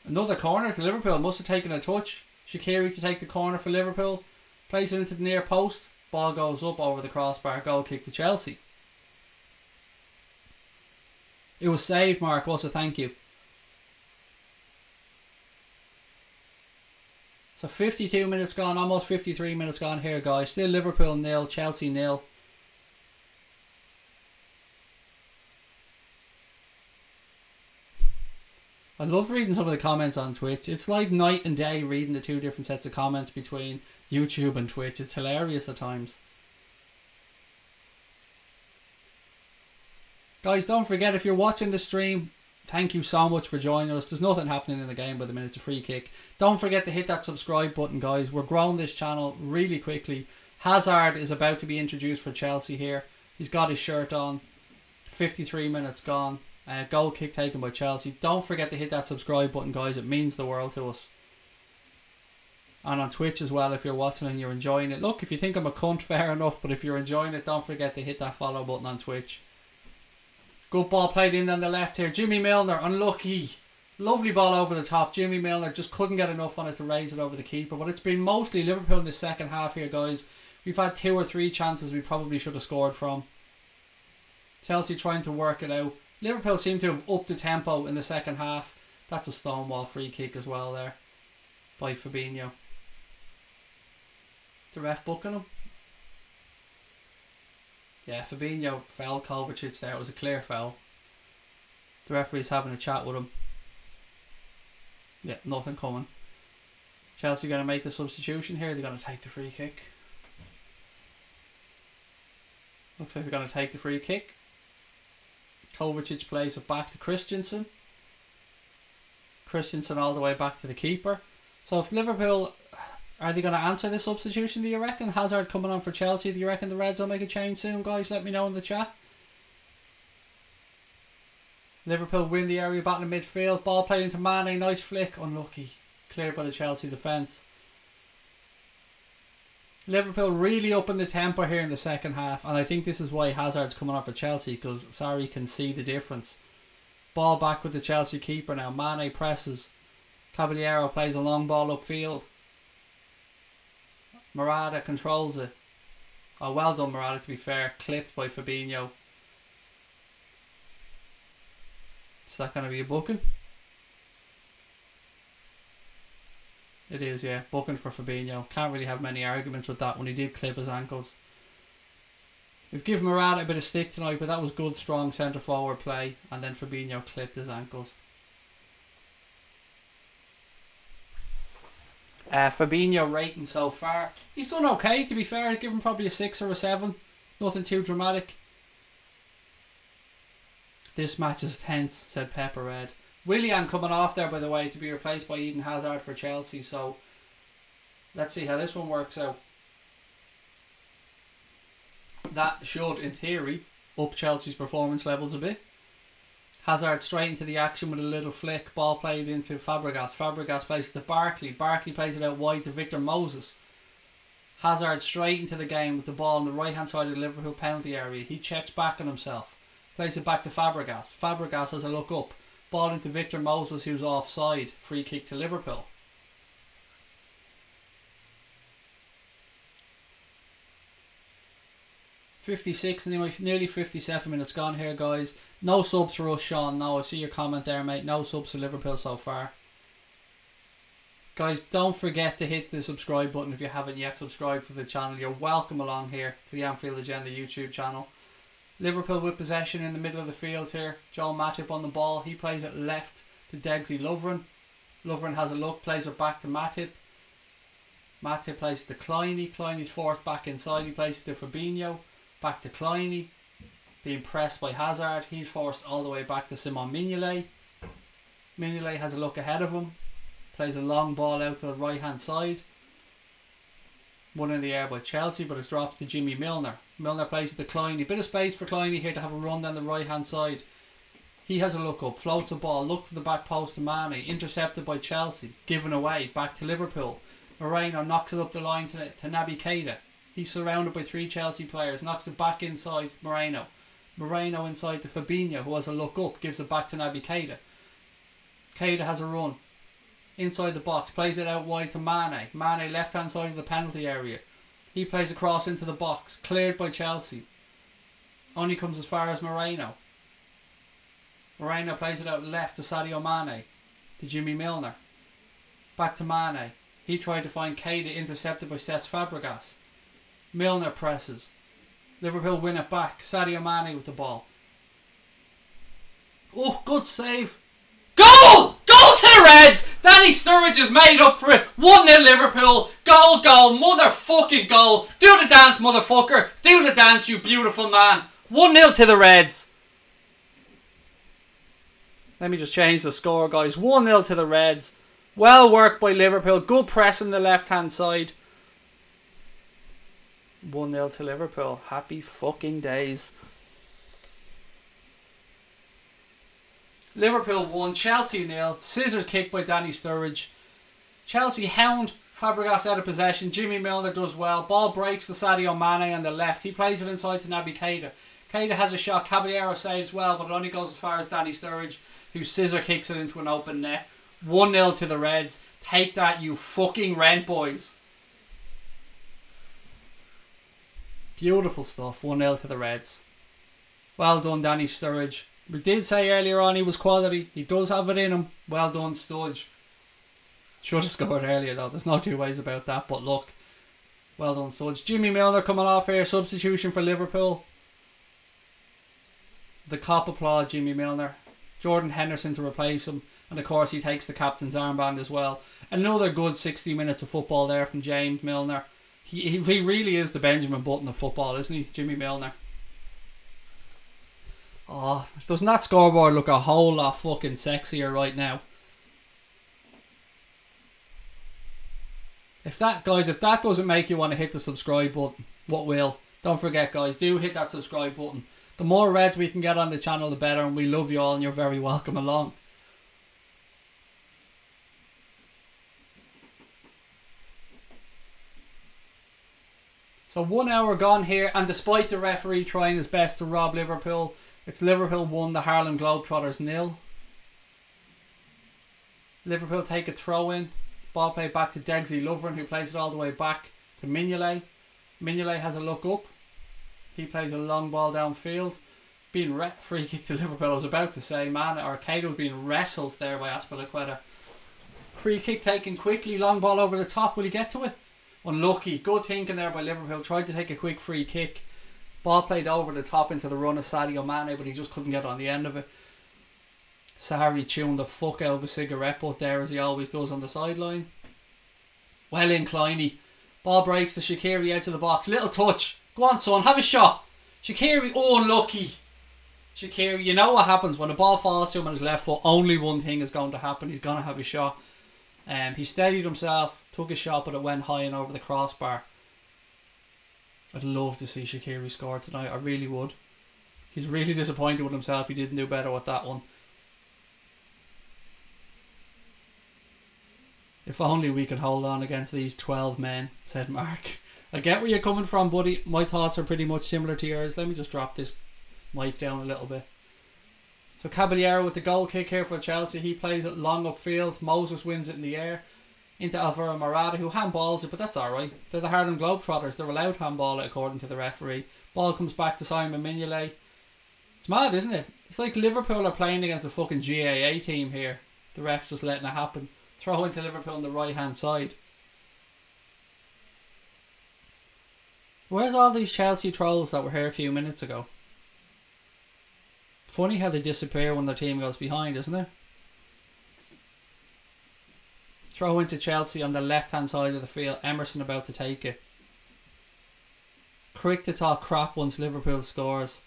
Another corner to Liverpool. Must have taken a touch. Shaqiri to take the corner for Liverpool. Plays it into the near post. Ball goes up over the crossbar. Goal kick to Chelsea. It was saved, Mark. Also, thank you. So 52 minutes gone. Almost 53 minutes gone here, guys. Still Liverpool 0. Chelsea 0. I love reading some of the comments on Twitch. It's like night and day reading the two different sets of comments between YouTube and Twitch. It's hilarious at times. Guys, don't forget, if you're watching the stream, thank you so much for joining us. There's nothing happening in the game by the minute. It's a free kick. Don't forget to hit that subscribe button, guys. We're growing this channel really quickly. Hazard is about to be introduced for Chelsea here. He's got his shirt on. 53 minutes gone. Goal kick taken by Chelsea. Don't forget to hit that subscribe button, guys. It means the world to us. And on Twitch as well, if you're watching and you're enjoying it. Look, if you think I'm a cunt, fair enough. But if you're enjoying it, don't forget to hit that follow button on Twitch. Good ball played in on the left here. Jimmy Milner, unlucky. Lovely ball over the top. Jimmy Milner just couldn't get enough on it to raise it over the keeper. But it's been mostly Liverpool in the second half here, guys. We've had 2 or 3 chances we probably should have scored from. Chelsea trying to work it out. Liverpool seem to have upped the tempo in the second half. That's a stonewall free kick as well there by Fabinho. The ref booking him. Yeah, Fabinho fouled Kovacic there. It was a clear foul. The referee's having a chat with him. Yeah, nothing coming. Chelsea going to make the substitution here. They're going to take the free kick. Looks like they're going to take the free kick. Kovacic plays it back to Christensen. Christensen all the way back to the keeper. So if Liverpool... Are they going to answer this substitution, do you reckon? Hazard coming on for Chelsea. Do you reckon the Reds will make a change soon, guys? Let me know in the chat. Liverpool win the area battle in midfield. Ball played into Mane. Nice flick. Unlucky. Cleared by the Chelsea defence. Liverpool really upping the tempo here in the second half. And I think this is why Hazard's coming on for Chelsea. Because Sarri can see the difference. Ball back with the Chelsea keeper now. Mane presses. Caballero plays a long ball upfield. Morata controls it. Oh, well done, Morata, to be fair. Clipped by Fabinho. Is that going to be a booking? It is, yeah. Booking for Fabinho. Can't really have many arguments with that when he did clip his ankles. We've given Morata a bit of stick tonight, but that was good, strong centre forward play. And then Fabinho clipped his ankles. Fabinho rating so far. He's done okay, to be fair. I'd give him probably a 6 or a 7. Nothing too dramatic. This match is tense, said Pepper Red. Willian coming off there, by the way, to be replaced by Eden Hazard for Chelsea. So let's see how this one works out. That should, in theory, up Chelsea's performance levels a bit. Hazard straight into the action with a little flick. Ball played into Fabregas. Fabregas plays it to Barkley. Barkley plays it out wide to Victor Moses. Hazard straight into the game with the ball on the right hand side of the Liverpool penalty area. He checks back on himself. Plays it back to Fabregas. Fabregas has a look up. Ball into Victor Moses, who's offside. Free kick to Liverpool. .56 and nearly 57 minutes gone here, guys. No subs for us, Sean. No, I see your comment there, mate. No subs for Liverpool so far. Guys, don't forget to hit the subscribe button if you haven't yet subscribed to the channel. You're welcome along here to the Anfield Agenda YouTube channel. Liverpool with possession in the middle of the field here. Joel Matip on the ball. He plays it left to Degzy Lovren. Lovren has a look, plays it back to Matip. Matip plays it to Kleiny. Kleiny's forced back inside. He plays it to Fabinho. Back to Kleiny, being pressed by Hazard. He's forced all the way back to Simon Mignolet. Mignolet has a look ahead of him. Plays a long ball out to the right hand side. One in the air by Chelsea, but it's dropped to Jimmy Milner. Milner plays it to Kleiny. Bit of space for Kleiny here to have a run down the right hand side. He has a look up, floats a ball, look to the back post to Mane. Intercepted by Chelsea. Given away, back to Liverpool. Moreno knocks it up the line to Naby Keita. He's surrounded by 3 Chelsea players. Knocks it back inside Moreno. Moreno inside to Fabinho, who has a look up. Gives it back to Naby Keita. Keita has a run. Inside the box. Plays it out wide to Mane. Mane left hand side of the penalty area. He plays across into the box. Cleared by Chelsea. Only comes as far as Moreno. Moreno plays it out left to Sadio Mane. To Jimmy Milner. Back to Mane. He tried to find Keita, intercepted by Cesc Fabregas. Milner presses. Liverpool win it back. Sadio Mane with the ball. Oh, good save. Goal! Goal to the Reds! Danny Sturridge has made up for it. 1-0 Liverpool. Goal, goal, motherfucking goal. Do the dance, motherfucker. Do the dance, you beautiful man. 1-0 to the Reds. Let me just change the score, guys. 1-0 to the Reds. Well worked by Liverpool. Good press on the left hand side. 1-0 to Liverpool. Happy fucking days. Liverpool 1, Chelsea 0. Scissors kick by Danny Sturridge. Chelsea hound Fabregas out of possession. Jimmy Milner does well. Ball breaks to Sadio Mane on the left. He plays it inside to Naby Keita. Keita has a shot. Caballero saves well, but it only goes as far as Danny Sturridge, who scissor kicks it into an open net. 1-0 to the Reds. Take that, you fucking rent boys. Beautiful stuff. 1-0 to the Reds. Well done, Danny Sturridge. We did say earlier on he was quality. He does have it in him. Well done, Studge. Should have scored earlier though. There's no two ways about that. But look. Well done, Studge. Jimmy Milner coming off here. Substitution for Liverpool. The cop applaud Jimmy Milner. Jordan Henderson to replace him. And of course he takes the captain's armband as well. Another good 60 minutes of football there from James Milner. He really is the Benjamin Button of football, isn't he, Jimmy Milner? Oh, doesn't that scoreboard look a whole lot fucking sexier right now? If that doesn't make you want to hit the subscribe button, what will? Don't forget, guys, do hit that subscribe button. The more Reds we can get on the channel, the better, and we love you all, and you're very welcome along. So 1 hour gone here, and despite the referee trying his best to rob Liverpool, it's Liverpool 1, the Harlem Globetrotters 0. Liverpool take a throw in. Ball played back to Degzy Lovren, who plays it all the way back to Mignolet. Mignolet has a look up. He plays a long ball downfield. Being free kick to Liverpool. I was about to say, man, Arcade was being wrestled there by Azpilicueta. Free kick taken quickly. Long ball over the top. Will he get to it? Unlucky. Good thinking there by Liverpool. Tried to take a quick free kick. Ball played over the top into the run of Sadio Mane, but he just couldn't get on the end of it. Sahari tuned the fuck out of a cigarette butt there, as he always does on the sideline. Well in, Kleiny. Ball breaks to Shaqiri out of the box. Little touch. Go on, son. Have a shot. Shaqiri. Oh, unlucky. Shaqiri. You know what happens when the ball falls to him on his left foot. Only one thing is going to happen. He's going to have a shot. He steadied himself. Took a shot, but it went high and over the crossbar. I'd love to see Shaqiri score tonight. I really would. He's really disappointed with himself. He didn't do better with that one. If only we could hold on against these 12 men, said Mark. I get where you're coming from, buddy. My thoughts are pretty much similar to yours. Let me just drop this mic down a little bit. So Caballero with the goal kick here for Chelsea. He plays it long upfield. Moses wins it in the air. Into Alvaro Morata, who handballs it, but that's alright. They're the Harlem Globetrotters. They're allowed handball it according to the referee. Ball comes back to Simon Mignolet. It's mad, isn't it? It's like Liverpool are playing against a fucking GAA team here. The ref's just letting it happen. Throw into Liverpool on the right hand side. Where's all these Chelsea trolls that were here a few minutes ago? Funny how they disappear when their team goes behind, isn't it? Throw into Chelsea on the left hand side of the field. Emerson about to take it. Quick to talk crap once Liverpool scores.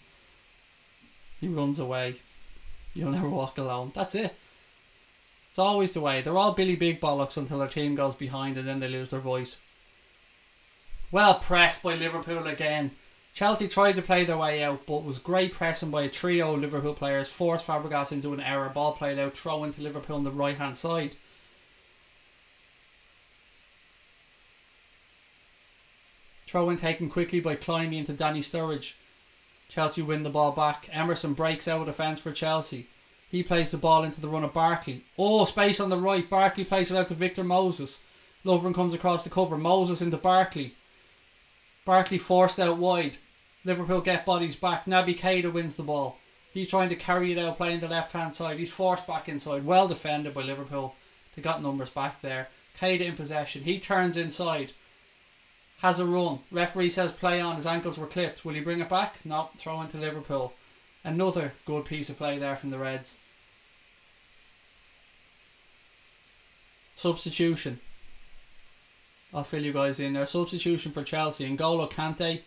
He runs away. You'll never walk alone. That's it. It's always the way. They're all Billy Big Bollocks until their team goes behind and then they lose their voice. Well pressed by Liverpool again. Chelsea tried to play their way out, but was great pressing by a trio of Liverpool players. Forced Fabregas into an error. Ball played out. Throw into Liverpool on the right hand side. Throw in taken quickly by Kleiny into Danny Sturridge. Chelsea win the ball back. Emerson breaks out of defence for Chelsea. He plays the ball into the run of Barkley. Oh, space on the right. Barkley plays it out to Victor Moses. Lovren comes across the cover. Moses into Barkley. Barkley forced out wide. Liverpool get bodies back. Naby Keita wins the ball. He's trying to carry it out, playing the left hand side. He's forced back inside. Well defended by Liverpool. They got numbers back there. Keita in possession. He turns inside. Has a run. Referee says play on. His ankles were clipped. Will he bring it back? No. Throw into Liverpool. Another good piece of play there from the Reds. Substitution. I'll fill you guys in there. Substitution for Chelsea. N'Golo Kante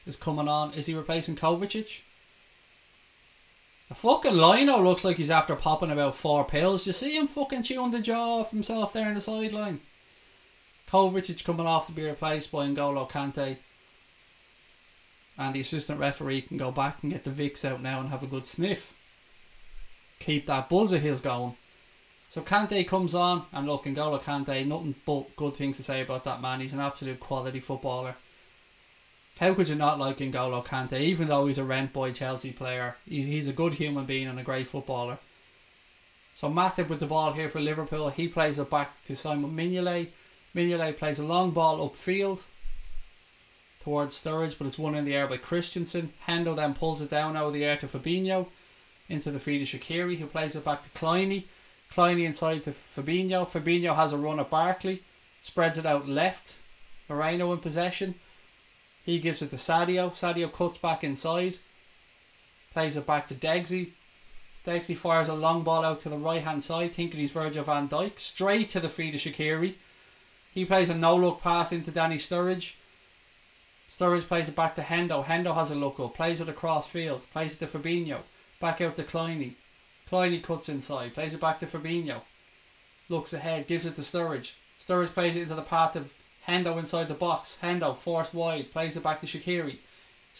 is coming on. Is he replacing Kovacic? The fucking Lino looks like he's after popping about 4 pills. You see him fucking chewing the jaw off himself there on the sideline. Kovacic coming off to be replaced by N'Golo Kante. And the assistant referee can go back and get the Vicks out now and have a good sniff. Keep that buzz of his going. So Kante comes on, and look, N'Golo Kante, nothing but good things to say about that man. He's an absolute quality footballer. How could you not like N'Golo Kante, even though he's a rent boy Chelsea player? He's a good human being and a great footballer. So Matip with the ball here for Liverpool. He plays it back to Simon Mignolet. Mignolet plays a long ball upfield towards Sturridge, but it's won in the air by Christensen. Hendo then pulls it down out of the air to Fabinho. Into the feet of Shaqiri, who plays it back to Kleiny. Kleiny inside to Fabinho. Fabinho has a run at Barkley. Spreads it out left. Moreno in possession. He gives it to Sadio. Sadio cuts back inside. Plays it back to Degsy. Degsy fires a long ball out to the right hand side, thinking he's Virgil van Dijk. Straight to the feet of Shaqiri. He plays a no-look pass into Danny Sturridge. Sturridge plays it back to Hendo. Hendo has a look up. Plays it across field. Plays it to Fabinho. Back out to Kleiny. Kleiny cuts inside. Plays it back to Fabinho. Looks ahead. Gives it to Sturridge. Sturridge plays it into the path of Hendo inside the box. Hendo forced wide. Plays it back to Shaqiri.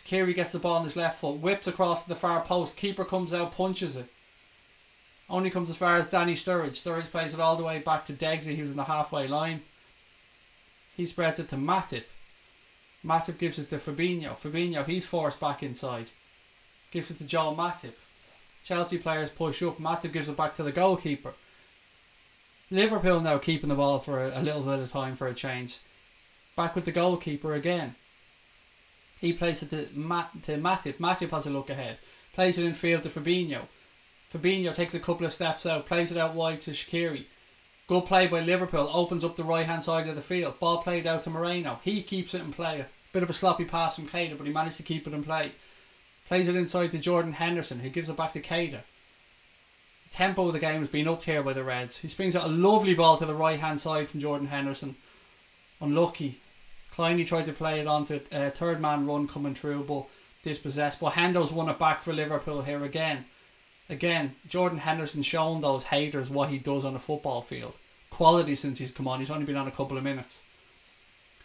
Shaqiri gets the ball on his left foot. Whips across to the far post. Keeper comes out. Punches it. Only comes as far as Danny Sturridge. Sturridge plays it all the way back to Degsy, who's in the halfway line. He spreads it to Matip. Matip gives it to Fabinho. Fabinho, he's forced back inside. Gives it to Joel Matip. Chelsea players push up. Matip gives it back to the goalkeeper. Liverpool now keeping the ball for a little bit of time for a change. Back with the goalkeeper again. He plays it to Matip. Matip has a look ahead. Plays it in field to Fabinho. Fabinho takes a couple of steps out. Plays it out wide to Shaqiri. Good play by Liverpool. Opens up the right hand side of the field. Ball played out to Moreno. He keeps it in play. Bit of a sloppy pass from Keita, but he managed to keep it in play. Plays it inside to Jordan Henderson, who gives it back to Keita. The tempo of the game has been upped here by the Reds. He springs out a lovely ball to the right hand side from Jordan Henderson. Unlucky. Kleiny tried to play it onto a third man run coming through, but dispossessed. But Hendo's won it back for Liverpool here again. Again, Jordan Henderson's shown those haters what he does on a football field. Quality since he's come on. He's only been on a couple of minutes.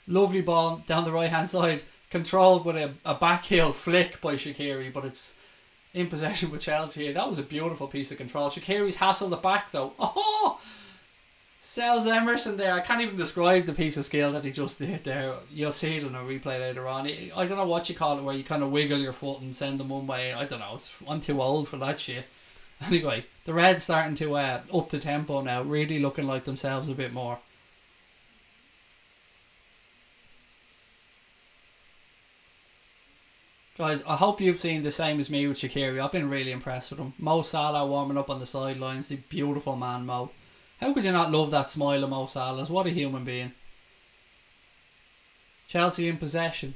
Lovely ball down the right hand side. Controlled with a backheel flick by Shaqiri, but it's in possession with Chelsea here. That was a beautiful piece of control. Shaqiri's hassled it back though. Oh! Sells Emerson there. I can't even describe the piece of skill that he just did there. You'll see it in a replay later on. I don't know what you call it, where you kind of wiggle your foot and send them one way. I don't know. I'm too old for that shit. Anyway, the Reds starting to up the tempo now. Really looking like themselves a bit more. Guys, I hope you've seen the same as me with Shaqiri. I've been really impressed with him. Mo Salah warming up on the sidelines. The beautiful man, Mo. How could you not love that smile of Mo Salah's? What a human being. Chelsea in possession.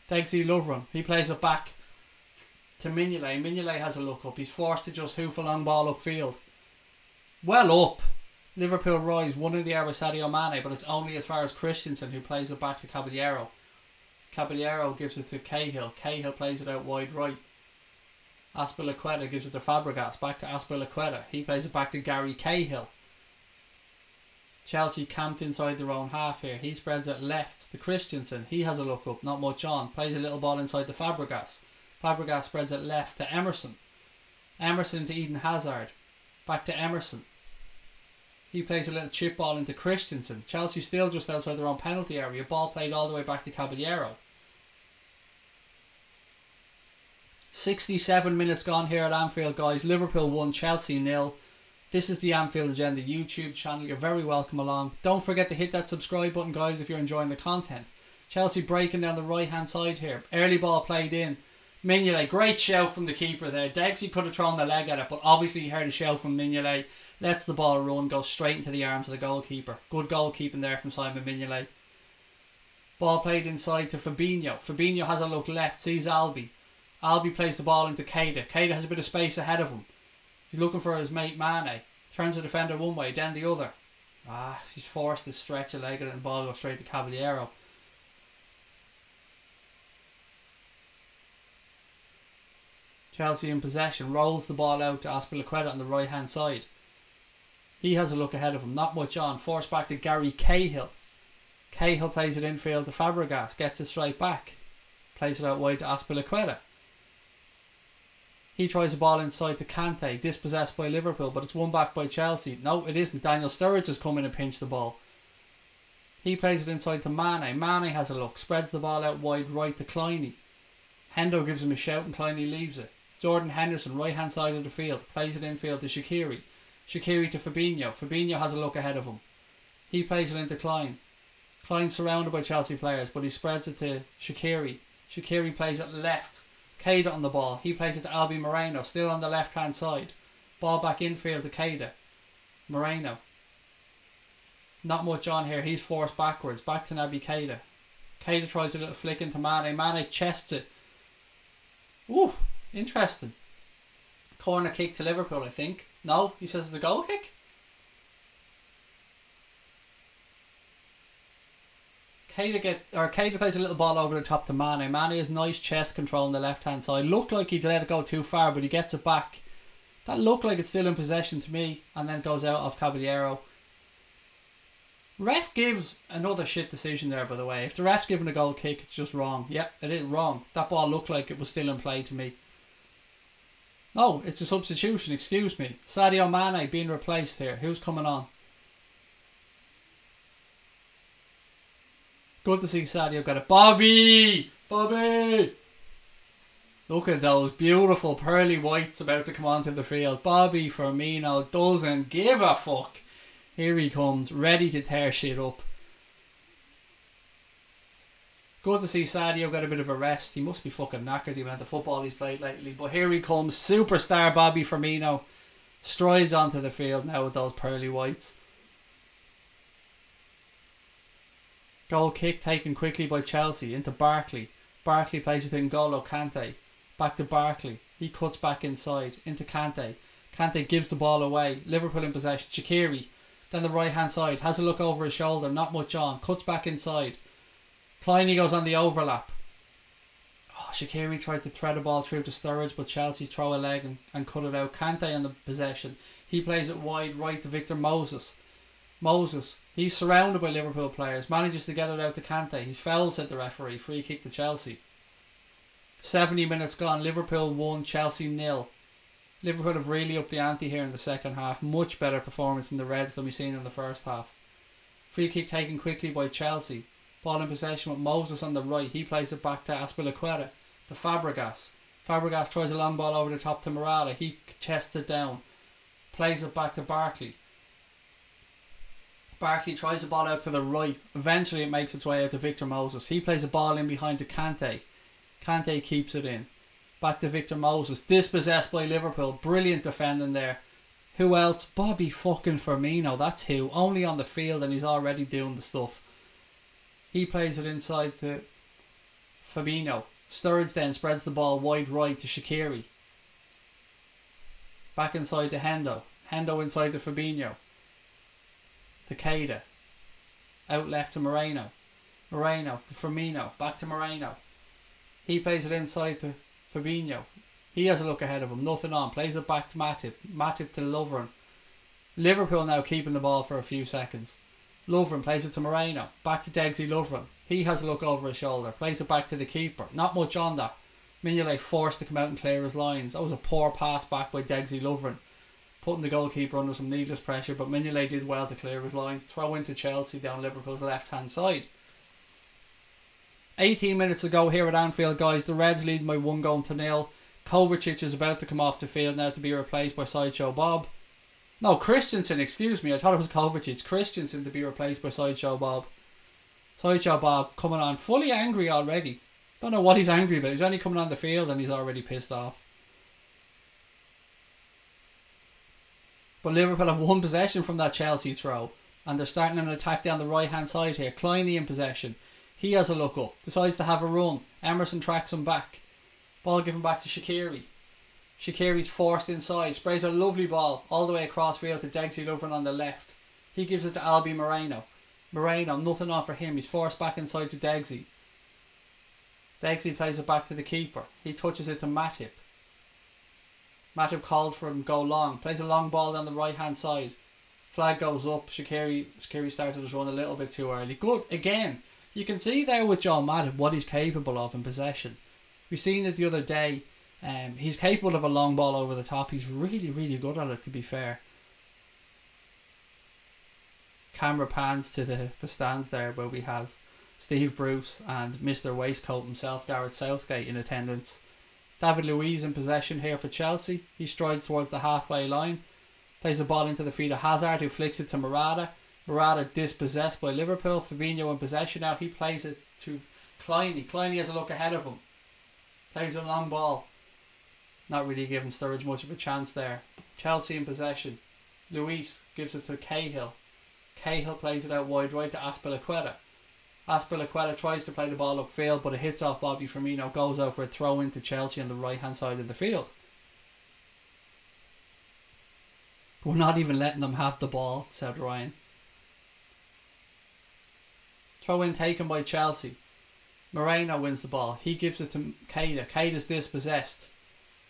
Degsy Lovren. He plays it back to Mignolet. Mignolet has a look up. He's forced to just hoof a long ball upfield. Well up. Liverpool rise. One in the air with Sadio Mane, but it's only as far as Christensen, who plays it back to Caballero. Caballero gives it to Cahill. Cahill plays it out wide right. Azpilicueta gives it to Fabregas. Back to Azpilicueta. He plays it back to Gary Cahill. Chelsea camped inside their own half here. He spreads it left to Christensen. He has a look up, not much on. Plays a little ball inside to Fabregas. Fabregas spreads it left to Emerson. Emerson to Eden Hazard. Back to Emerson. He plays a little chip ball into Christensen. Chelsea still just outside their own penalty area. Ball played all the way back to Caballero. 67 minutes gone here at Anfield, guys. Liverpool 1, Chelsea 0. This is the Anfield Agenda YouTube channel. You're very welcome along. Don't forget to hit that subscribe button, guys, if you're enjoying the content. Chelsea breaking down the right hand side here. Early ball played in. Mignolet, great shout from the keeper there. Degsy could have thrown the leg at it, but obviously he heard a shout from Mignolet. Lets the ball run, goes straight into the arms of the goalkeeper. Good goalkeeping there from Simon Mignolet. Ball played inside to Fabinho. Fabinho has a look left, sees Albi. Albi plays the ball into Keita. Keita has a bit of space ahead of him. He's looking for his mate Mane. Turns the defender one way, then the other. He's forced to stretch a leg and the ball goes straight to Caballero. Chelsea in possession. Rolls the ball out to Azpilicueta on the right hand side. He has a look ahead of him. Not much on. Forced back to Gary Cahill. Cahill plays it infield to Fabregas. Gets it straight back. Plays it out wide to Azpilicueta. He tries the ball inside to Kante, dispossessed by Liverpool, but it's won back by Chelsea. No, it isn't. Daniel Sturridge has come in and pinched the ball. He plays it inside to Mane. Mane has a look, spreads the ball out wide right to Kleiny. Hendo gives him a shout and Kleiny leaves it. Jordan Henderson, right hand side of the field, plays it infield to Shaqiri. Shaqiri to Fabinho. Fabinho has a look ahead of him. He plays it into Klein. Klein's surrounded by Chelsea players, but he spreads it to Shaqiri. Shaqiri plays it left. Keita on the ball. He plays it to Albi Moreno, still on the left hand side. Ball back infield to Keita. Moreno. Not much on here. He's forced backwards. Back to Naby Keita. Keita tries a little flick into Mane. Mane chests it. Ooh, interesting. Corner kick to Liverpool, I think. No, he says it's a goal kick. Keita plays a little ball over the top to Mane. Mane has nice chest control on the left hand side. Looked like he'd let it go too far, but he gets it back. That looked like it's still in possession to me, and then goes out off Caballero. Ref gives another shit decision there, by the way. If the ref's giving a goal kick, it's just wrong. Yep, it is wrong. That ball looked like it was still in play to me. No, it's a substitution, excuse me. Sadio Mane being replaced here. Who's coming on? Good to see Sadio get it. Bobby! Bobby! Look at those beautiful pearly whites about to come onto the field. Bobby Firmino doesn't give a fuck. Here he comes, ready to tear shit up. Good to see Sadio get a bit of a rest. He must be fucking knackered the amount of football he's played lately. But here he comes, superstar Bobby Firmino. Strides onto the field now with those pearly whites. Goal kick taken quickly by Chelsea into Barkley. Barkley plays it in N'Golo Kante. Back to Barkley. He cuts back inside into Kante. Kante gives the ball away. Liverpool in possession. Shaqiri. Then the right hand side. Has a look over his shoulder. Not much on. Cuts back inside. Kleiny goes on the overlap. Oh, Shaqiri tried to thread the ball through to Sturridge, but Chelsea throw a leg and cut it out. Kante on the possession. He plays it wide right to Victor Moses. Moses. He's surrounded by Liverpool players. Manages to get it out to Kante. He's fouled, said the referee. Free kick to Chelsea. 70 minutes gone. Liverpool 1, Chelsea 0. Liverpool have really upped the ante here in the second half. Much better performance in the Reds than we've seen in the first half. Free kick taken quickly by Chelsea. Ball in possession with Moses on the right. He plays it back to Azpilicueta. To Fabregas. Fabregas tries a long ball over the top to Morata. He chests it down. Plays it back to Barkley. Barkley tries the ball out to the right. Eventually it makes its way out to Victor Moses. He plays a ball in behind to Kante. Kante keeps it in. Back to Victor Moses. Dispossessed by Liverpool. Brilliant defending there. Who else? Bobby fucking Firmino. That's who. Only on the field and he's already doing the stuff. He plays it inside to Fabinho. Sturridge then spreads the ball wide right to Shaqiri. Back inside to Hendo. Hendo inside to Fabinho. To Keita. Out left to Moreno. Moreno to Firmino. Back to Moreno. He plays it inside to Fabinho. He has a look ahead of him. Nothing on. Plays it back to Matip. Matip to Lovren. Liverpool now keeping the ball for a few seconds. Lovren plays it to Moreno. Back to Deggsy Lovren. He has a look over his shoulder. Plays it back to the keeper. Not much on that. Mignolet forced to come out and clear his lines. That was a poor pass back by Deggsy Lovren, putting the goalkeeper under some needless pressure, but Mignolet did well to clear his lines. Throw into Chelsea down Liverpool's left hand side. 18 minutes ago here at Anfield, guys. The Reds lead by 1-0. Kovacic is about to come off the field now to be replaced by Sideshow Bob. No, Christensen, excuse me. I thought it was Kovacic. Christensen to be replaced by Sideshow Bob. Sideshow Bob coming on fully angry already. Don't know what he's angry about. He's only coming on the field and he's already pissed off. But Liverpool have one possession from that Chelsea throw. And they're starting an attack down the right hand side here. Kleiny in possession. He has a look up. Decides to have a run. Emerson tracks him back. Ball given back to Shaqiri. Shaqiri's forced inside. Sprays a lovely ball all the way across field to Deggsy Lovren on the left. He gives it to Albi Moreno. Moreno, nothing on for him. He's forced back inside to Deggsy. Deggsy plays it back to the keeper. He touches it to Matip. Matip calls for him to go long. Plays a long ball down the right hand side. Flag goes up. Shaqiri started his run a little bit too early. Good. Again, you can see there with John Matip what he's capable of in possession. We've seen it the other day. He's capable of a long ball over the top. He's really, really good at it, to be fair. Camera pans to the stands there where we have Steve Bruce and Mr. Waistcoat himself, Gareth Southgate, in attendance. David Luiz in possession here for Chelsea. He strides towards the halfway line. Plays the ball into the feet of Hazard, who flicks it to Morata. Morata dispossessed by Liverpool. Fabinho in possession now. He plays it to Kleiny. Kleiny has a look ahead of him. Plays a long ball. Not really giving Sturridge much of a chance there. Chelsea in possession. Luis gives it to Cahill. Cahill plays it out wide right to Azpilicueta. Azpilicueta tries to play the ball upfield, but it hits off Bobby Firmino. Goes out for a throw into Chelsea on the right hand side of the field. We're not even letting them have the ball, said Ryan. Throw in taken by Chelsea. Moreno wins the ball. He gives it to Keita. Keita's dispossessed.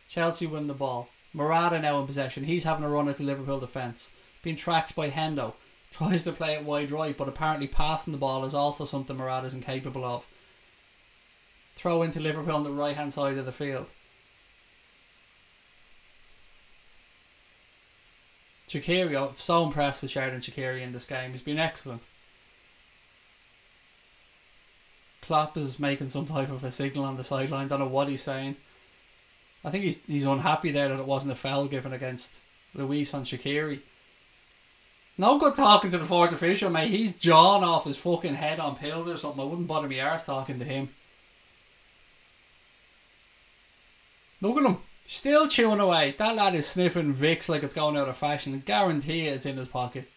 Chelsea win the ball. Morata now in possession. He's having a run at the Liverpool defence. Being tracked by Hendo. Tries to play it wide right, but apparently passing the ball is also something Morata's incapable of. Throw into Liverpool on the right hand side of the field. Shaqiri, I'm so impressed with Sheridan Shaqiri in this game. He's been excellent. Klopp is making some type of a signal on the sideline. Don't know what he's saying. I think he's unhappy there that it wasn't a foul given against Luis on Shaqiri. No good talking to the fourth official, mate. He's jawing off his fucking head on pills or something. I wouldn't bother me arse talking to him. Look at him. Still chewing away. That lad is sniffing Vicks like it's going out of fashion. I guarantee it's in his pocket.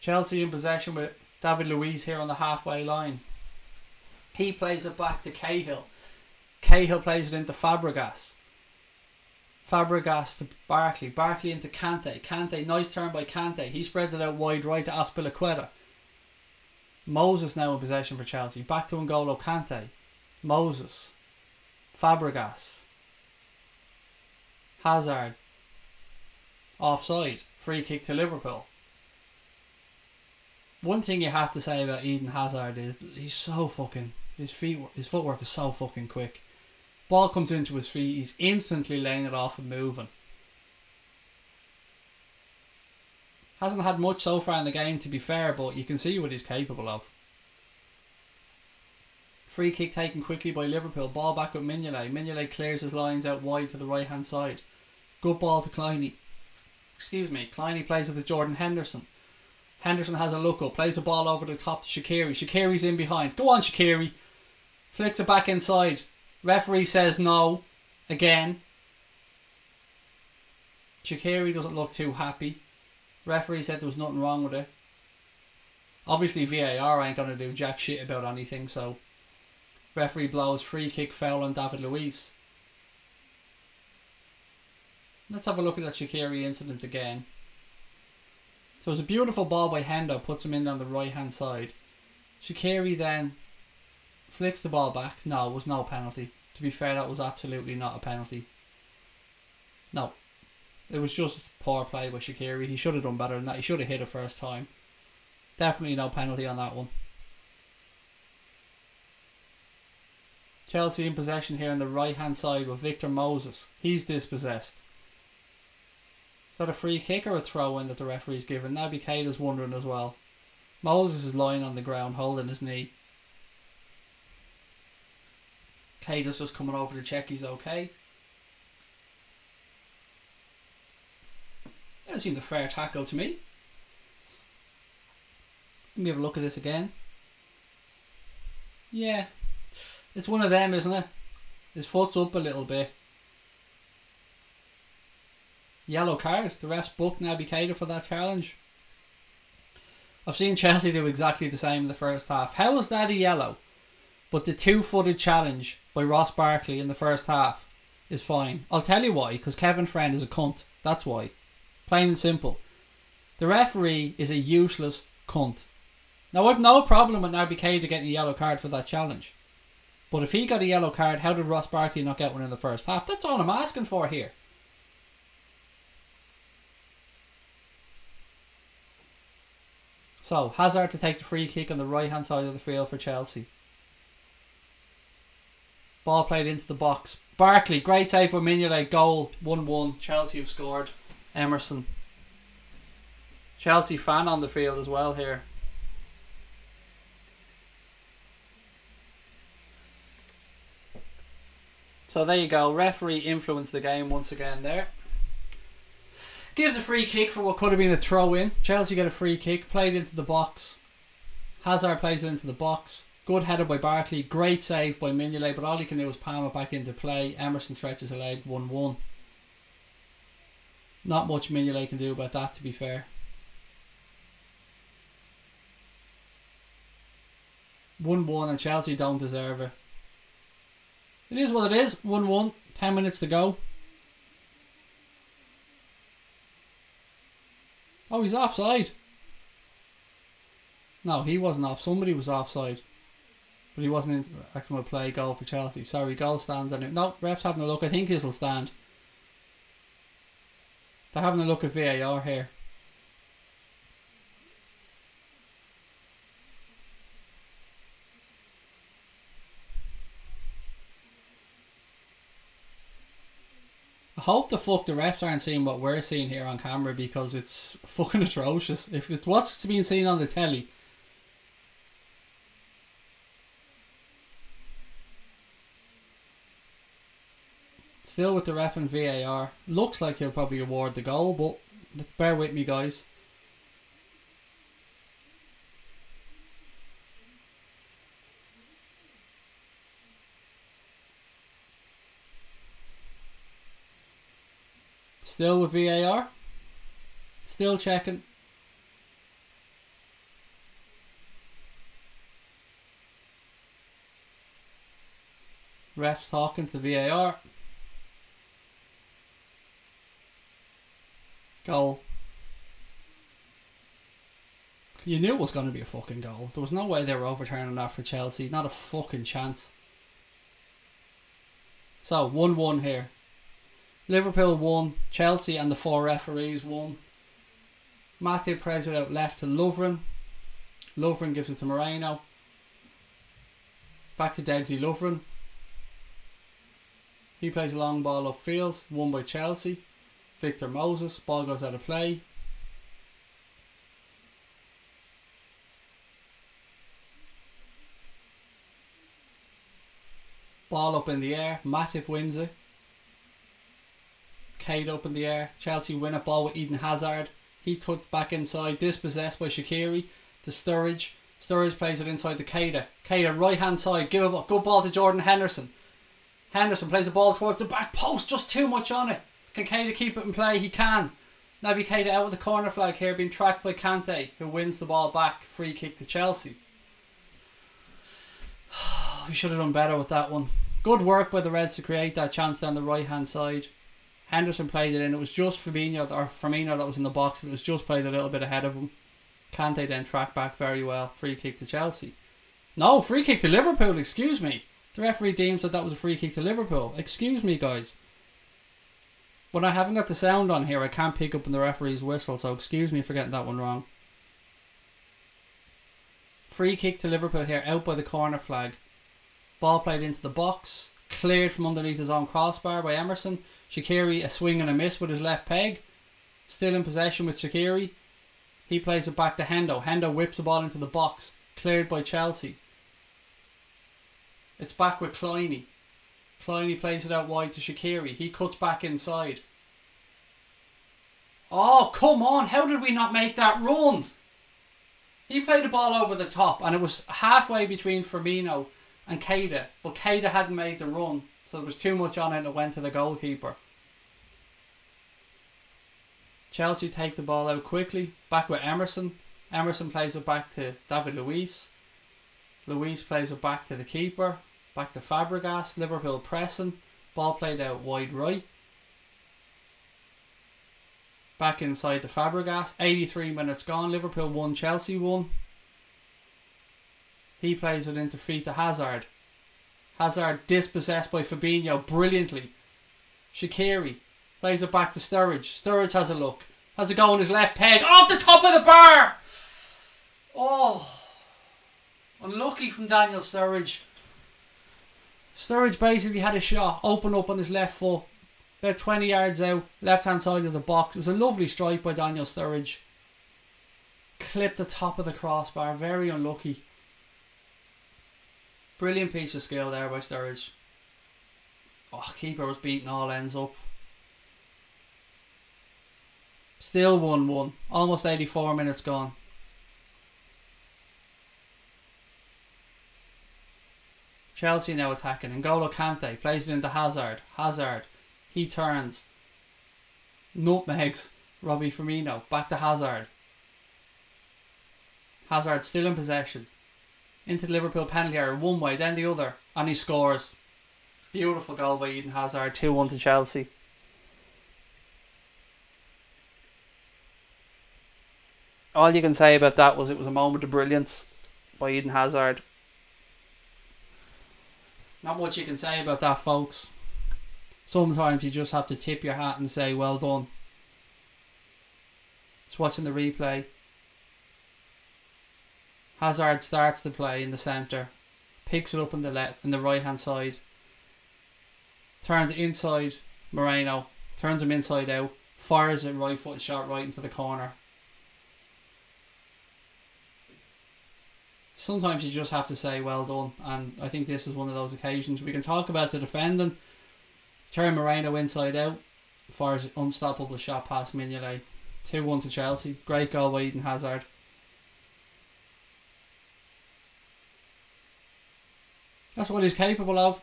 Chelsea in possession with David Luiz here on the halfway line. He plays it back to Cahill. Cahill plays it into Fabregas. Fabregas to Barkley. Barkley into Kante. Kante, nice turn by Kante. He spreads it out wide right to Azpilicueta. Moses now in possession for Chelsea. Back to N'Golo Kante. Moses. Fabregas. Hazard. Offside. Free kick to Liverpool. One thing you have to say about Eden Hazard is he's so fucking... His footwork is so fucking quick. Ball comes into his feet, he's instantly laying it off and moving. Hasn't had much so far in the game, to be fair, but you can see what he's capable of. Free kick taken quickly by Liverpool. Ball back with Mignolet. Mignolet clears his lines out wide to the right hand side. Good ball to Kleiny. Excuse me. Kleiny plays it with Jordan Henderson. Henderson has a look up. Plays the ball over the top to Shaqiri. Shaqiri's in behind. Go on, Shaqiri. Flicks it back inside. Referee says no. Again. Shaqiri doesn't look too happy. Referee said there was nothing wrong with it. Obviously VAR ain't going to do jack shit about anything, so... Referee blows free kick foul on David Luiz. Let's have a look at that Shaqiri incident again. So it's a beautiful ball by Hendo, puts him in on the right hand side. Shaqiri then flicks the ball back. No, it was no penalty. To be fair, that was absolutely not a penalty. No. It was just poor play by Shaqiri. He should have done better than that. He should have hit it first time. Definitely no penalty on that one. Chelsea in possession here on the right hand side with Victor Moses. He's dispossessed. Is that a free kick or a throw in that the referee's given? Naby Keita's wondering as well. Moses is lying on the ground holding his knee. Keita's just coming over to check he's okay. That seemed a fair tackle to me. Let me have a look at this again. Yeah. It's one of them, isn't it? His foot's up a little bit. Yellow card. The refs booked Naby Keita for that challenge. I've seen Chelsea do exactly the same in the first half. How was that a yellow? But the two-footed challenge by Ross Barkley in the first half is fine. I'll tell you why. Because Kevin Friend is a cunt. That's why. Plain and simple. The referee is a useless cunt. Now I've no problem with Naby Keita getting a yellow card for that challenge. But if he got a yellow card, how did Ross Barkley not get one in the first half? That's all I'm asking for here. So, Hazard to take the free kick on the right hand side of the field for Chelsea. Ball played into the box. Barkley, great save for Mignolet, goal, 1-1. Chelsea have scored. Emerson. Chelsea fan on the field as well here. So there you go. Referee influenced the game once again there. Gives a free kick for what could have been a throw-in. Chelsea get a free kick. Played into the box. Hazard plays it into the box. Good header by Barkley. Great save by Mignolet. But all he can do is palm it back into play. Emerson stretches a leg. 1-1. Not much Mignolet can do about that, to be fair. 1-1 and Chelsea don't deserve it. It is what it is. 1-1. 10 minutes to go. Oh, he's offside. No, he wasn't off. Somebody was offside. But he wasn't in actually going to play goal for Chelsea. Sorry, goal stands on it. No, ref's having a look. I think this will stand. They're having a look at VAR here. I hope the refs aren't seeing what we're seeing here on camera, because it's fucking atrocious. If it's what's being seen on the telly. Still with the ref and VAR. Looks like he'll probably award the goal, but bear with me, guys. Still with VAR. Still checking. Refs talking to the VAR. Goal. You knew it was going to be a fucking goal. There was no way they were overturning that for Chelsea. Not a fucking chance. So, 1-1 here. Liverpool won. Chelsea and the 4 referees won. Matip plays it out left to Lovren. Lovren gives it to Moreno. Back to Degsy Lovren. He plays a long ball upfield. Won by Chelsea. Victor Moses. Ball goes out of play. Ball up in the air. Matip wins it. Cade up in the air. Chelsea win a ball with Eden Hazard. He tucked back inside. Dispossessed by Shaqiri. To Sturridge. Sturridge plays it inside to Keita. Keita right hand side. Give a good ball to Jordan Henderson. Henderson plays the ball towards the back post. Just too much on it. Can Keita keep it in play? He can. Naby Keita out with the corner flag here. Being tracked by Kante. Who wins the ball back. Free kick to Chelsea. We should have done better with that one. Good work by the Reds to create that chance down the right hand side. Henderson played it in. It was just Firmino that was in the box. It was just played a little bit ahead of him. Kante then tracked back very well. Free kick to Chelsea. No, free kick to Liverpool. Excuse me. The referee deemed that was a free kick to Liverpool. Excuse me, guys. When I haven't got the sound on here, I can't pick up on the referee's whistle. So excuse me for getting that one wrong. Free kick to Liverpool here. Out by the corner flag. Ball played into the box. Cleared from underneath his own crossbar by Emerson. Shaqiri a swing and a miss with his left peg. Still in possession with Shaqiri. He plays it back to Hendo. Hendo whips the ball into the box. Cleared by Chelsea. It's back with Kleiny. Kleiny plays it out wide to Shaqiri. He cuts back inside. Oh, come on. How did we not make that run? He played the ball over the top and it was halfway between Firmino and Keita. But Keita hadn't made the run. So there was too much on it and it went to the goalkeeper. Chelsea take the ball out quickly. Back with Emerson. Emerson plays it back to David Luiz. Luiz plays it back to the keeper. Back to Fabregas. Liverpool pressing. Ball played out wide right. Back inside to Fabregas. 83 minutes gone. Liverpool won. Chelsea won. He plays it into feet to Hazard. Hazard dispossessed by Fabinho brilliantly. Shaqiri plays it back to Sturridge. Sturridge has a look. Has a go on his left peg. Off the top of the bar! Oh. Unlucky from Daniel Sturridge. Sturridge basically had a shot. Open up on his left foot. About 20 yards out. Left hand side of the box. It was a lovely strike by Daniel Sturridge. Clipped the top of the crossbar. Very unlucky. Brilliant piece of skill there by Sturridge. Oh, keeper was beating all ends up. Still 1-1. Almost 84 minutes gone. Chelsea now attacking. N'Golo Kante plays it into Hazard. Hazard. He turns. Nutmegs Robbie Firmino. Back to Hazard. Hazard still in possession. Into the Liverpool penalty area. One way, then the other. And he scores. Beautiful goal by Eden Hazard. 2-1 to Chelsea. All you can say about that was it was a moment of brilliance by Eden Hazard. Not much you can say about that, folks. Sometimes you just have to tip your hat and say, well done. Just watching the replay. Hazard starts the play in the centre. Picks it up in the right hand side. Turns inside Moreno. Turns him inside out. Fires it right foot shot right into the corner. Sometimes you just have to say well done, and I think this is one of those occasions. We can talk about the defending. Turn Moreno inside out. Fires an unstoppable shot past Mignolet. 2-1 to Chelsea. Great goal by Eden Hazard. That's what he's capable of.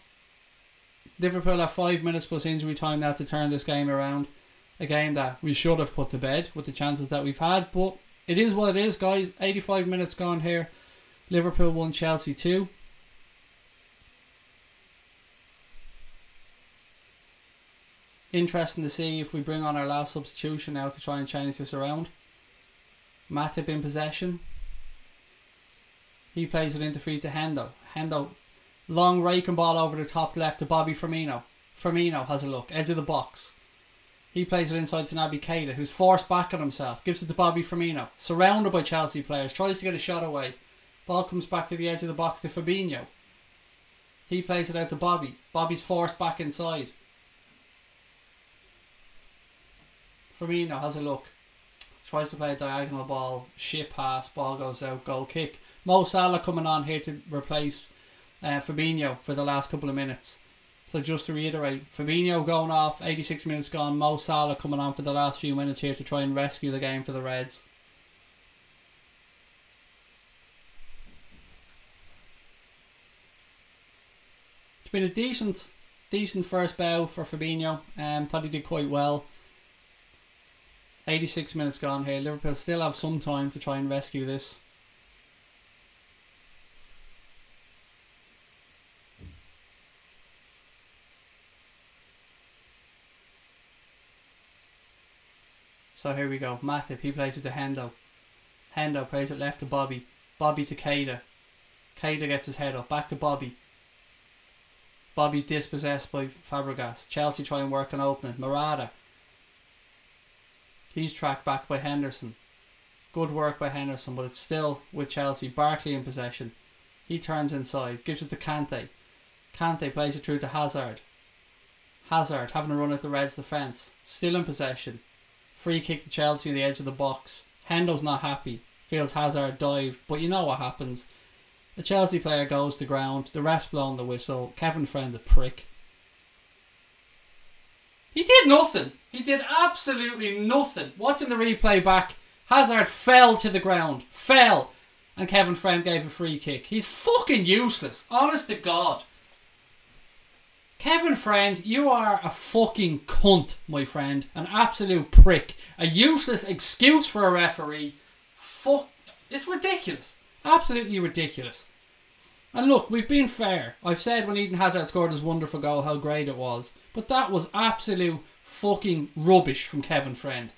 Liverpool have 5 minutes plus injury time now to turn this game around. A game that we should have put to bed with the chances that we've had, but it is what it is, guys. 85 minutes gone here. Liverpool 1, Chelsea 2. Interesting to see if we bring on our last substitution now to try and change this around. Matip in possession. He plays it into free to Hendo. Hendo, long raking ball over the top left to Bobby Firmino. Firmino has a look, edge of the box. He plays it inside to Naby Keita, who's forced back on himself. Gives it to Bobby Firmino, surrounded by Chelsea players. Tries to get a shot away. Ball comes back to the edge of the box to Fabinho. He plays it out to Bobby. Bobby's forced back inside. Firmino has a look. Tries to play a diagonal ball. Shit pass. Ball goes out. Goal kick. Mo Salah coming on here to replace Fabinho for the last couple of minutes. So just to reiterate, Fabinho going off, 86 minutes gone. Mo Salah coming on for the last few minutes here to try and rescue the game for the Reds. It's been a decent first bout for Fabinho. Thought he did quite well. 86 minutes gone here. Liverpool still have some time to try and rescue this. So here we go. Matip, he plays it to Hendo. Hendo plays it left to Bobby. Bobby to Keita. Keita gets his head up. Back to Bobby. Bobby's dispossessed by Fabregas. Chelsea try and work an opening. Morata. He's tracked back by Henderson. Good work by Henderson, but it's still with Chelsea. Barkley in possession. He turns inside. Gives it to Kante. Kante plays it through to Hazard. Hazard having a run at the Reds' defence. Still in possession. Free kick to Chelsea on the edge of the box. Hendo's not happy. Feels Hazard dived, but you know what happens. A Chelsea player goes to ground. The ref's blowing the whistle. Kevin Friend's a prick. He did nothing. He did absolutely nothing. Watching the replay back, Hazard fell to the ground. Fell. And Kevin Friend gave a free kick. He's fucking useless. Honest to God. Kevin Friend, you are a fucking cunt, my friend. An absolute prick. A useless excuse for a referee. Fuck. It's ridiculous. Absolutely ridiculous. And look, we've been fair. I've said when Eden Hazard scored his wonderful goal how great it was. But that was absolute fucking rubbish from Kevin Friend.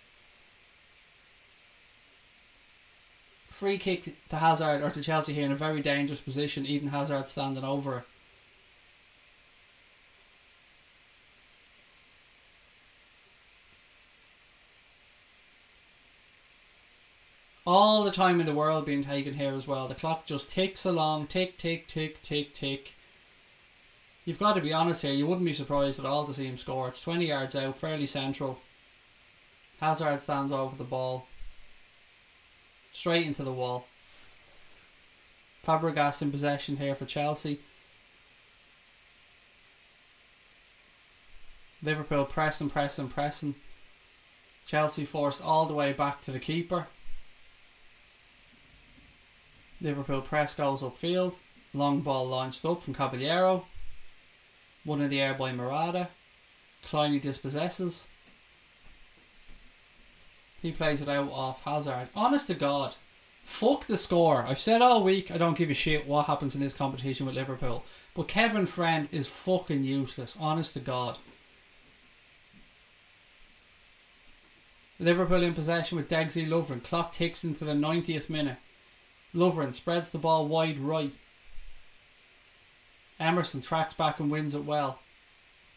Free kick to Hazard, or to Chelsea here in a very dangerous position. Eden Hazard standing over it. All the time in the world being taken here as well. The clock just ticks along. Tick, tick, tick, tick, tick. You've got to be honest here. You wouldn't be surprised at all to see him score. It's 20 yards out. Fairly central. Hazard stands over the ball. Straight into the wall. Fabregas in possession here for Chelsea. Liverpool pressing, pressing, pressing. Chelsea forced all the way back to the keeper. Liverpool press goes upfield. Long ball launched up from Caballero. One in the air by Morata. Kleiny dispossesses. He plays it out off Hazard. Honest to God, fuck the score. I've said all week I don't give a shit what happens in this competition with Liverpool. But Kevin Friend is fucking useless. Honest to God. Liverpool in possession with Degsy Lovren. Clock ticks into the 90th minute. Lovren spreads the ball wide right. Emerson tracks back and wins it well.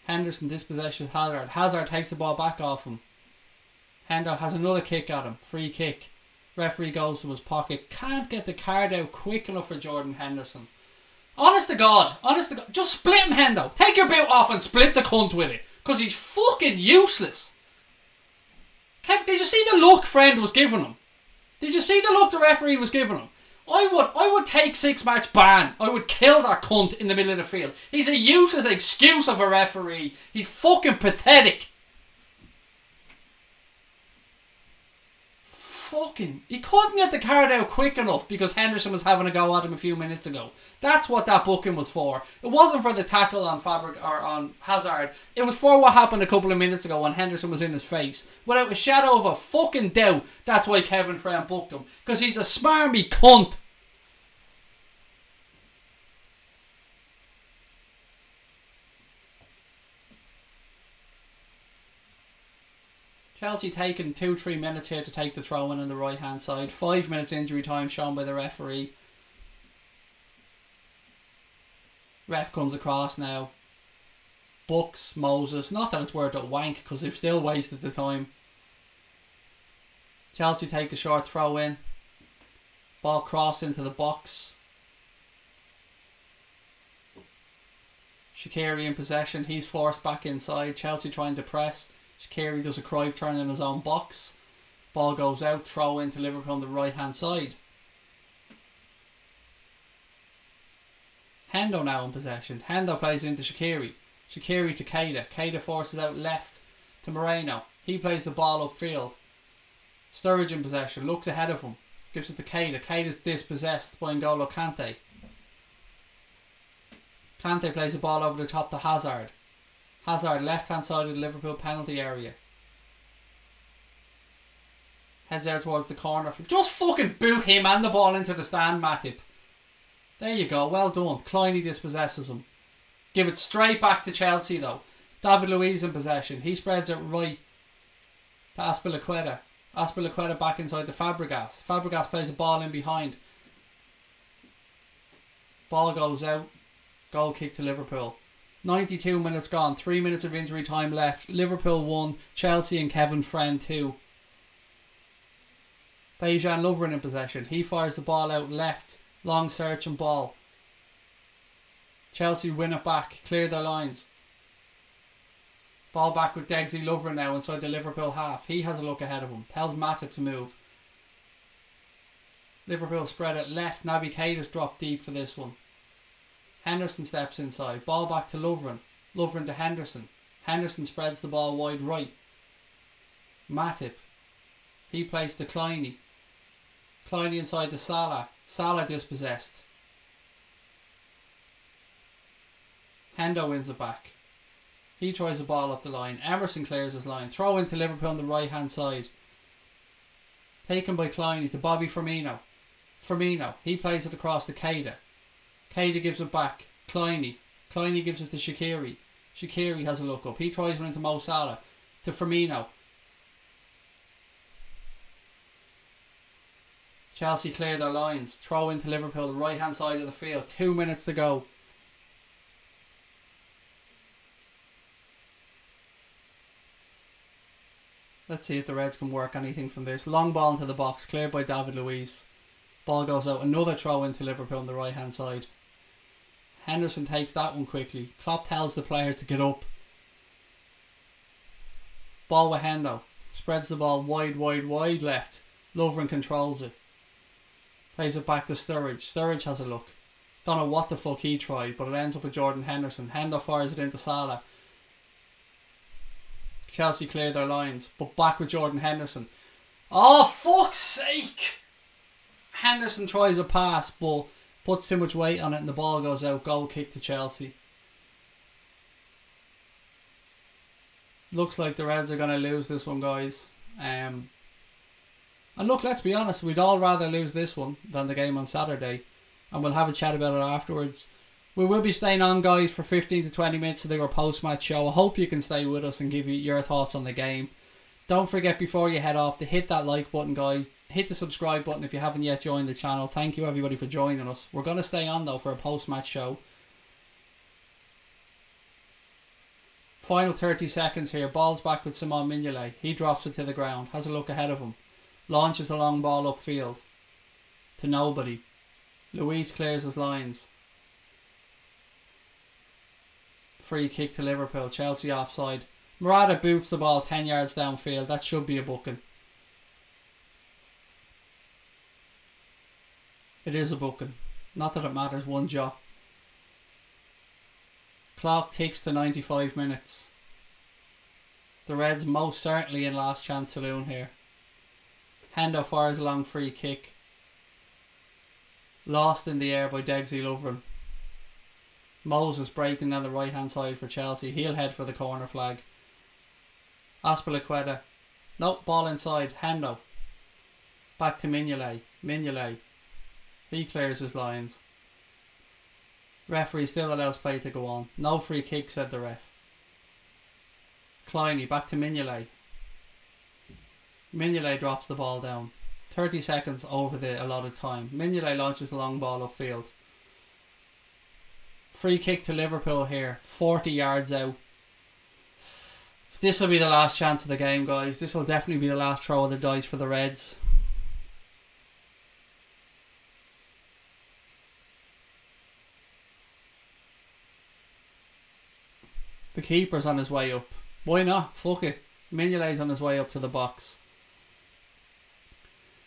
Henderson dispossesses Hazard. Hazard takes the ball back off him. Hendo has another kick at him. Free kick. Referee goes to his pocket. Can't get the card out quick enough for Jordan Henderson. Honest to God. Honest to God. Just split him, Hendo. Take your boot off and split the cunt with it. Because he's fucking useless. Kev, did you see the look Friend was giving him? Did you see the look the referee was giving him? I would take 6-match ban. I would kill that cunt in the middle of the field. He's a useless excuse of a referee. He's fucking pathetic. Fucking... He couldn't get the card out quick enough because Henderson was having a go at him a few minutes ago. That's what that booking was for. It wasn't for the tackle on on Hazard. It was for what happened a couple of minutes ago when Henderson was in his face. Without a shadow of a fucking doubt, that's why Kevin Friend booked him. Because he's a smarmy cunt. Chelsea taking 2-3 minutes here to take the throw in on the right hand side. 5 minutes injury time shown by the referee. Ref comes across now. Books Moses. Not that it's worth a wank because they've still wasted the time. Chelsea take a short throw in. Ball crossed into the box. Shaqiri in possession. He's forced back inside. Chelsea trying to press. Shaqiri does a Cruyff turn in his own box. Ball goes out. Throw into Liverpool on the right hand side. Hendo now in possession. Hendo plays into Shaqiri. Shaqiri to Keita. Keita forces out left to Moreno. He plays the ball upfield. Sturridge in possession. Looks ahead of him. Gives it to Keita. Keita's dispossessed by N'Golo Kante. Kante plays the ball over the top to Hazard. Hazard left hand side of the Liverpool penalty area. Heads out towards the corner. Just fucking boot him and the ball into the stand, Matip. There you go, well done. Kleiny dispossesses him. Give it straight back to Chelsea though. David Luiz in possession. He spreads it right to Azpilicueta. Azpilicueta back inside to Fabregas. Fabregas plays a ball in behind. Ball goes out. Goal kick to Liverpool. 92 minutes gone. 3 minutes of injury time left. Liverpool 1. Chelsea and Kevin Friend 2. Dejan Lovren in possession. He fires the ball out left. Long search and ball. Chelsea win it back. Clear their lines. Ball back with Degsy Lovren now inside the Liverpool half. He has a look ahead of him. Tells Matip to move. Liverpool spread it left. Naby Keita's dropped deep for this one. Henderson steps inside. Ball back to Lovren. Lovren to Henderson. Henderson spreads the ball wide right. Matip. He plays to Kleiny. Kleiny inside to Salah. Salah dispossessed. Hendo wins it back. He tries the ball up the line. Emerson clears his line. Throw into Liverpool on the right hand side. Taken by Kleiny to Bobby Firmino. Firmino. He plays it across to Keita. Keita gives it back. Kleiny. Kleiny gives it to Shaqiri. Shaqiri has a look up. He tries one into Mo Salah. To Firmino. Chelsea clear their lines. Throw into Liverpool, the right hand side of the field. 2 minutes to go. Let's see if the Reds can work anything from this. Long ball into the box, cleared by David Luiz. Ball goes out. Another throw into Liverpool on the right hand side. Henderson takes that one quickly. Klopp tells the players to get up. Ball with Hendo. Spreads the ball wide left. Lovren controls it. Plays it back to Sturridge. Sturridge has a look. Don't know what the fuck he tried, but it ends up with Jordan Henderson. Hendo fires it into Salah. Chelsea clear their lines, but back with Jordan Henderson. Oh, fuck's sake! Henderson tries a pass, but puts too much weight on it and the ball goes out. Goal kick to Chelsea. Looks like the Reds are going to lose this one, guys. And look, let's be honest, we'd all rather lose this one than the game on Saturday. And we'll have a chat about it afterwards. We will be staying on, guys, for 15 to 20 minutes to do our post-match show. I hope you can stay with us and give you your thoughts on the game. Don't forget, before you head off, to hit that like button, guys. Hit the subscribe button if you haven't yet joined the channel. Thank you, everybody, for joining us. We're going to stay on, though, for a post-match show. Final 30 seconds here. Ball's back with Simon Mignolet. He drops it to the ground. Has a look ahead of him. Launches a long ball upfield. To nobody. Luiz clears his lines. Free kick to Liverpool. Chelsea offside. Murata boots the ball 10 yards downfield. That should be a booking. It is a booking. Not that it matters one jot. Clock ticks to 95 minutes. The Reds most certainly in last chance saloon here. Hendo fires a long free kick. Lost in the air by Degsy Lovren. Moses breaking on the right hand side for Chelsea. He'll head for the corner flag. Azpilicueta. Nope, ball inside. Hendo. Back to Mignolet. Mignolet. He clears his lines. Referee still allows play to go on. No free kick, said the ref. Kleiny back to Mignolet. Mignolet drops the ball down. 30 seconds over the allotted time. Mignolet launches the long ball upfield. Free kick to Liverpool here. 40 yards out. This will be the last chance of the game, guys. This will definitely be the last throw of the dice for the Reds. The keeper's on his way up. Why not? Fuck it. Mignolet's on his way up to the box.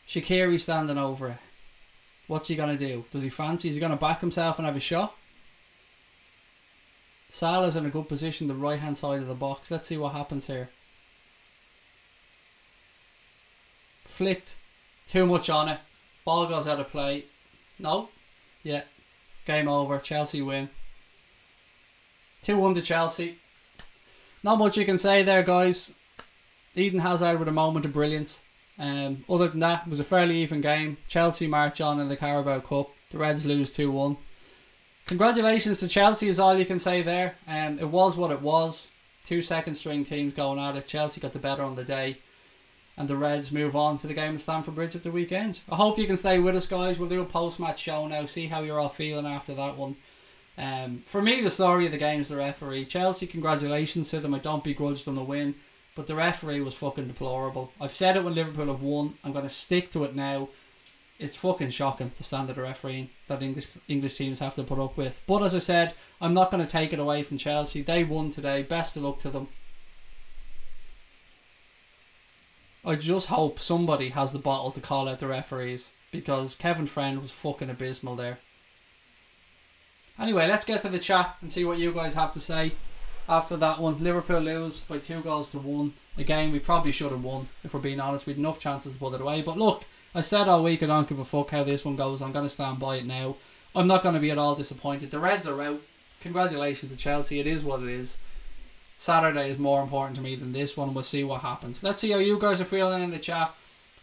Shaqiri standing over it. What's he going to do? Does he fancy? Is he going to back himself and have a shot? Salah's in a good position, the right hand side of the box. Let's see what happens here. Flicked. Too much on it. Ball goes out of play. No. Yeah. Game over. Chelsea win. 2-1 to Chelsea. Not much you can say there, guys. Eden Hazard with a moment of brilliance. Other than that, it was a fairly even game. Chelsea march on in the Carabao Cup. The Reds lose 2-1. Congratulations to Chelsea is all you can say there. It was what it was. 2 second string teams going at it. Chelsea got the better on the day. And the Reds move on to the game at Stamford Bridge at the weekend. I hope you can stay with us, guys. We'll do a post-match show now. See how you're all feeling after that one. For me, the story of the game is the referee. Chelsea, congratulations to them. I don't begrudge them the win. But the referee was fucking deplorable. I've said it when Liverpool have won. I'm going to stick to it now. It's fucking shocking the standard of refereeing that English teams have to put up with. But as I said, I'm not going to take it away from Chelsea. They won today. Best of luck to them. I just hope somebody has the bottle to call out the referees. Because Kevin Friend was fucking abysmal there. Anyway, let's get to the chat and see what you guys have to say after that one. Liverpool lose by 2-1. Again, we probably should have won, if we're being honest. We had enough chances to put it away. But look, I said all week I don't give a fuck how this one goes. I'm going to stand by it now. I'm not going to be at all disappointed. The Reds are out. Congratulations to Chelsea. It is what it is. Saturday is more important to me than this one. We'll see what happens. Let's see how you guys are feeling in the chat.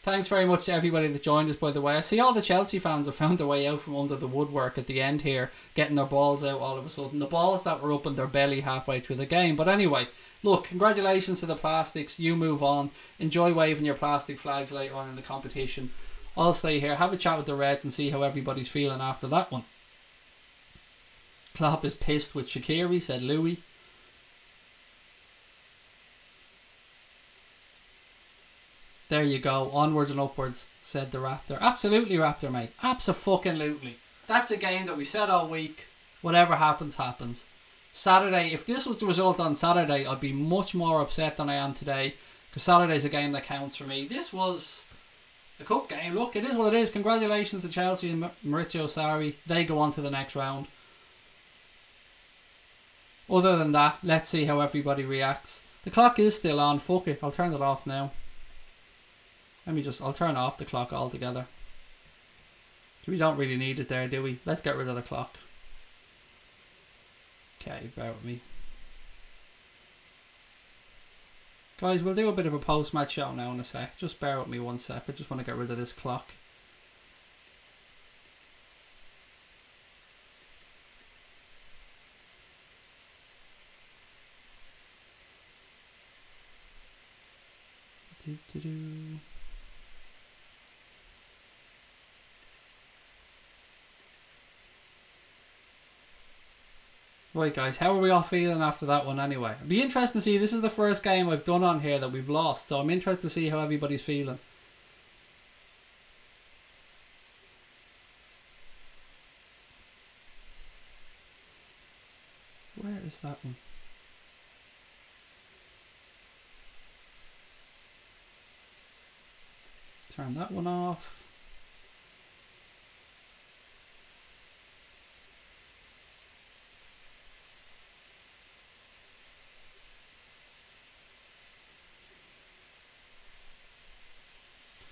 Thanks very much to everybody that joined us, by the way. I see all the Chelsea fans have found their way out from under the woodwork at the end here, getting their balls out all of a sudden. The balls that were up in their belly halfway through the game. But anyway, look, congratulations to the Plastics. You move on. Enjoy waving your plastic flags later on in the competition. I'll stay here, have a chat with the Reds and see how everybody's feeling after that one. Klopp is pissed with Shaqiri, said Louis. There you go, onwards and upwards, said the Raptor. Absolutely, Raptor, mate. Abso-fucking-lutely. That's a game that we said all week. Whatever happens, happens. Saturday, if this was the result on Saturday, I'd be much more upset than I am today. Because Saturday's a game that counts for me. This was a cup game. Look, it is what it is. Congratulations to Chelsea and Maurizio Sarri. They go on to the next round. Other than that, let's see how everybody reacts. The clock is still on. Fuck it. I'll turn it off now. I'll turn off the clock altogether. We don't really need it there, do we? Let's get rid of the clock. Okay, bear with me. Guys, we'll do a bit of a post-match show now in a sec. Just bear with me 1 sec. I just want to get rid of this clock. Right guys, how are we all feeling after that one anyway? It'd be interesting to see. This is the first game I've done on here that we've lost, so I'm interested to see how everybody's feeling. Where is that one? Turn that one off.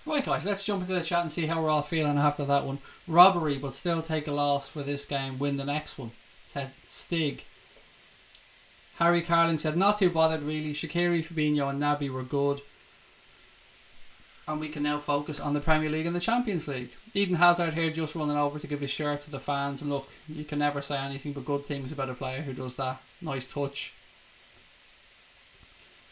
Right guys, let's jump into the chat and see how we're all feeling after that one. Robbery, but still take a loss for this game, win the next one, said Stig. Harry Carling said, not too bothered really. Shaqiri, Fabinho and Naby were good. And we can now focus on the Premier League and the Champions League. Eden Hazard here just running over to give his shirt to the fans. And look, you can never say anything but good things about a player who does that. Nice touch.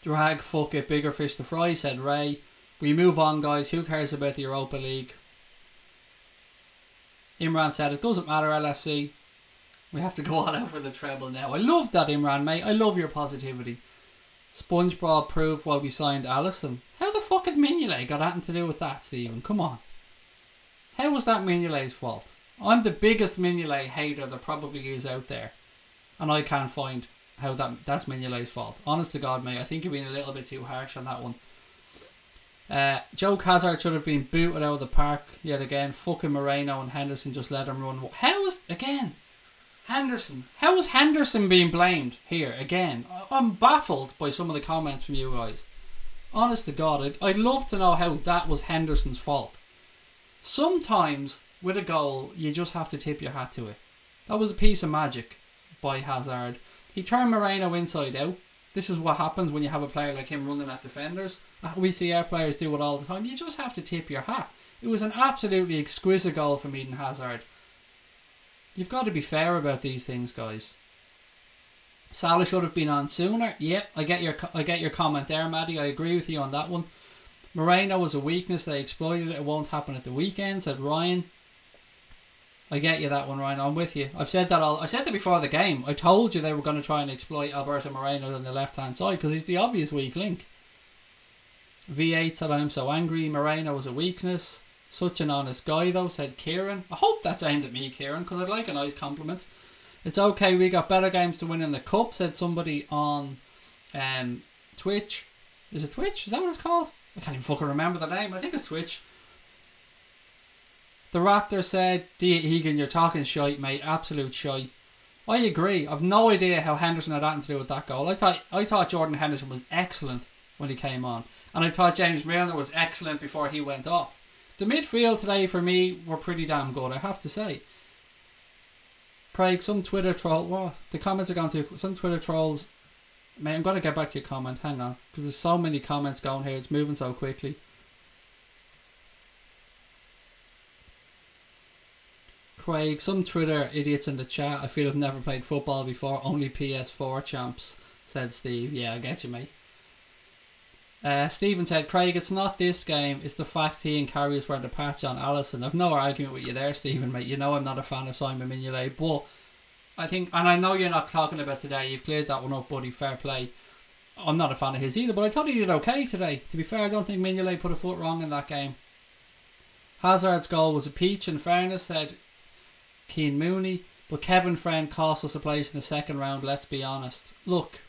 Drag, fuck it, bigger fish to fry, said Ray. We move on, guys. Who cares about the Europa League? Imran said, it doesn't matter, LFC. We have to go all out for the treble now. I love that, Imran, mate. I love your positivity. SpongeBob proved why we signed Alisson. How the fuck had Mignolet got anything to do with that, Stephen? Come on. How was that Mignolet's fault? I'm the biggest Mignolet hater there probably is out there. And I can't find how that's Mignolet's fault. Honest to God, mate. I think you're being a little bit too harsh on that one. Joe Hazard should have been booted out of the park yet again. Fucking Moreno and Henderson just let him run. How is, again, Henderson? How is Henderson being blamed here again? I'm baffled by some of the comments from you guys. Honest to God, I'd love to know how that was Henderson's fault. Sometimes with a goal, you just have to tip your hat to it. That was a piece of magic by Hazard. He turned Moreno inside out. This is what happens when you have a player like him running at defenders. We see our players do it all the time. You just have to tip your hat. It was an absolutely exquisite goal from Eden Hazard. You've got to be fair about these things, guys. Salah should have been on sooner. Yep, I get your comment there, Maddie. I agree with you on that one. Moreno was a weakness. They exploited it. It won't happen at the weekend, said Ryan. I get you that one, Ryan. I'm with you. I said that before the game. I told you they were going to try and exploit Alberto Moreno on the left-hand side because he's the obvious weak link. V8 said, I'm so angry. Moreno was a weakness. Such an honest guy, though, said Kieran. I hope that's aimed at me, Kieran, because I'd like a nice compliment. It's okay, we got better games to win in the Cup, said somebody on Twitch. Is it Twitch? Is that what it's called? I can't even fucking remember the name. I think it's Twitch. The Raptor said, Dia Egan, you're talking shite, mate. Absolute shite. I agree. I've no idea how Henderson had anything to do with that goal. I thought Jordan Henderson was excellent when he came on. And I thought James Milner was excellent before he went off. The midfield today for me were pretty damn good, I have to say. Craig, some Twitter troll... Well, the comments are going to... Some Twitter trolls... Mate, I'm going to get back to your comment. Hang on. Because there's so many comments going here. It's moving so quickly. Craig, some Twitter idiots in the chat I feel have never played football before. Only PS4 champs, said Steve. Yeah, I get you, mate. Stephen said, Craig, it's not this game, it's the fact he and Karius were the patch on Alisson. I've no argument with you there, Stephen, mate. You know I'm not a fan of Simon Mignolet, but I think, and I know you're not talking about today, you've cleared that one up, buddy, fair play. I'm not a fan of his either, but I thought he did okay today. To be fair, I don't think Mignolet put a foot wrong in that game. Hazard's goal was a peach, in fairness, said Keane Mooney, but Kevin Friend cost us a place in the second round, let's be honest. Look,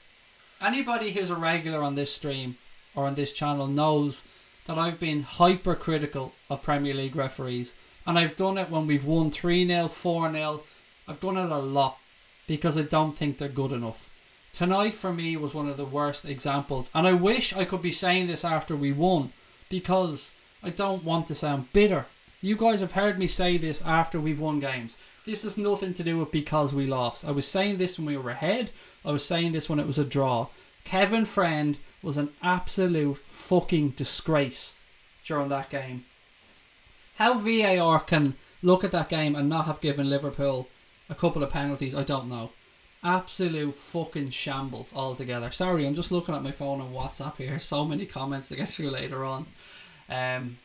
anybody who's a regular on this stream or on this channel knows that I've been hypercritical of Premier League referees, and I've done it when we've won 3-0, 4-0. I've done it a lot because I don't think they're good enough. Tonight for me was one of the worst examples, and I wish I could be saying this after we won because I don't want to sound bitter. You guys have heard me say this after we've won games. This has nothing to do with because we lost. I was saying this when we were ahead. I was saying this when it was a draw. Kevin Friend was an absolute fucking disgrace during that game. How VAR can look at that game and not have given Liverpool a couple of penalties, I don't know. Absolute fucking shambles altogether. Sorry, I'm just looking at my phone on WhatsApp here. So many comments to get through later on. I'm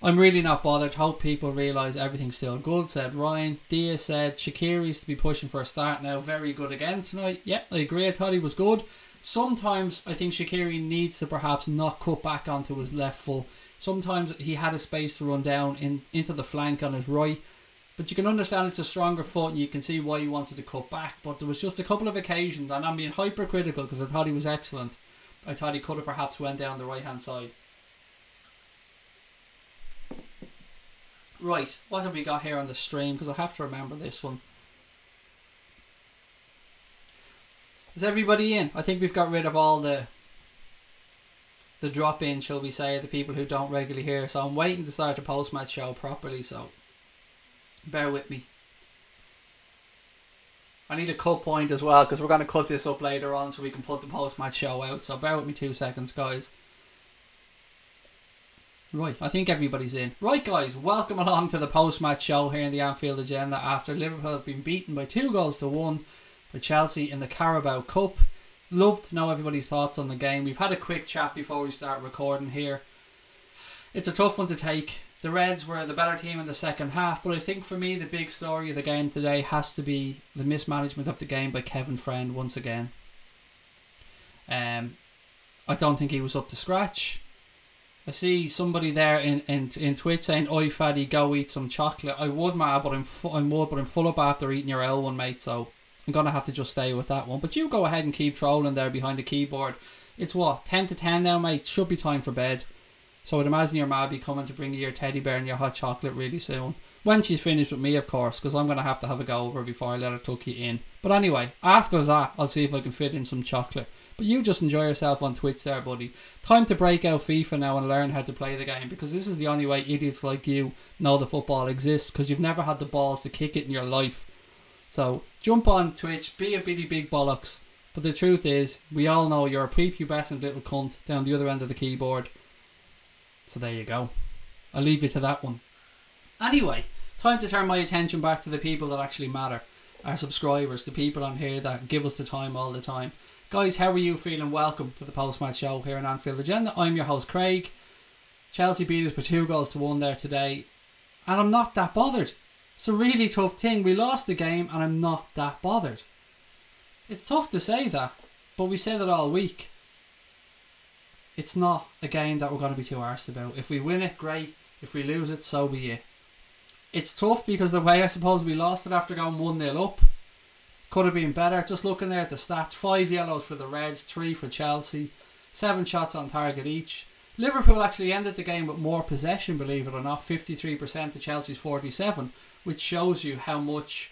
really not bothered. Hope people realise everything's still good, said Ryan. Dia said Shaqiri's to be pushing for a start now. Very good again tonight. Yep, I agree. I thought he was good. Sometimes I think Shaqiri needs to perhaps not cut back onto his left foot. Sometimes he had a space to run down into the flank on his right. But you can understand it's a stronger foot and you can see why he wanted to cut back. But there was just a couple of occasions, and I'm being hypercritical because I thought he was excellent. I thought he could have perhaps went down the right hand side. Right, what have we got here on the stream? Because I have to remember this one. Is everybody in? I think we've got rid of all the drop-in, shall we say, the people who don't regularly hear. So I'm waiting to start the post-match show properly, so bear with me. I need a cut point as well, because we're going to cut this up later on so we can put the post-match show out. So bear with me 2 seconds, guys. Right, I think everybody's in. Right, guys, welcome along to the post-match show here in the Anfield Agenda after Liverpool have been beaten by 2-1 by Chelsea in the Carabao Cup. Love to know everybody's thoughts on the game. We've had a quick chat before we start recording here. It's a tough one to take. The Reds were the better team in the second half, but I think for me the big story of the game today has to be the mismanagement of the game by Kevin Friend once again. I don't think he was up to scratch. I see somebody there in Twitch saying, "Oi, Faddy, go eat some chocolate." I would, man, but I'm full up after eating your L1, mate. So I'm gonna have to just stay with that one. But you go ahead and keep trolling there behind the keyboard. It's what, 10 to 10 now, mate. Should be time for bed. So I'd imagine your ma be coming to bring you your teddy bear and your hot chocolate really soon. When she's finished with me, of course, because I'm gonna have to have a go over before I let her tuck you in. But anyway, after that, I'll see if I can fit in some chocolate. But you just enjoy yourself on Twitch there, buddy. Time to break out FIFA now and learn how to play the game, because this is the only way idiots like you know the football exists, because you've never had the balls to kick it in your life. So jump on Twitch, be a bitty big bollocks. But the truth is, we all know you're a prepubescent little cunt down the other end of the keyboard. So there you go. I'll leave you to that one. Anyway, time to turn my attention back to the people that actually matter. Our subscribers, the people on here that give us the time all the time. Guys, how are you feeling? Welcome to the post-match show here on Anfield Agenda. I'm your host, Craig. Chelsea beat us by 2-1 there today. And I'm not that bothered. It's a really tough thing. We lost the game and I'm not that bothered. It's tough to say that, but we said it all week. It's not a game that we're going to be too arsed about. If we win it, great. If we lose it, so be it. It's tough because the way I suppose we lost it after going 1-0 up. Could have been better. Just looking there at the stats, 5 yellows for the Reds, 3 for Chelsea, 7 shots on target each. Liverpool actually ended the game with more possession, believe it or not, 53% to Chelsea's 47%, which shows you how much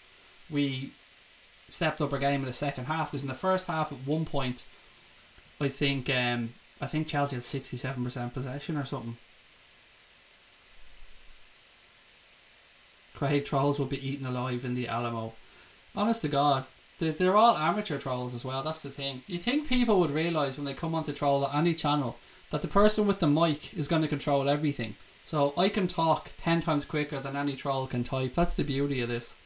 we stepped up our game in the second half. Because in the first half, at one point, I think Chelsea had 67% possession or something. Craig trolls will be eaten alive in the Alamo. Honest to God, they're all amateur trolls as well. That's the thing. You think people would realise when they come on to troll at any channel that the person with the mic is going to control everything. So I can talk 10 times quicker than any troll can type. That's the beauty of this.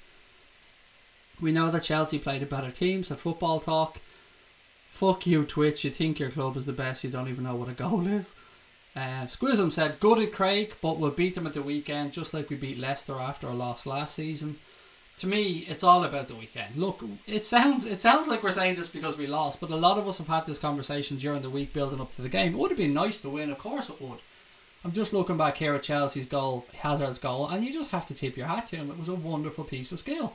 We know that Chelsea played a better team, said football talk. Fuck you, Twitch. You think your club is the best. You don't even know what a goal is. Squism said, good at Craig, but we'll beat them at the weekend just like we beat Leicester after a loss last season. To me, it's all about the weekend. Look, it sounds like we're saying this because we lost, but a lot of us have had this conversation during the week building up to the game. It would have been nice to win, of course it would. I'm just looking back here at Chelsea's goal, Hazard's goal, and you just have to tip your hat to him. It was a wonderful piece of skill.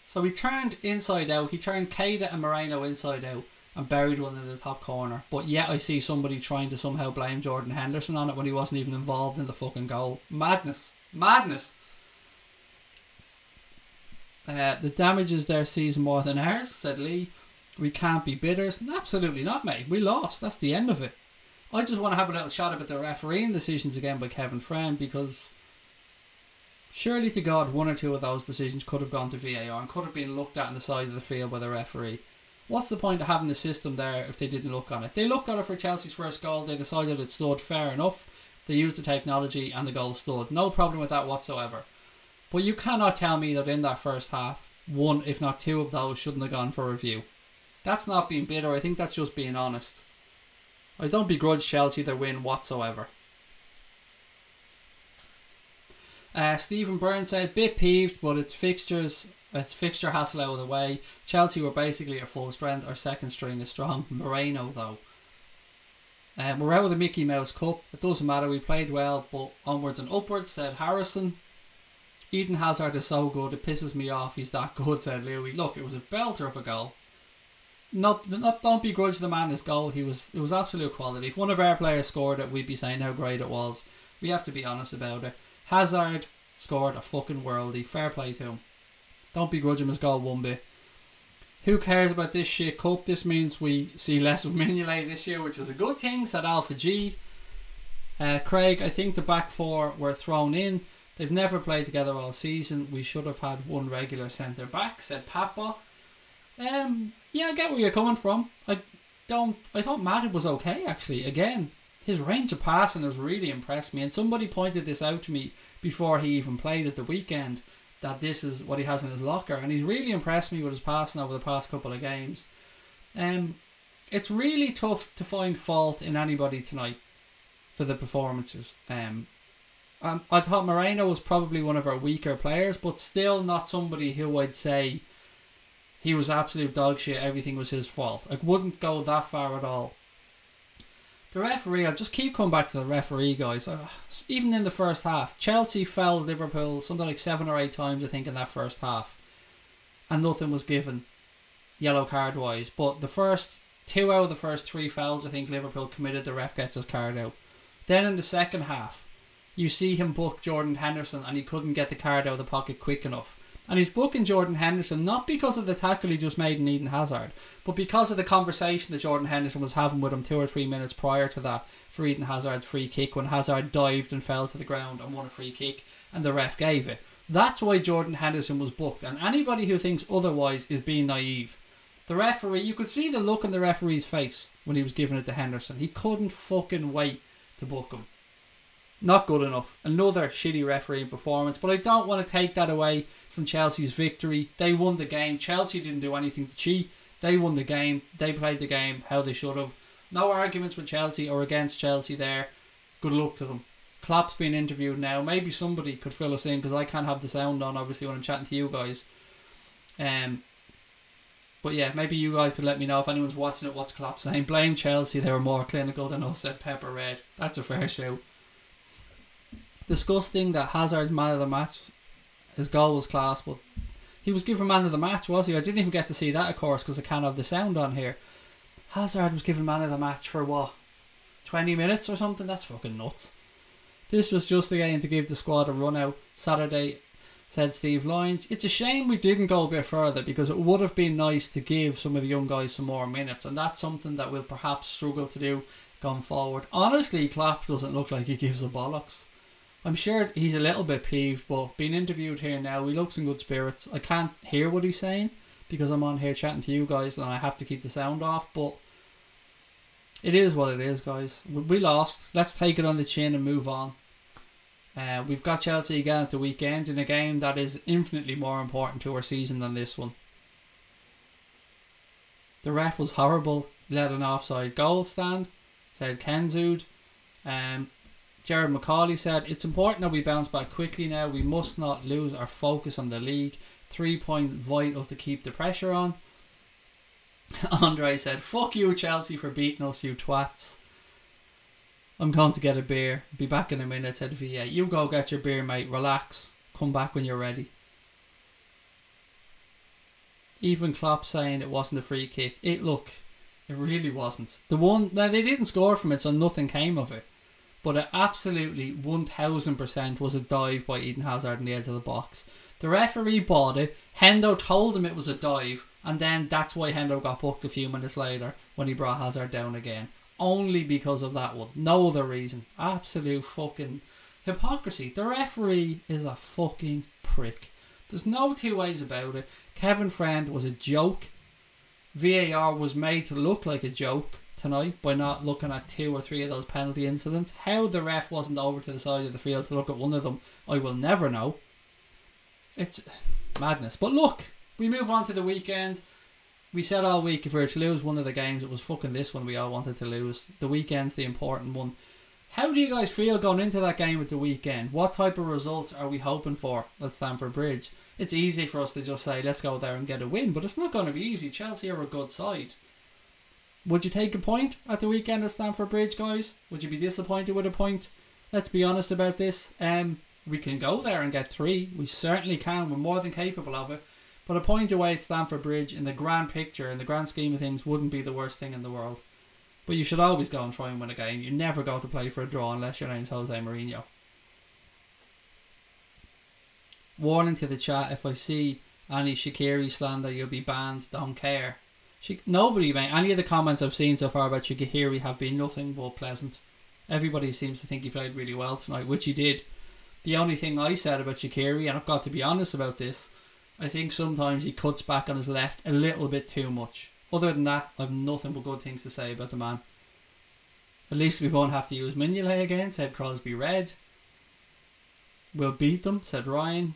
So he turned inside out. He turned Keita and Moreno inside out and buried one in the top corner. But yet I see somebody trying to somehow blame Jordan Henderson on it when he wasn't even involved in the fucking goal. Madness. Madness. The damage is their season more than ours, said Lee. We can't be bitters. Absolutely not, mate. We lost. That's the end of it. I just want to have a little shot about the refereeing decisions again by Kevin Friend, because surely to God, one or two of those decisions could have gone to VAR and could have been looked at on the side of the field by the referee. What's the point of having the system there if they didn't look on it? They looked at it for Chelsea's first goal. They decided it stood, fair enough. They used the technology and the goal stood. No problem with that whatsoever. But you cannot tell me that in that first half, one, if not two of those shouldn't have gone for review. That's not being bitter. I think that's just being honest. I don't begrudge Chelsea their win whatsoever. Stephen Byrne said, bit peeved, but it's fixture hassle out of the way. Chelsea were basically at full strength. Our second string is strong. Moreno, though. We're out of the Mickey Mouse Cup. It doesn't matter. We played well, but onwards and upwards, said Harrison. Eden Hazard is so good, it pisses me off. He's that good, said Louis. Look, it was a belter of a goal. Don't begrudge the man his goal. It was absolute quality. If one of our players scored it, we'd be saying how great it was. We have to be honest about it. Hazard scored a fucking worldie. Fair play to him. Don't begrudge him his goal one bit. Who cares about this shit cup? This means we see less of Mignolet this year, which is a good thing, said Alpha G. Craig, I think the back four were thrown in. They've never played together all season. We should have had one regular centre back, said Papa. Yeah, I get where you're coming from. I thought Matt was okay, actually. Again, his range of passing has really impressed me. And somebody pointed this out to me before he even played at the weekend, that this is what he has in his locker, and he's really impressed me with his passing over the past couple of games. It's really tough to find fault in anybody tonight for the performances. I thought Moreno was probably one of our weaker players, but still not somebody who I'd say he was absolute dog shit, everything was his fault. I wouldn't go that far at all. The referee, I'll just keep coming back to the referee, guys. Even in the first half, Chelsea fell Liverpool something like 7 or 8 times, I think, in that first half. And nothing was given, yellow card wise. But the first 2 out of the first 3 fouls, I think Liverpool committed, the ref gets his card out. Then in the second half, you see him book Jordan Henderson, and he couldn't get the card out of the pocket quick enough. And he's booking Jordan Henderson not because of the tackle he just made in Eden Hazard, but because of the conversation that Jordan Henderson was having with him 2 or 3 minutes prior to that for Eden Hazard's free kick, when Hazard dived and fell to the ground and won a free kick and the ref gave it. That's why Jordan Henderson was booked, and anybody who thinks otherwise is being naive. The referee, you could see the look on the referee's face when he was giving it to Henderson. He couldn't fucking wait to book him. Not good enough. Another shitty referee performance, but I don't want to take that away from Chelsea's victory. They won the game. Chelsea didn't do anything to cheat. They won the game. They played the game how they should have. No arguments with Chelsea or against Chelsea there. Good luck to them. Klopp's being interviewed now. Maybe somebody could fill us in, because I can't have the sound on obviously when I'm chatting to you guys. But yeah, maybe you guys could let me know if anyone's watching it, what's Klopp saying. Blame Chelsea, they were more clinical than us, said Pepper Red. That's a fair shout. Disgusting that Hazard's man of the match, his goal was class, but he was given man of the match, was he? I didn't even get to see that, of course, because I can't have the sound on here. Hazard was given man of the match for what? 20 minutes or something? That's fucking nuts. This was just the game to give the squad a run out Saturday, said Steve Lyons. It's a shame we didn't go a bit further, because it would have been nice to give some of the young guys some more minutes, and that's something that we'll perhaps struggle to do going forward. Honestly, Klopp doesn't look like he gives a bollocks. I'm sure he's a little bit peeved, but being interviewed here now, he looks in good spirits. I can't hear what he's saying because I'm on here chatting to you guys and I have to keep the sound off, but it is what it is, guys. We lost. Let's take it on the chin and move on. We've got Chelsea again at the weekend in a game that is infinitely more important to our season than this one. The ref was horrible. Let an offside goal stand, said Kenzood. Jared McCauley said, it's important that we bounce back quickly now. We must not lose our focus on the league. 3 points vital to keep the pressure on. Andre said, fuck you Chelsea for beating us, you twats. I'm going to get a beer. Be back in a minute, said VA. You go get your beer, mate. Relax. Come back when you're ready. Even Klopp saying it wasn't a free kick. It really wasn't. Now they didn't score from it, so nothing came of it. But it absolutely 1000% was a dive by Eden Hazard in the edge of the box. The referee bought it. Hendo told him it was a dive, and then that's why Hendo got booked a few minutes later when he brought Hazard down again. Only because of that one. No other reason. Absolute fucking hypocrisy. The referee is a fucking prick. There's no two ways about it. Kevin Friend was a joke. VAR was made to look like a joke tonight by not looking at 2 or 3 of those penalty incidents. How the ref wasn't over to the side of the field to look at one of them, I will never know. It's madness. But look, we move on to the weekend. We said all week if we were to lose one of the games, it was fucking this one we all wanted to lose. The weekend's the important one. How do you guys feel going into that game at the weekend? What type of results are we hoping for at Stamford Bridge? It's easy for us to just say, let's go there and get a win, but it's not going to be easy. Chelsea are a good side. Would you take a point at the weekend at Stamford Bridge, guys? Would you be disappointed with a point? Let's be honest about this. We can go there and get 3. We certainly can. We're more than capable of it. But a point away at Stamford Bridge, in the grand picture, in the grand scheme of things, wouldn't be the worst thing in the world. But you should always go and try and win a game. You never go to play for a draw unless your name's Jose Mourinho. Warning to the chat, if I see any Shaqiri slander, you'll be banned. Don't care. Nobody, mate. Any of the comments I've seen so far about Shaqiri have been nothing but pleasant. Everybody seems to think he played really well tonight, which he did. The only thing I said about Shaqiri, and I've got to be honest about this, I think sometimes he cuts back on his left a little bit too much. Other than that, I've nothing but good things to say about the man. At least we won't have to use Mignolet again, said Crosby Red. We'll beat them, said Ryan.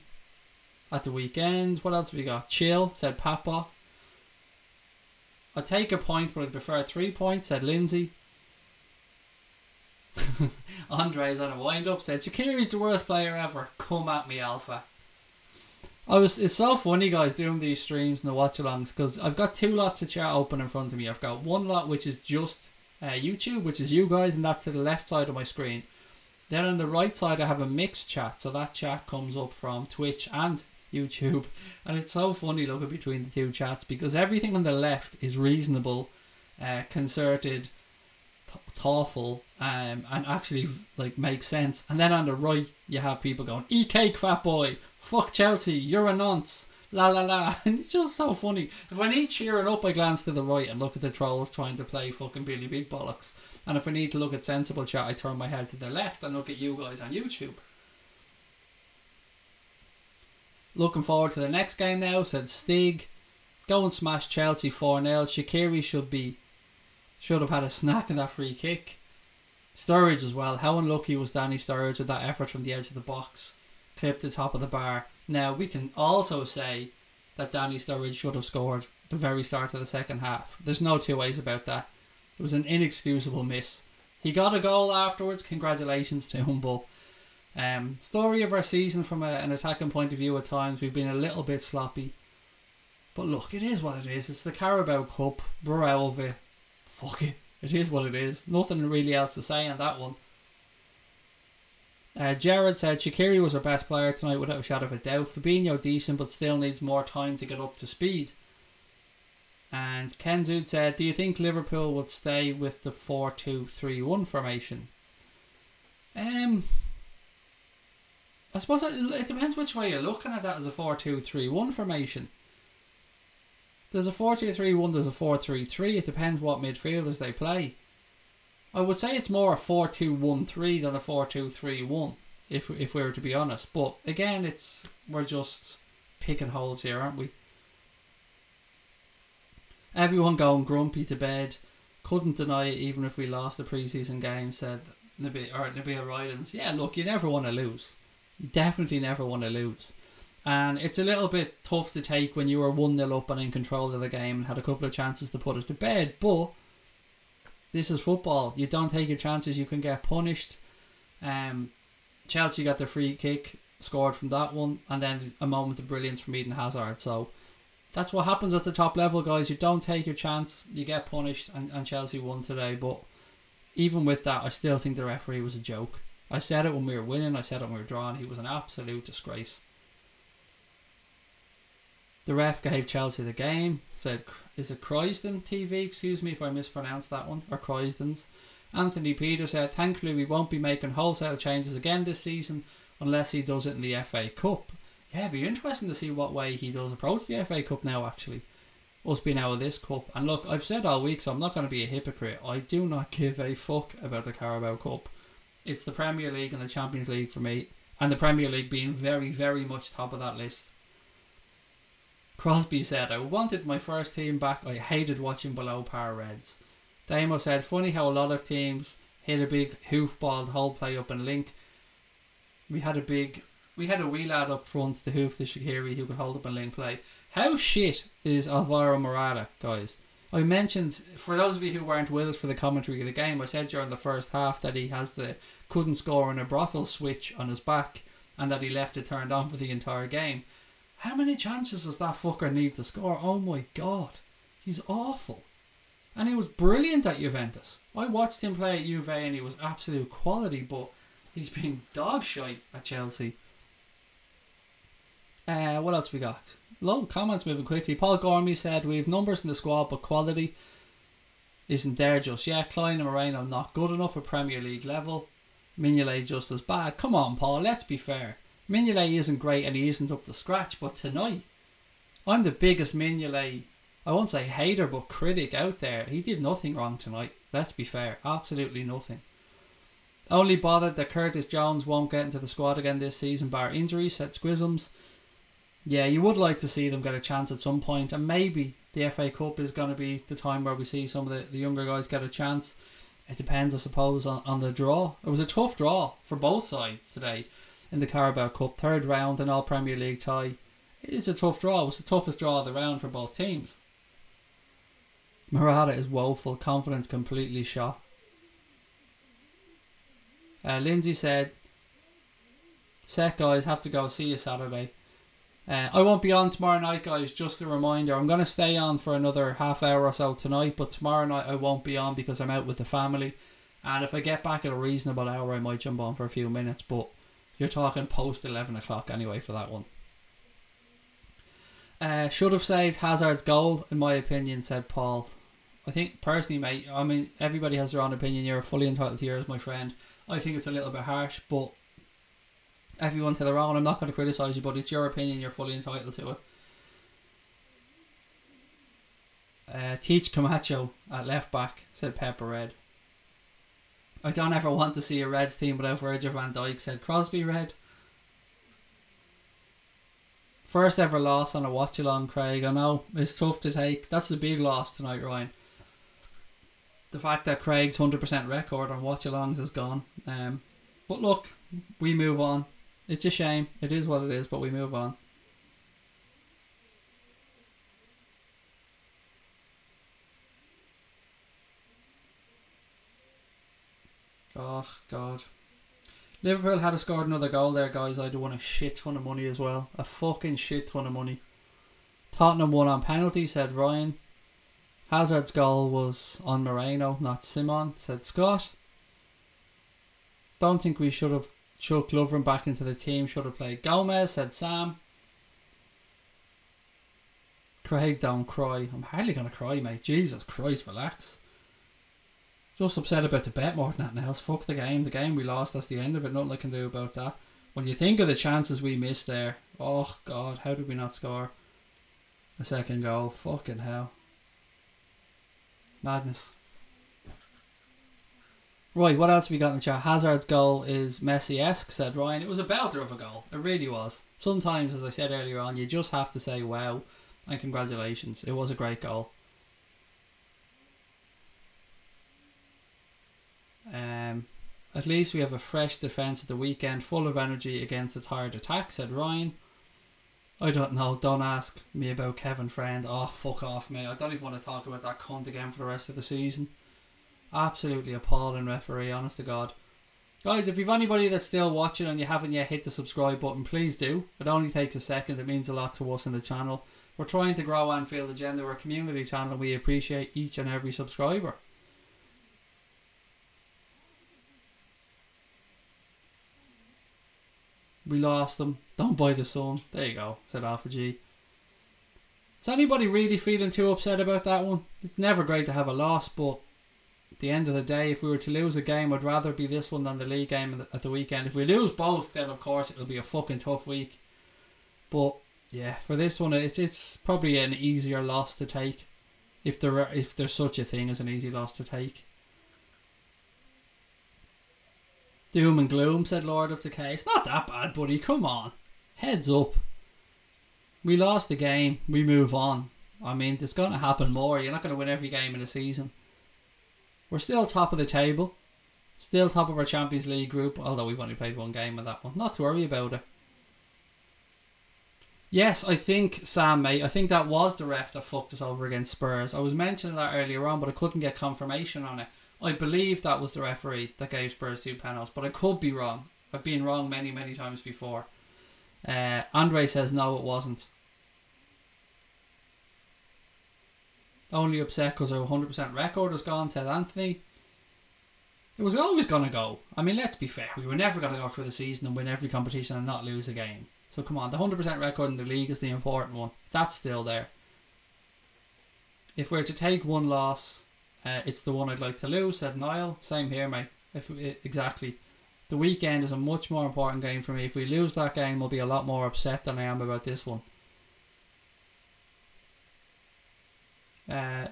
at the weekend. What else have we got? Chill, said Papa. I'd take a point, but I'd prefer 3 points, said Lindsay. Andre's on a wind-up, said Shaqiri's the worst player ever. Come at me, Alpha. It's so funny, guys, doing these streams and the watch-alongs, because I've got 2 lots of chat open in front of me. I've got one lot which is just YouTube, which is you guys, and that's to the left side of my screen. Then on the right side I have a mixed chat, so that chat comes up from Twitch and YouTube. And it's so funny looking between the 2 chats, because everything on the left is reasonable, concerted, thoughtful, and actually like makes sense. And then on the right you have people going, "Eat cake, fat boy, fuck Chelsea, you're a nonce, la la la." And it's just so funny. If I need cheering up, I glance to the right and look at the trolls trying to play fucking Billy Big Bollocks. And if I need to look at sensible chat, I turn my head to the left and look at you guys on YouTube. Looking forward to the next game now, said Stig. Go and smash Chelsea 4-0. Shaqiri should have had a snack in that free kick. Sturridge as well. How unlucky was Danny Sturridge with that effort from the edge of the box? Clipped the top of the bar. Now, we can also say that Danny Sturridge should have scored at the very start of the second half. There's no 2 ways about that. It was an inexcusable miss. He got a goal afterwards. Congratulations to him, but story of our season from an attacking point of view at times. We've been a little bit sloppy. But look, it is what it is. It's the Carabao Cup. We're out of it. Fuck it. It is what it is. Nothing really else to say on that one. Jared said Shaqiri was our best player tonight without a shadow of a doubt. Fabinho decent but still needs more time to get up to speed. And Kenzud said, do you think Liverpool would stay with the 4-2-3-1 formation? I suppose it depends which way you're looking at that as a 4-2-3-1 formation. There's a 4-2-3-1, there's a 4-3-3. It depends what midfielders they play. I would say it's more a 4-2-1-3 than a 4-2-3-1, if we were to be honest. But again, we're just picking holes here, aren't we? Everyone going grumpy to bed. Couldn't deny it even if we lost the pre-season game, said Nabil Rylance. Yeah, look, you never want to lose. You definitely never want to lose. And it's a little bit tough to take when you were 1-0 up and in control of the game and had a couple of chances to put it to bed. But this is football. You don't take your chances, you can get punished. Chelsea got the free kick, scored from that one, and then a moment of brilliance from Eden Hazard. So that's what happens at the top level, guys. You don't take your chance, you get punished, and Chelsea won today. But even with that, I still think the referee was a joke. I said it when we were winning, I said it when we were drawing. He was an absolute disgrace. The ref gave Chelsea the game. Said, is it Croydon TV? Excuse me if I mispronounced that one. Or Croydon's. Anthony Peter said, thankfully we won't be making wholesale changes again this season unless he does it in the FA Cup. Yeah, it'd be interesting to see what way he does approach the FA Cup now, actually. Us being out of this cup. And look, I've said all week, so I'm not going to be a hypocrite. I do not give a fuck about the Carabao Cup. It's the Premier League and the Champions League for me. And the Premier League being very, very much top of that list. Crosby said, I wanted my first team back. I hated watching below par Reds. Damo said, funny how a lot of teams hit a big hoofball the whole play up and link. We had a wee lad up front to hoof the Shaqiri who could hold up and link play. How shit is Alvaro Morata, guys? I mentioned, for those of you who weren't with us for the commentary of the game, I said during the first half that he has the couldn't score in a brothel switch on his back and that he left it turned on for the entire game. How many chances does that fucker need to score? Oh my god. He's awful. And he was brilliant at Juventus. I watched him play at Juve and he was absolute quality, but he's been dog shite at Chelsea. What else we got? Low comments moving quickly. Paul Gormley said, we have numbers in the squad, but quality isn't there just yet. Klein and Moreno not good enough at Premier League level. Mignolet just as bad. Come on, Paul, let's be fair. Mignolet isn't great and he isn't up to scratch, but tonight, I'm the biggest Mignolet, I won't say hater, but critic out there. He did nothing wrong tonight, let's be fair. Absolutely nothing. Only bothered that Curtis Jones won't get into the squad again this season, bar injury, said Squisms. Yeah, you would like to see them get a chance at some point, and maybe the FA Cup is going to be the time where we see some of the younger guys get a chance. It depends, I suppose, on the draw. It was a tough draw for both sides today in the Carabao Cup. Third round, an all Premier League tie. It is a tough draw. It was the toughest draw of the round for both teams. Murata is woeful. Confidence completely shot. Lindsay said, "Set guys, have to go. See you Saturday." I won't be on tomorrow night, guys. Just a reminder. I'm going to stay on for another half hour or so tonight, but tomorrow night I won't be on because I'm out with the family. And if I get back at a reasonable hour, I might jump on for a few minutes. But you're talking post 11 o'clock anyway for that one. Should have saved Hazard's goal, in my opinion, said Paul. I think, personally, mate, I mean, everybody has their own opinion. You're fully entitled to yours, my friend. I think it's a little bit harsh, but everyone to their own. I'm not going to criticise you, but it's your opinion. You're fully entitled to it. Teach Camacho at left back, said Pepper Red. I don't ever want to see a Reds team without Virgil van Dijk, said Crosby Red. First ever loss on a watch-along, Craig. I know, it's tough to take. That's the big loss tonight, Ryan. The fact that Craig's 100% record on watch-alongs is gone. But look, we move on. It's a shame. It is what it is, but we move on. Oh, God. Liverpool had scored another goal there, guys. I'd have won a shit ton of money as well. A fucking shit ton of money. Tottenham won on penalty, said Ryan. Hazard's goal was on Moreno, not Simon, said Scott. Don't think we should have chucked Lovren back into the team. Should have played Gomez, said Sam. Craig, don't cry. I'm hardly going to cry, mate. Jesus Christ, relax. Just upset about the bet more than anything else. Fuck the game. The game we lost, that's the end of it. Nothing I can do about that. When you think of the chances we missed there. Oh, God. How did we not score a second goal? Fucking hell. Madness. Right, what else have we got in the chat? Hazard's goal is Messi-esque, said Ryan. It was a belter of a goal. It really was. Sometimes, as I said earlier on, you just have to say wow and congratulations. It was a great goal. At least we have a fresh defence at the weekend, full of energy against a tired attack, said Ryan. I don't know, don't ask me about Kevin Friend. Oh, fuck off, mate. I don't even want to talk about that cunt again for the rest of the season. Absolutely appalling referee, honest to God. Guys, if you've anybody that's still watching and you haven't yet hit the subscribe button, please do. It only takes a second. It means a lot to us in the channel. We're trying to grow Anfield Agenda. We're a community channel and we appreciate each and every subscriber. We lost them. Don't buy the sun. There you go, said Alpha G. Is anybody really feeling too upset about that one? It's never great to have a loss, but at the end of the day, if we were to lose a game, I'd rather be this one than the league game at the weekend. If we lose both, then of course it'll be a fucking tough week. But yeah, for this one, it's probably an easier loss to take, if there's such a thing as an easy loss to take. Doom and gloom, said Lord of Decay. It's not that bad, buddy. Come on. Heads up. We lost the game. We move on. I mean, it's going to happen more. You're not going to win every game in a season. We're still top of the table. Still top of our Champions League group. Although we've only played one game in that one. Not to worry about it. Yes, I think, Sam, mate, I think that was the ref that fucked us over against Spurs. I was mentioning that earlier on, but I couldn't get confirmation on it. I believe that was the referee that gave Spurs 2 penalties, but I could be wrong. I've been wrong many, many times before. Andre says no, it wasn't. Only upset because our 100% record has gone, said Anthony. It was always going to go. I mean, let's be fair. We were never going to go through the season and win every competition and not lose a game. So come on, the 100% record in the league is the important one. That's still there. If we're to take one loss, it's the one I'd like to lose, said Niall. Same here, mate. Exactly. The weekend is a much more important game for me. If we lose that game, I'll be a lot more upset than I am about this one.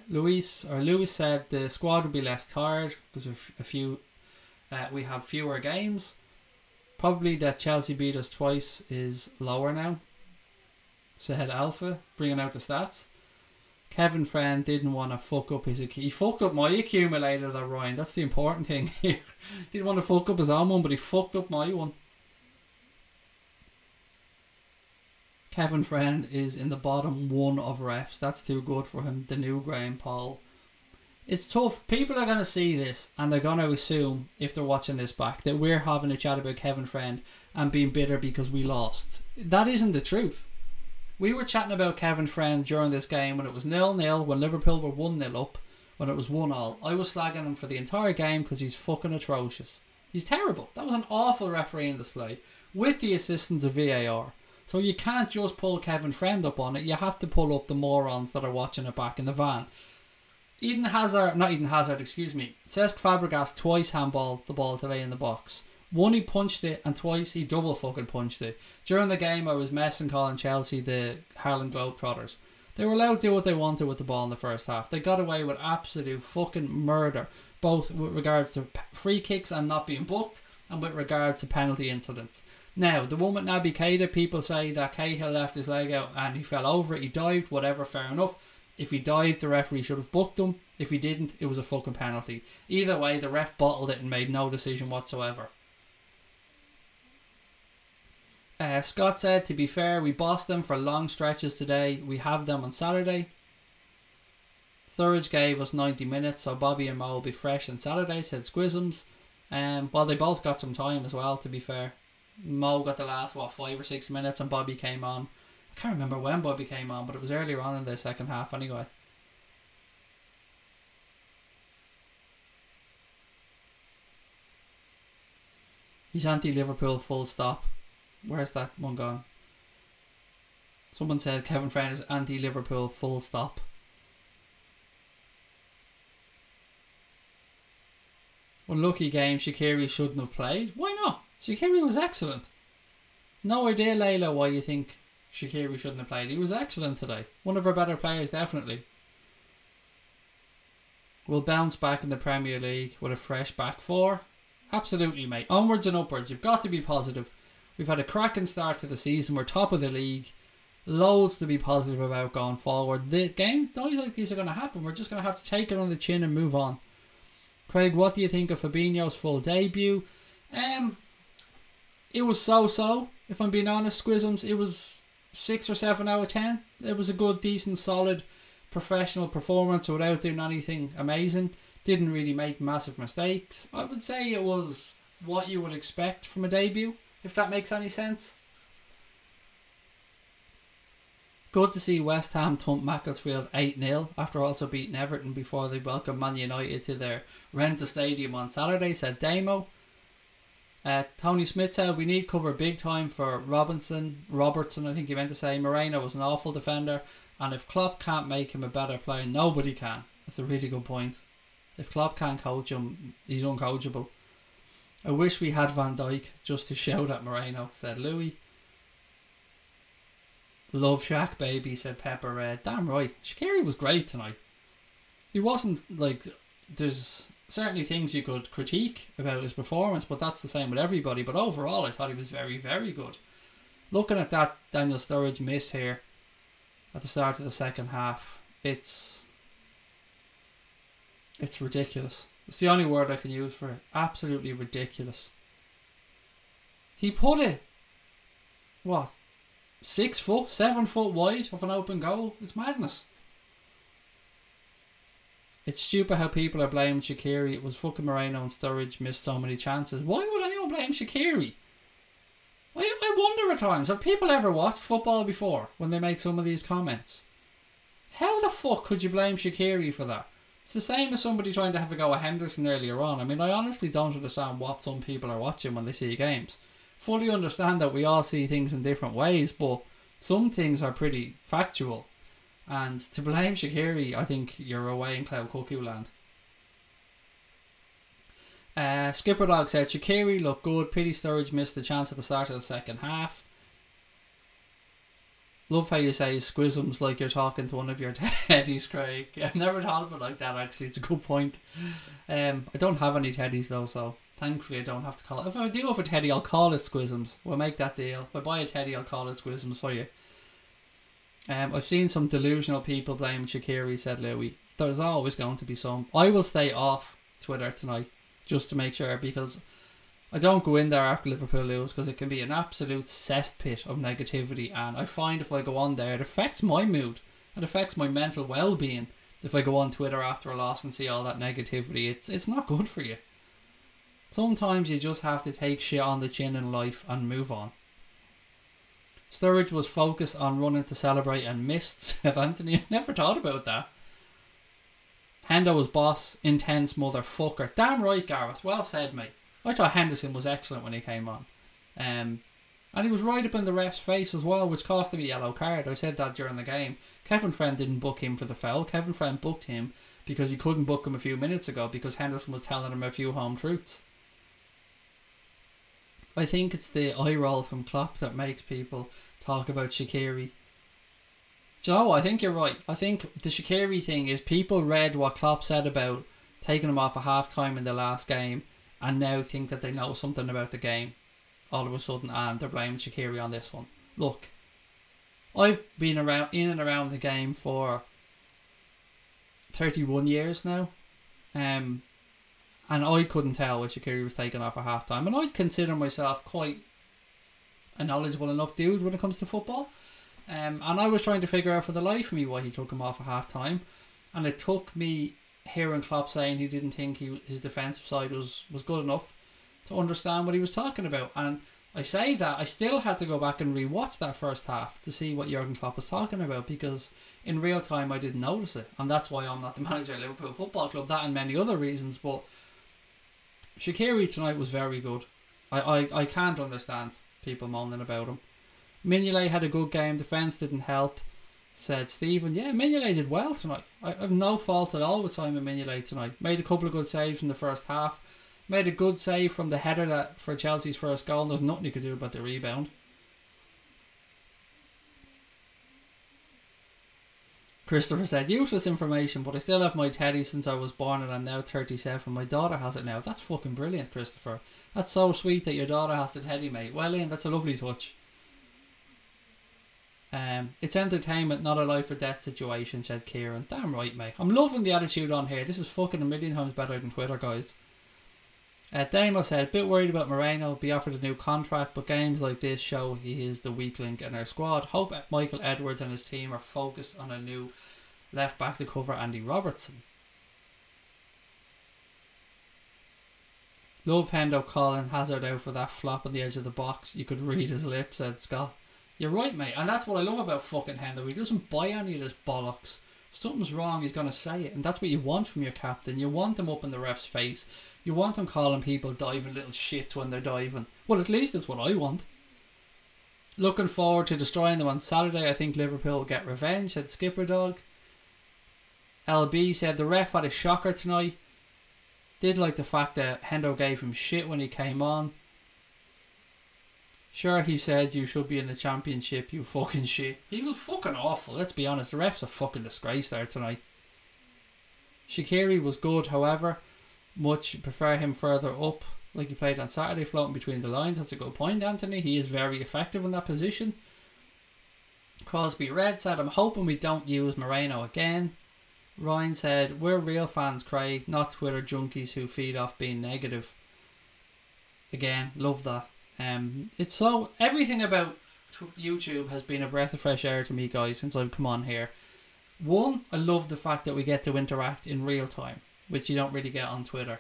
Lewis said the squad would be less tired because of we have fewer games. Probably that Chelsea beat us twice is lower now, said Alpha, bringing out the stats. Kevin Friend didn't want to fuck up he fucked up my accumulator though, Ryan. That's the important thing here. Didn't want to fuck up his own one, but he fucked up my one. Kevin Friend is in the bottom one of refs. That's too good for him. The new Graham Paul. It's tough. People are going to see this and they're going to assume, if they're watching this back, that we're having a chat about Kevin Friend and being bitter because we lost. That isn't the truth. We were chatting about Kevin Friend during this game when it was 0-0, when Liverpool were 1-0 up, when it was 1-1. I was slagging him for the entire game because he's fucking atrocious. He's terrible. That was an awful refereeing display with the assistance of VAR. So you can't just pull Kevin Friend up on it. You have to pull up the morons that are watching it back in the van. Cesc Fabregas twice handballed the ball today in the box. One, he punched it, and twice he double fucking punched it. During the game, I was messing calling Chelsea the Harlem Globetrotters. They were allowed to do what they wanted with the ball in the first half. They got away with absolute fucking murder, both with regards to free kicks and not being booked, and with regards to penalty incidents. Now, the one with Naby Keita, people say that Cahill left his leg out and he fell over it, he dived, whatever, fair enough. If he dived, the referee should have booked him. If he didn't, it was a fucking penalty. Either way, the ref bottled it and made no decision whatsoever. Scott said, to be fair, we bossed them for long stretches today. We have them on Saturday. Sturridge gave us 90 minutes, so Bobby and Mo will be fresh on Saturday, said Squisms. Well, they both got some time as well, to be fair. Mo got the last, 5 or 6 minutes and Bobby came on. I can't remember when Bobby came on, but it was earlier on in the second half anyway. He's anti-Liverpool full stop. Where's that one gone? Someone said Kevin Friend is anti-Liverpool full stop. Unlucky game, Shaqiri shouldn't have played. Why not? Shaqiri was excellent. No idea, Layla, why you think Shaqiri shouldn't have played. He was excellent today. One of our better players, definitely. We'll bounce back in the Premier League with a fresh back four. Absolutely, mate. Onwards and upwards. You've got to be positive. We've had a cracking start to the season. We're top of the league. Loads to be positive about going forward. The games like these are going to happen. We're just going to have to take it on the chin and move on. Craig, what do you think of Fabinho's full debut? It was so-so, if I'm being honest, Squisms. It was 6 or 7 out of 10. It was a good, decent, solid, professional performance without doing anything amazing. Didn't really make massive mistakes. I would say it was what you would expect from a debut, if that makes any sense. Good to see West Ham thump Macclesfield 8-0 after also beating Everton before they welcome Man United to their rent the stadium on Saturday, said Damo. Tony Smith said we need cover big time for Robertson, I think he meant to say. Moreno was an awful defender, and if Klopp can't make him a better player, nobody can. That's a really good point. If Klopp can't coach him, he's uncoachable. I wish we had Van Dijk just to shout at Moreno, said Louis. Love Shaq, baby, said Pepper Red. Damn right. Shaqiri was great tonight. He wasn't like... There's certainly things you could critique about his performance, but that's the same with everybody. But overall, I thought he was very, very good. Looking at that Daniel Sturridge miss here at the start of the second half, it's ridiculous. It's the only word I can use for it. Absolutely ridiculous. He put it, what, 6 foot, 7 foot wide of an open goal? It's madness. It's stupid how people are blaming Shaqiri. It was fucking Moreno and Sturridge missed so many chances. Why would anyone blame Shaqiri? I wonder at times, have people ever watched football before when they make some of these comments? How the fuck could you blame Shaqiri for that? It's the same as somebody trying to have a go at Henderson earlier on. I mean, I honestly don't understand what some people are watching when they see games. Fully understand that we all see things in different ways, but some things are pretty factual. And to blame Shaqiri, I think you're away in cloud cuckoo land. Skipper Dog said Shaqiri looked good. Pity Sturridge missed the chance at the start of the second half. Love how you say Squisms like you're talking to one of your teddies, Craig. I've never thought of it like that, actually. It's a good point. I don't have any teddies though, so thankfully I don't have to call it. If I do have a teddy, I'll call it Squisms. We'll make that deal. If I buy a teddy, I'll call it Squisms for you. I've seen some delusional people blame Shaqiri, said Louis. There's always going to be some. I will stay off Twitter tonight just to make sure, because I don't go in there after Liverpool lose because it can be an absolute cesspit of negativity, and I find if I go on there, it affects my mood. It affects my mental well-being if I go on Twitter after a loss and see all that negativity. It's not good for you. Sometimes you just have to take shit on the chin in life and move on. Sturridge was focused on running to celebrate and missed, said Anthony. I never thought about that. Hendo was boss, intense motherfucker. Damn right, Gareth. Well said, mate. I thought Henderson was excellent when he came on. And he was right up in the ref's face as well, which cost him a yellow card. I said that during the game. Kevin Friend didn't book him for the foul. Kevin Friend booked him because he couldn't book him a few minutes ago because Henderson was telling him a few home truths. I think it's the eye roll from Klopp that makes people talk about Shaqiri. Do you know what? I think you're right. I think the Shaqiri thing is people read what Klopp said about taking him off at half-time in the last game and now think that they know something about the game all of a sudden, and they're blaming Shaqiri on this one. Look, I've been around in and around the game for 31 years now, and I couldn't tell when Shaqiri was taken off at half-time, and I consider myself quite a knowledgeable enough dude when it comes to football, and I was trying to figure out for the life of me why he took him off at half-time, and it took me hearing Klopp saying he didn't think his defensive side was good enough to understand what he was talking about. And I say that I still had to go back and rewatch that first half to see what Jurgen Klopp was talking about, because in real time I didn't notice it, and that's why I'm not the manager of Liverpool Football Club. That and many other reasons. But Shaqiri tonight was very good. I can't understand people moaning about him. Mignolet had a good game. Defence didn't help, said Stephen. Yeah, Mignolet did well tonight. I have no fault at all with Simon Mignolet tonight. Made a couple of good saves in the first half. Made a good save from the header for Chelsea's first goal. And there's nothing you could do about the rebound. Christopher said, useless information, but I still have my teddy since I was born and I'm now 37. My daughter has it now. That's fucking brilliant, Christopher. That's so sweet that your daughter has the teddy, mate. Well, Ian, that's a lovely touch. It's entertainment, not a life or death situation, said Kieran. Damn right, mate. I'm loving the attitude on here. This is fucking a million times better than Twitter, guys. Damo said, bit worried about Moreno, be offered a new contract, but games like this show he is the weak link in our squad. Hope Michael Edwards and his team are focused on a new left back to cover Andy Robertson. Love Hendo calling Hazard out for that flop on the edge of the box. You could read his lips, said Scott. You're right, mate, and that's what I love about fucking Hendo. He doesn't buy any of this bollocks. If something's wrong, he's going to say it, and that's what you want from your captain. You want him up in the ref's face. You want him calling people diving little shits when they're diving. Well, at least that's what I want. Looking forward to destroying them on Saturday. I think Liverpool will get revenge, said Skipper Dog. LB said the ref had a shocker tonight. Did like the fact that Hendo gave him shit when he came on. Sure, he said you should be in the championship, you fucking shit. He was fucking awful, let's be honest. The ref's a fucking disgrace there tonight. Shaqiri was good, however. Much prefer him further up, like he played on Saturday, floating between the lines. That's a good point, Anthony. He is very effective in that position. Crosby Red said, I'm hoping we don't use Moreno again. Ryan said, we're real fans, Craig, not Twitter junkies who feed off being negative. Again, love that. It's so, everything about YouTube has been a breath of fresh air to me, guys, since I've come on here. One, I love the fact that we get to interact in real time, which you don't really get on Twitter.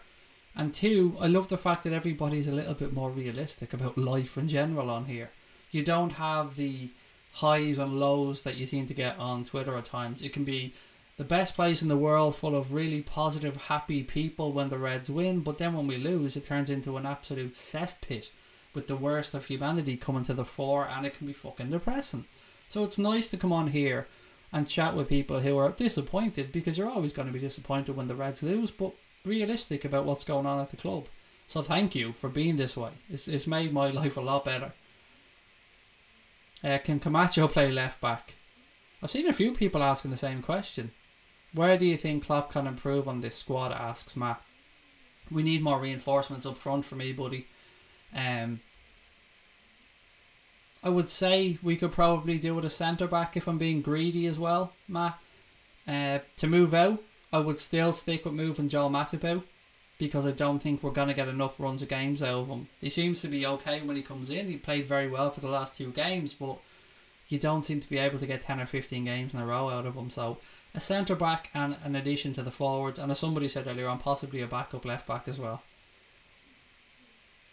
And two, I love the fact that everybody's a little bit more realistic about life in general on here. You don't have the highs and lows that you seem to get on Twitter at times. It can be the best place in the world full of really positive, happy people when the Reds win, but then when we lose, it turns into an absolute cesspit with the worst of humanity coming to the fore, and it can be fucking depressing. So it's nice to come on here and chat with people who are disappointed, because you're always going to be disappointed when the Reds lose, but realistic about what's going on at the club. So thank you for being this way. It's made my life a lot better. Can Camacho play left back? I've seen a few people asking the same question. Where do you think Klopp can improve on this squad, asks Matt. We need more reinforcements up front for me, buddy. I would say we could probably do with a centre back if I'm being greedy as well, Matt. To move out, I would still stick with moving Joel Matip out. because I don't think we're going to get enough runs of games out of him. He seems to be okay when he comes in. He played very well for the last 2 games, but you don't seem to be able to get 10 or 15 games in a row out of him. So a centre-back and an addition to the forwards, and as somebody said earlier on, possibly a backup left-back as well.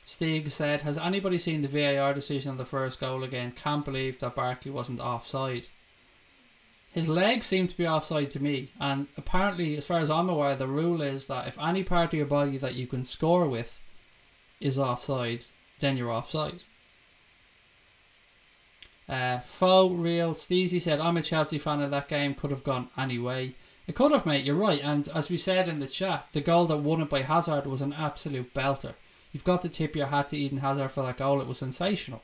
Stig said, has anybody seen the VAR decision on the first goal again? Can't believe that Barkley wasn't offside. His legs seem to be offside to me, and apparently, as far as I'm aware, the rule is that if any part of your body that you can score with is offside, then you're offside. Faux Real Steezy said, I'm a Chelsea fan of that game, could have gone any way. It could have, mate, you're right. And as we said in the chat, the goal that won it by Hazard was an absolute belter. You've got to tip your hat to Eden Hazard for that goal. It was sensational.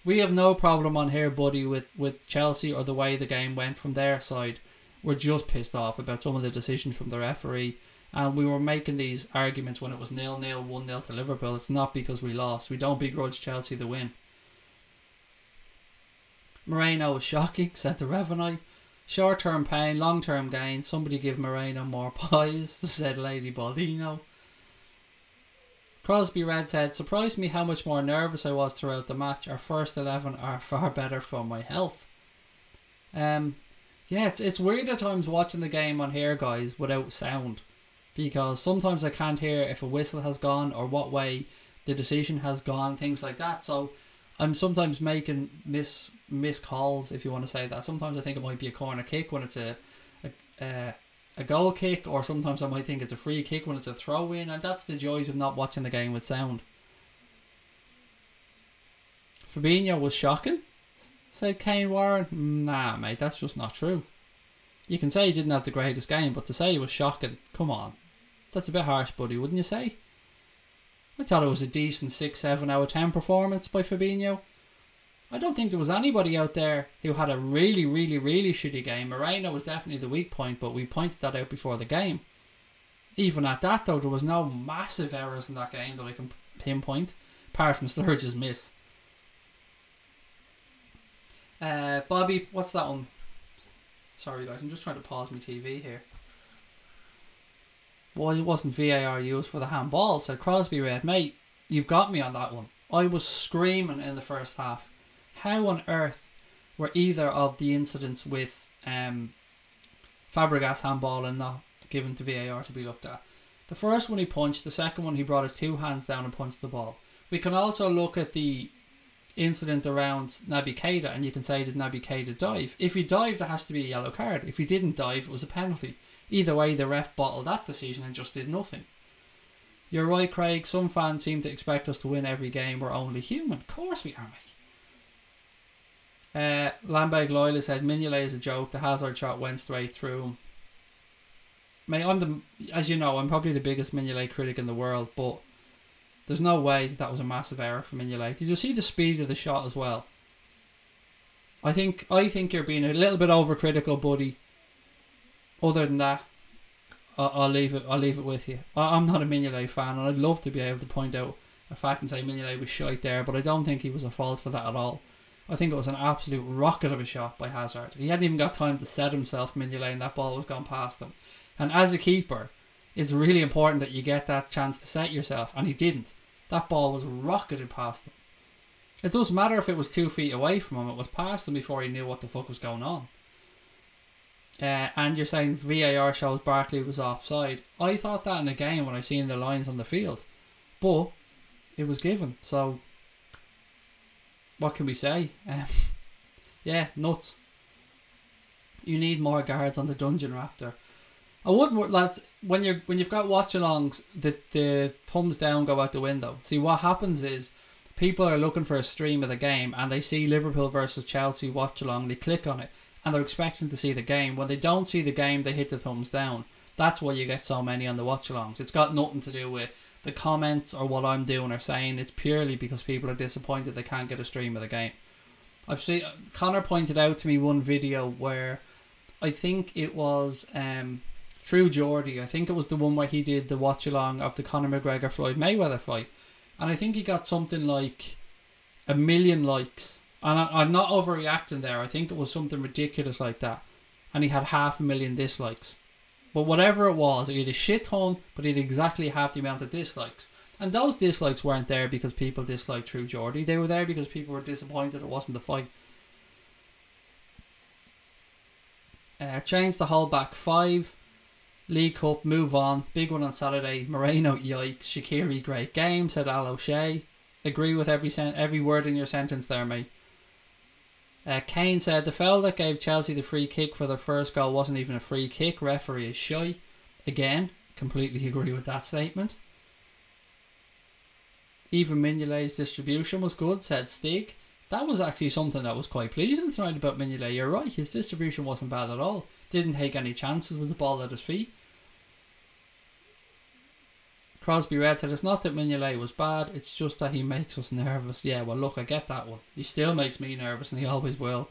We have no problem on here, buddy, with Chelsea or the way the game went from their side. We're just pissed off about some of the decisions from the referee. And we were making these arguments when it was 0-0, 1-0 to Liverpool. It's not because we lost. We don't begrudge Chelsea the win. Moreno was shocking, said the Revenue. Short-term pain, long-term gain. Somebody give Moreno more pies, said Lady Baldino. Crosby Red said, surprised me how much more nervous I was throughout the match. Our first 11 are far better for my health. Yeah, it's weird at times watching the game on here, guys, without sound. Because sometimes I can't hear if a whistle has gone or what way the decision has gone, things like that. So I'm sometimes making miss calls, if you want to say that. Sometimes I think it might be a corner kick when it's a goal kick, or sometimes I might think it's a free kick when it's a throw in, and that's the joys of not watching the game with sound. Fabinho was shocking, said Kane Warren. Nah, mate, that's just not true. You can say he didn't have the greatest game, but to say he was shocking, come on. That's a bit harsh, buddy, wouldn't you say? I thought it was a decent 6-7 out of 10 performance by Fabinho. I don't think there was anybody out there who had a really shitty game. Moreno was definitely the weak point, but we pointed that out before the game. Even at that, though, there was no massive errors in that game that I can pinpoint, apart from Sturridge's miss. Bobby, what's that one? Sorry, guys, I'm just trying to pause my TV here. Well, it wasn't VAR used for the handball, said Crosby Red. Mate, you've got me on that one. I was screaming in the first half. How on earth were either of the incidents with Fabregas handball and not given to VAR to be looked at? The first one he punched, the second one he brought his 2 hands down and punched the ball. We can also look at the incident around Naby Keita, and you can say, did Naby Keita dive? If he dived, there has to be a yellow card. If he didn't dive, it was a penalty. Either way, the ref bottled that decision and just did nothing. You're right, Craig. Some fans seem to expect us to win every game. We're only human. Of course we are, mate. Lambeg Loyla said, Mignolet is a joke. The Hazard shot went straight through him. Mate, as you know, I'm probably the biggest Mignolet critic in the world, but there's no way that was a massive error for Mignolet. Did you see the speed of the shot as well? I think you're being a little bit overcritical, buddy. Other than that, I'll leave it with you. I'm not a Mignolet fan, and I'd love to be able to point out a fact and say Mignolet was shite there, but I don't think he was at fault for that at all. I think it was an absolute rocket of a shot by Hazard. He hadn't even got time to set himself, Mignolet, and that ball was gone past him. And as a keeper, it's really important that you get that chance to set yourself, and he didn't. That ball was rocketed past him. It doesn't matter if it was 2 feet away from him, it was past him before he knew what the fuck was going on. And you're saying VAR shows Barkley was offside. I thought that in a game when I seen the lines on the field, but it was given. So what can we say? Yeah, nuts. You need more guards on the Dungeon Raptor. I wouldn't, lads. When you've got watch-alongs, the thumbs down go out the window. See, what happens is people are looking for a stream of the game and they see Liverpool versus Chelsea watch-along. They click on it and they're expecting to see the game. When they don't see the game, they hit the thumbs down. That's why you get so many on the watch-alongs. It's got nothing to do with the comments or what I'm doing or saying. It's purely because people are disappointed they can't get a stream of the game. I've seen Connor pointed out to me one video where I think it was True Geordie. I think it was the one where he did the watch-along of the Conor McGregor Floyd Mayweather fight, and I think he got something like 1 million likes. And I'm not overreacting there. I think it was something ridiculous like that. And he had 500,000 dislikes. But whatever it was, he had a shit ton, but he had exactly half the amount of dislikes. And those dislikes weren't there because people disliked True Geordie. They were there because people were disappointed it wasn't the fight. Change the whole back five. League Cup, move on. Big one on Saturday. Moreno, yikes. Shaqiri, great game, said Al O'Shea. Agree with every word in your sentence there, mate. Kane said the foul that gave Chelsea the free kick for their first goal wasn't even a free kick. Referee is shy. Again, completely agree with that statement. Even Mignolet's distribution was good, said Stig. That was actually something that was quite pleasing tonight about Mignolet. You're right, his distribution wasn't bad at all. Didn't take any chances with the ball at his feet. Crosby Red said it's not that Mignolet was bad, it's just that he makes us nervous. Yeah, well look, I get that one. He still makes me nervous and he always will.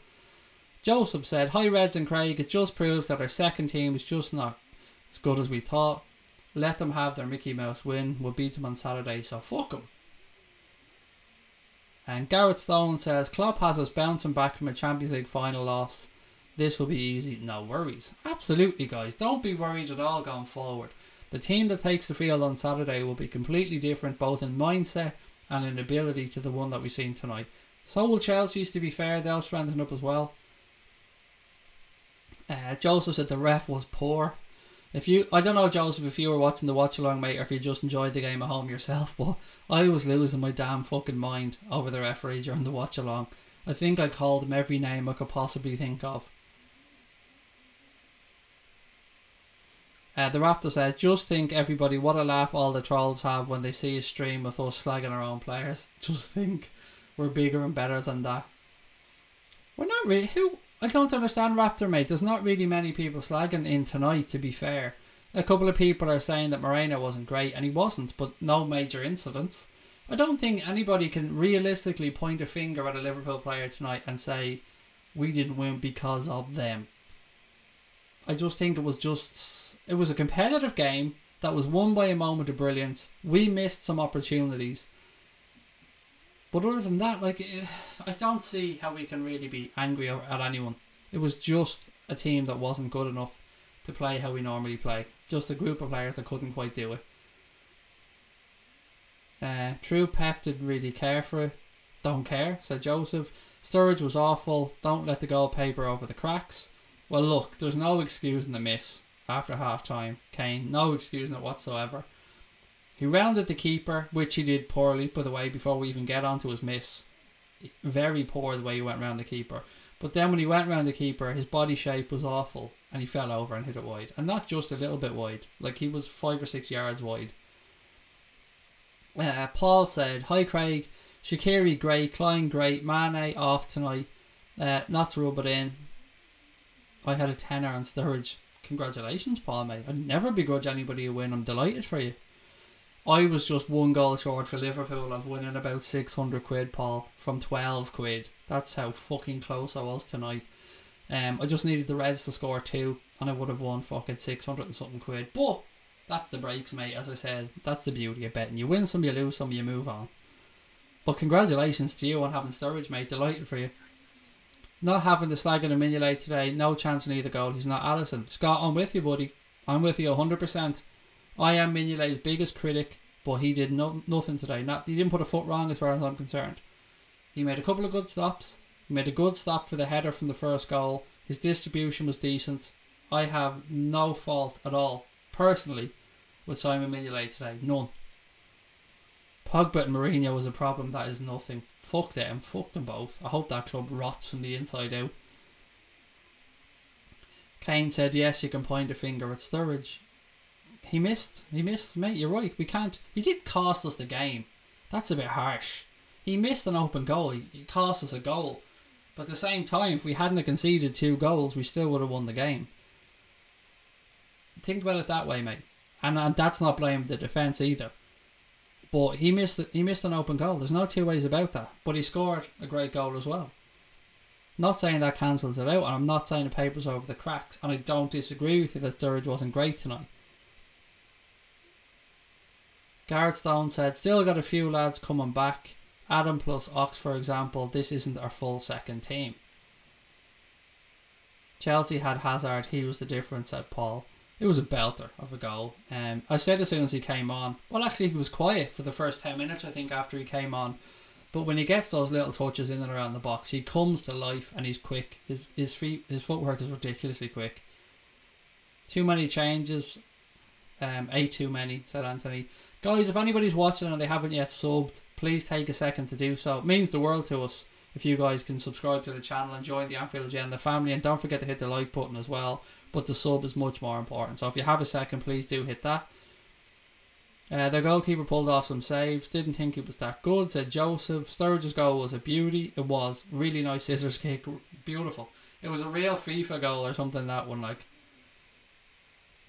Joseph said, hi Reds and Craig, it just proves that our second team is just not as good as we thought. Let them have their Mickey Mouse win. We'll beat them on Saturday, so fuck them. And Garrett Stone says, Klopp has us bouncing back from a Champions League final loss. This will be easy. No worries. Absolutely, guys. Don't be worried at all going forward. The team that takes the field on Saturday will be completely different, both in mindset and in ability, to the one that we've seen tonight. So will Chelsea's, to be fair. They'll strengthen up as well. Joseph said the ref was poor. I don't know, Joseph, if you were watching the watch along, mate, or if you just enjoyed the game at home yourself, but I was losing my damn fucking mind over the referee during the watch along. I think I called him every name I could possibly think of. The Raptor said, just think, everybody, what a laugh all the trolls have when they see a stream of us slagging our own players. Just think, we're bigger and better than that. We're not really. I don't understand, Raptor, mate. There's not really many people slagging in tonight, to be fair. A couple of people are saying that Moreno wasn't great, and he wasn't, but no major incidents. I don't think anybody can realistically point a finger at a Liverpool player tonight and say, we didn't win because of them. I just think it was a competitive game that was won by a moment of brilliance. We missed some opportunities. But other than that, I don't see how we can really be angry at anyone. It was just a team that wasn't good enough to play how we normally play. Just a group of players that couldn't quite do it. True Pep didn't really care for it. Don't care, said Joseph. Sturridge was awful. Don't let the goal paper over the cracks. Well, look, there's no excusing the miss after half time. Kane, no excusing it whatsoever. He rounded the keeper, which he did poorly, by the way, before we even get onto his miss. Very poor the way he went round the keeper. But then when he went round the keeper, his body shape was awful, and he fell over and hit it wide. And not just a little bit wide, like he was 5 or 6 yards wide. Paul said, hi Craig, Shaqiri great, Klein great, Mane off tonight. Not to rub it in, I had a tenner on Sturridge. Congratulations, Paul, mate. I'd never begrudge anybody a win. I'm delighted for you. I was just one goal short for Liverpool of winning about 600 quid, Paul, from 12 quid. That's how fucking close I was tonight. I just needed the Reds to score 2 and I would have won fucking 600 and something quid. But that's the breaks, mate. As I said, that's the beauty of betting. You win some, you lose some, you move on. But congratulations to you on having Sturridge, mate. Delighted for you. Not having the slagging of Mignolet today. No chance in either goal. He's not Alisson. Scott, I'm with you, buddy. I'm with you 100%. I am Mignolet's biggest critic, but he did nothing today. He didn't put a foot wrong as far as I'm concerned. He made a couple of good stops. He made a good stop for the header from the first goal. His distribution was decent. I have no fault at all, personally, with Simon Mignolet today. None. Pogba and Mourinho was a problem. That is nothing. Fuck them. Fuck them both. I hope that club rots from the inside out. Kane said, yes, you can point a finger at Sturridge. He missed, mate, you're right, we can't. He did cost us the game. That's a bit harsh. He missed an open goal, he cost us a goal. But at the same time, if we hadn't conceded 2 goals, we still would have won the game. Think about it that way, mate. And that's not blaming the defence either. But he missed an open goal, there's no two ways about that. But he scored a great goal as well. Not saying that cancels it out, and I'm not saying the paper's over the cracks. And I don't disagree with you that Sturridge wasn't great tonight. Garrett Stone said, still got a few lads coming back. Adam plus Ox, for example. This isn't our full second team. Chelsea had Hazard. He was the difference, said Paul. It was a belter of a goal. I said as soon as he came on, well, actually he was quiet for the first 10 minutes, I think, after he came on. But when he gets those little touches in and around the box, he comes to life and he's quick. His footwork is ridiculously quick. Too many changes. 8 too many, said Anthony. Guys, if anybody's watching and they haven't yet subbed, please take a second to do so. It means the world to us if you guys can subscribe to the channel and join the Anfield Agenda family. And don't forget to hit the like button as well. But the sub is much more important. So if you have a second, please do hit that. Their goalkeeper pulled off some saves. Didn't think it was that good, said Joseph. Sturridge's goal was a beauty. It was. Really nice scissors kick. Beautiful. It was a real FIFA goal or something, that one. Like,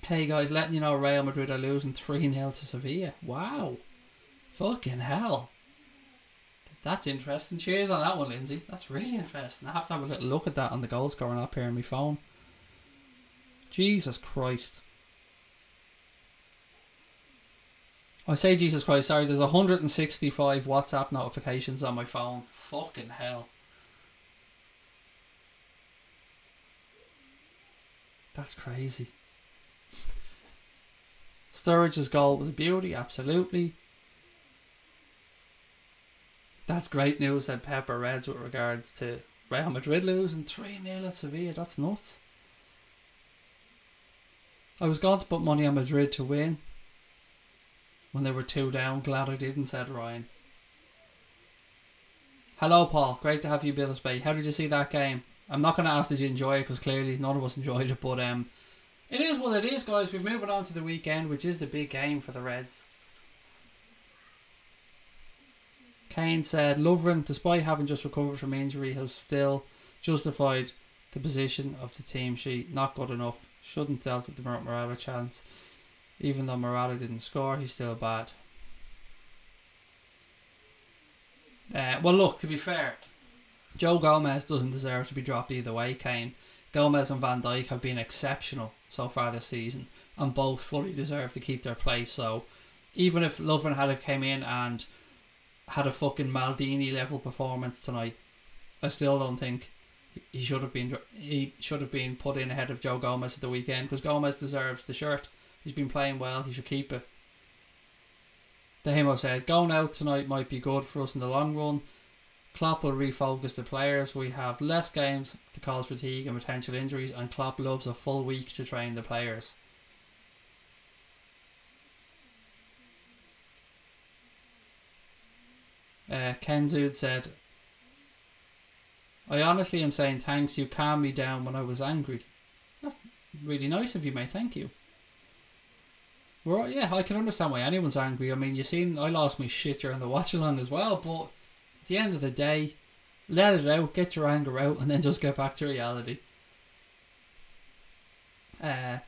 hey guys, letting you know Real Madrid are losing 3-0 to Sevilla. Wow. Fucking hell. That's interesting. Cheers on that one, Lindsay. That's really interesting. I have to have a little look at that on the goal scoring app here on my phone. Jesus Christ. I say Jesus Christ, sorry, there's 165 WhatsApp notifications on my phone. Fucking hell. That's crazy. Sturridge's goal was a beauty, absolutely. That's great news, said Pepper Reds, with regards to Real Madrid losing 3-0 at Sevilla. That's nuts. I was going to put money on Madrid to win when they were 2 down. Glad I didn't, said Ryan. Hello, Paul. Great to have you, Billis Bay. How did you see that game? I'm not going to ask did you enjoy it, because clearly none of us enjoyed it, but it is what it is, guys. We're moving on to the weekend, which is the big game for the Reds. Kane said, Lovren, despite having just recovered from injury, has still justified the position of the team sheet. Not good enough. Shouldn't dealt with the Morata chance. Even though Morata didn't score, he's still bad. Well, look, to be fair, Joe Gomez doesn't deserve to be dropped either way, Kane. Gomez and Van Dijk have been exceptional so far this season, and both fully deserve to keep their place. So even if Lovren had came in and had a fucking Maldini level performance tonight, I still don't think he should have been put in ahead of Joe Gomez at the weekend, because Gomez deserves the shirt. He's been playing well. He should keep it. Dehemo said, going out tonight might be good for us in the long run. Klopp will refocus the players. We have less games to cause fatigue and potential injuries, and Klopp loves a full week to train the players. Ken Zood said, I honestly am saying thanks. You calmed me down when I was angry. That's really nice of you, mate. Thank you. Well, yeah, I can understand why anyone's angry. I mean, you seen I lost my shit during the watch along as well, but at the end of the day, let it out, get your anger out, and then just get back to reality. Do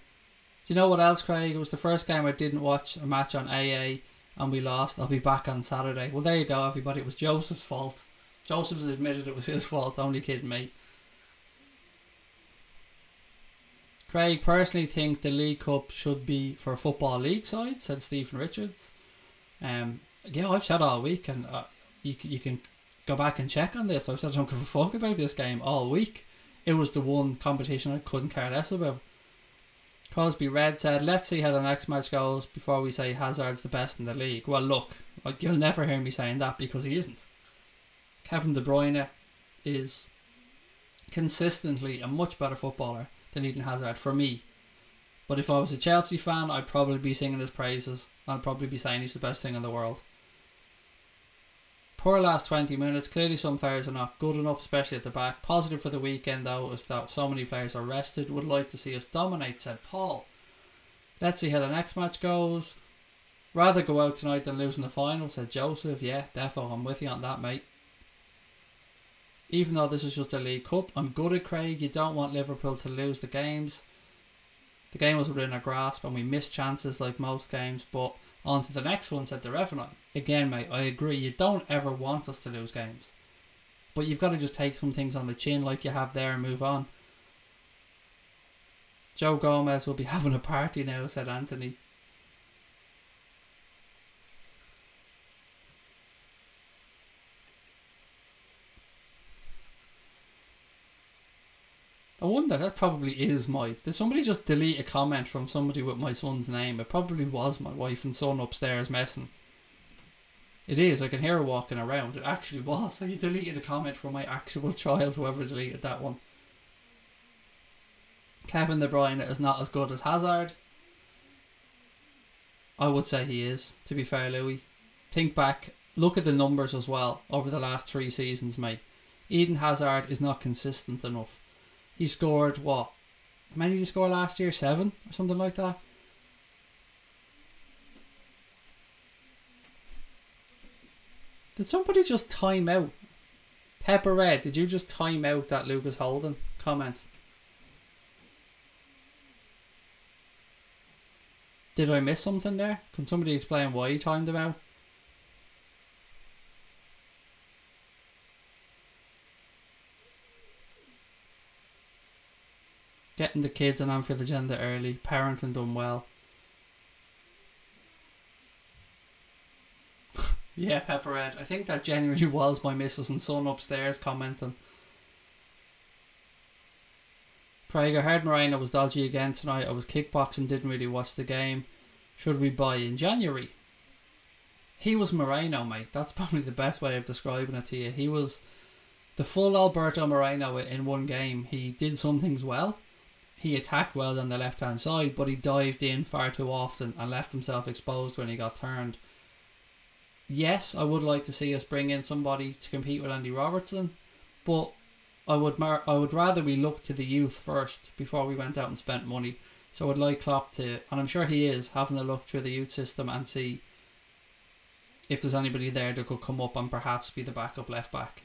you know what else, Craig? It was the first game I didn't watch a match on AA, and we lost. I'll be back on Saturday. Well, there you go, everybody. It was Joseph's fault. Joseph has admitted it was his fault. Only kidding me. Craig, personally think the League Cup should be for a Football League side, said Stephen Richards. Yeah, I've said all week, and you can go back and check on this. I've said I don't give a fuck about this game all week. It was the one competition I couldn't care less about. Crosby Red said, let's see how the next match goes before we say Hazard's the best in the league. Well, look, you'll never hear me saying that, because he isn't. Kevin De Bruyne is consistently a much better footballer than Eden Hazard for me. But if I was a Chelsea fan, I'd probably be singing his praises. I'd probably be saying he's the best thing in the world. Poor last 20 minutes. Clearly some players are not good enough, especially at the back. Positive for the weekend though is that so many players are rested. Would like to see us dominate, said Paul. Let's see how the next match goes. Rather go out tonight than losing the final, said Joseph. Yeah, defo, I'm with you on that, mate. Even though this is just a League Cup, I'm good at Craig. You don't want Liverpool to lose the games. The game was within our grasp and we missed chances like most games, but on to the next one, said the Revenant. Again, mate, I agree. You don't ever want us to lose games. But you've got to just take some things on the chin like you have there and move on. Joe Gomez will be having a party now, said Anthony. I wonder wonder, that probably is did somebody just delete a comment from somebody with my son's name? It probably was my wife and son upstairs messing. It is, I can hear her walking around. It actually was. So you deleted a comment from my actual child, whoever deleted that one. Kevin De Bruyne is not as good as Hazard. I would say he is, to be fair, Louis. Think back, look at the numbers as well over the last 3 seasons, mate. Eden Hazard is not consistent enough. He scored, what? How many did he score last year? 7 or something like that? Did somebody just time out? Pepper Red, did you just time out that Lucas Holden comment? Did I miss something there? Can somebody explain why he timed him out? Getting the kids on Anfield Agenda early. Parenting done well. Yeah, Pepper Red. I think that genuinely was my missus and son upstairs commenting. Craig, I heard Moreno was dodgy again tonight. I was kickboxing, didn't really watch the game. Should we buy in January? He was Moreno, mate. That's probably the best way of describing it to you. He was the full Alberto Moreno in one game. He did some things well. He attacked well on the left-hand side, but he dived in far too often and left himself exposed when he got turned. Yes, I would like to see us bring in somebody to compete with Andy Robertson, but I would rather we look to the youth first before we went out and spent money. So I'd like Klopp to, and I'm sure he is, having a look through the youth system and see if there's anybody there that could come up and perhaps be the backup left back.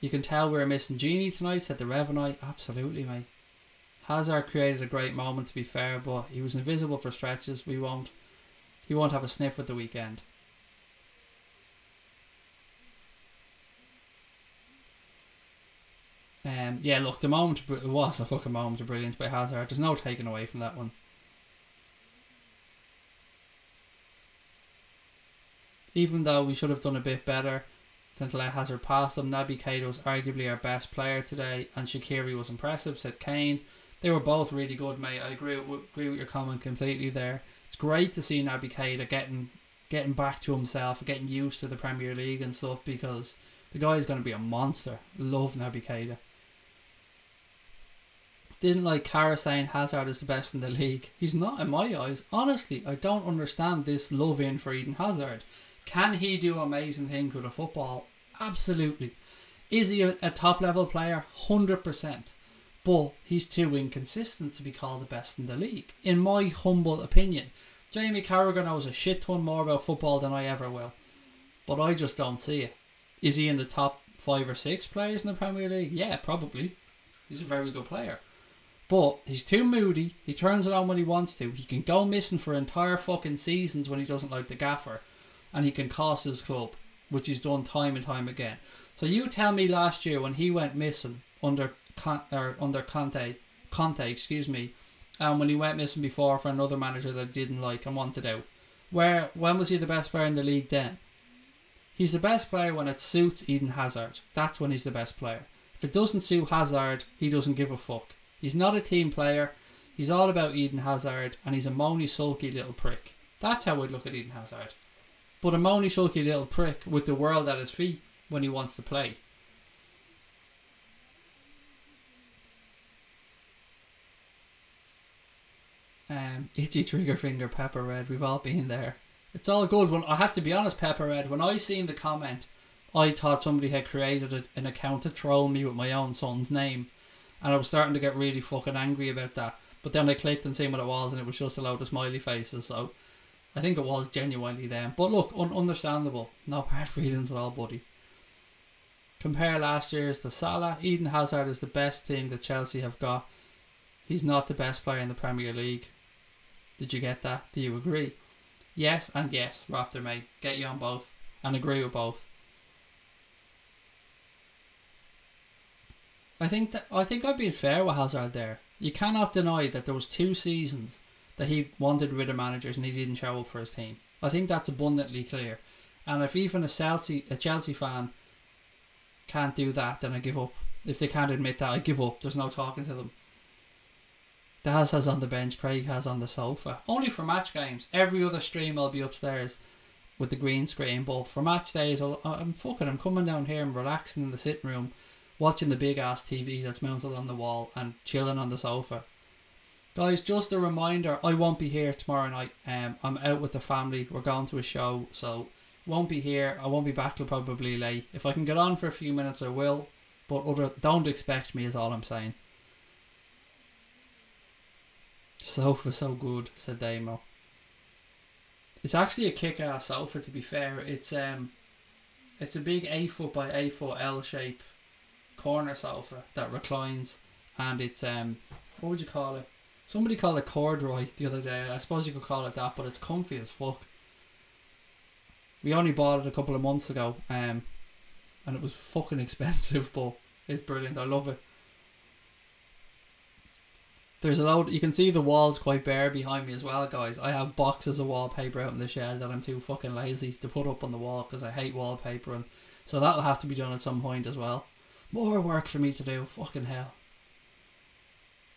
You can tell we're missing Genie tonight, said the Revenite. Absolutely, mate. Hazard created a great moment, to be fair, but he was invisible for stretches. He won't have a sniff at the weekend. Yeah, look, it was a fucking moment of brilliance by Hazard. There's no taking away from that one. Even though we should have done a bit better than to let Hazard pass them, Naby Keita was arguably our best player today, and Shaqiri was impressive, said Kane. They were both really good, mate. I agree with your comment completely there. It's great to see Naby Keita getting back to himself, getting used to the Premier League and stuff, because the guy's going to be a monster. Love Naby Keita. Didn't like Cara saying Hazard is the best in the league. He's not in my eyes. Honestly, I don't understand this love in for Eden Hazard. Can he do amazing things with a football? Absolutely. Is he a top level player? 100%. But he's too inconsistent to be called the best in the league, in my humble opinion. Jamie Carragher knows a shit ton more about football than I ever will, but I just don't see it. Is he in the top 5 or 6 players in the Premier League? Yeah, probably. He's a very good player. But he's too moody. He turns it on when he wants to. He can go missing for entire fucking seasons when he doesn't like the gaffer. And he can cost his club, which he's done time and time again. So you tell me last year when he went missing under Conte, and when he went missing before for another manager that didn't like and wanted out, when was he the best player in the league then? He's the best player when it suits Eden Hazard. That's when he's the best player. If it doesn't suit Hazard, he doesn't give a fuck. He's not a team player. He's all about Eden Hazard, and he's a moany, sulky little prick. That's how I'd look at Eden Hazard. But a moany, sulky little prick with the world at his feet when he wants to play. Itchy trigger finger, Pepper Red. We've all been there. It's all good. When I have to be honest, Pepper Red, when I seen the comment, I thought somebody had created an account to troll me with my own son's name, and I was starting to get really fucking angry about that. But then I clicked and seen what it was, and it was just a load of smiley faces. So I think it was genuinely them. But look, understandable. No hard feelings at all, buddy. Compare last year's to Salah. Eden Hazard is the best thing that Chelsea have got. He's not the best player in the Premier League. Did you get that? Do you agree? Yes and yes, Raptor mate. Get you on both and agree with both. I think I've been fair with Hazard there. You cannot deny that there was 2 seasons that he wanted rid of managers and he didn't show up for his team. I think that's abundantly clear. And if even a Chelsea fan can't do that, then I give up. If they can't admit that, I give up. There's no talking to them. Daz has on the bench, Craig has on the sofa. Only for match games. Every other stream I'll be upstairs with the green screen, but for match days I'm coming down here and relaxing in the sitting room, watching the big ass TV that's mounted on the wall and chilling on the sofa. Guys, just a reminder, I won't be here tomorrow night. I'm out with the family. We're going to a show, so won't be here. I won't be back till probably late. If I can get on for a few minutes I will, but don't expect me is all I'm saying. Sofa so good, said Damo. It's actually a kick-ass sofa, to be fair. It's a big 8 foot by 8 foot L shape corner sofa that reclines, and it's what would you call it? Somebody called it corduroy the other day. I suppose you could call it that, but it's comfy as fuck. We only bought it a couple of months ago, and it was fucking expensive, but it's brilliant. I love it. There's a load. You can see the walls quite bare behind me as well, guys. I have boxes of wallpaper out in the shed that I'm too fucking lazy to put up on the wall because I hate wallpapering. So that'll have to be done at some point as well. More work for me to do. Fucking hell.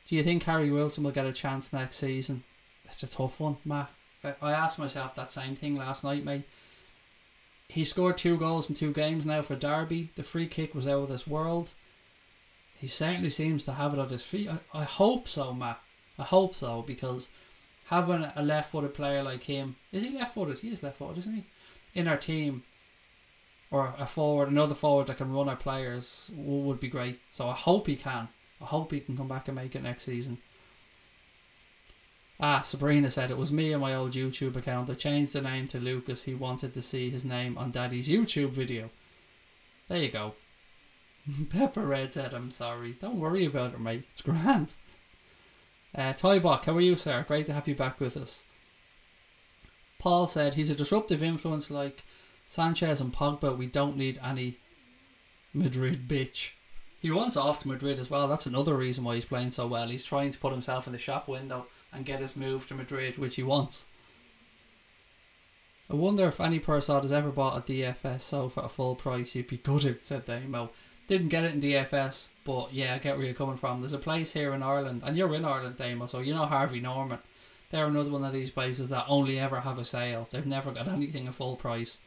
Do you think Harry Wilson will get a chance next season? It's a tough one, Matt. I asked myself that same thing last night, mate. He scored 2 goals in 2 games now for Derby. The free kick was out of this world. He certainly seems to have it at his feet. I hope so, Matt. I hope so, because having a left-footed player like him... Is he left-footed? He is left-footed, isn't he? In our team, or another forward that can run our players would be great. So I hope he can. I hope he can come back and make it next season. Sabrina said, it was me and my old YouTube account. I changed the name to Lucas. He wanted to see his name on Daddy's YouTube video. There you go. Pepper Red said, I'm sorry. Don't worry about it, mate. It's grand. Toybok, how are you, sir? Great to have you back with us. Paul said, he's a disruptive influence like Sanchez and Pogba. We don't need any Madrid bitch. He wants off to Madrid as well. That's another reason why he's playing so well. He's trying to put himself in the shop window and get his move to Madrid, which he wants. I wonder if any person has ever bought a DFS sofa at a full price. You'd be gutted, said Damo. Didn't get it in DFS, but yeah, I get where you're coming from. There's a place here in Ireland, and you're in Ireland, Damo, so you know Harvey Norman. They're another one of these places that only ever have a sale. They've never got anything at full price.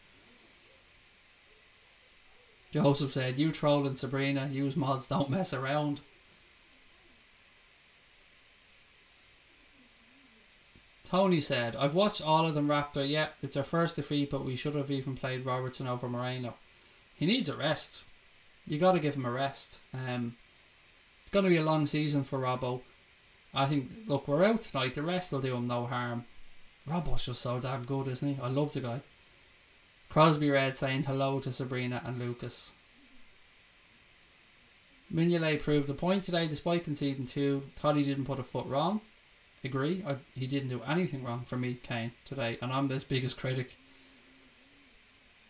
Joseph said, you trolling Sabrina, use mods, don't mess around. Tony said, I've watched all of them, Raptor. Yeah, it's our first defeat, but we should have even played Robertson over Moreno. He needs a rest. You got to give him a rest. It's going to be a long season for Robbo. I think, look, we're out tonight. The rest will do him no harm. Robbo's just so damn good, isn't he? I love the guy. Crosby Red saying hello to Sabrina and Lucas. Mignolet proved the point today despite conceding 2. Thought he didn't put a foot wrong. Agree. He didn't do anything wrong for me, Kane, today. And I'm his biggest critic.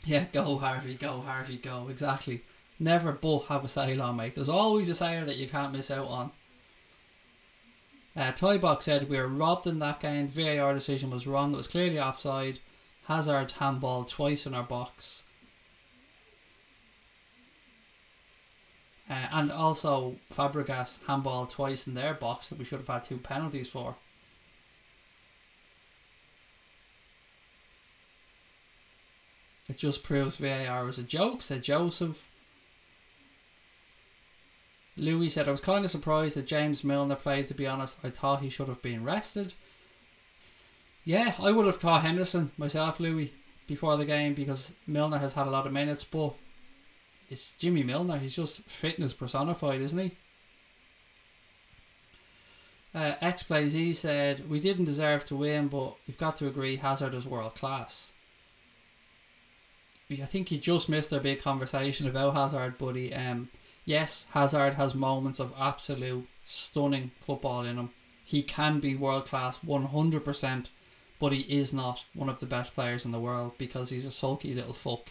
Yeah, go Harvey, go Harvey, go. Exactly. Never but have a sale on, mate. There's always a sale that you can't miss out on. Toybox said, we were robbed in that game. The VAR decision was wrong. It was clearly offside. Hazard handball twice in our box. And also Fabregas handball twice in their box that we should have had 2 penalties for. It just proves VAR was a joke, said Joseph. Louis said, I was kind of surprised that James Milner played, to be honest. I thought he should have been rested. Yeah, I would have thought Henderson myself, Louis, before the game, because Milner has had a lot of minutes, but it's Jimmy Milner. He's just fitness personified, isn't he? X-Plays said, we didn't deserve to win, but we've got to agree Hazard is world class. I think you just missed a big conversation about Hazard, buddy. Yes, Hazard has moments of absolute stunning football in him. He can be world class 100%, but he is not one of the best players in the world because he's a sulky little fuck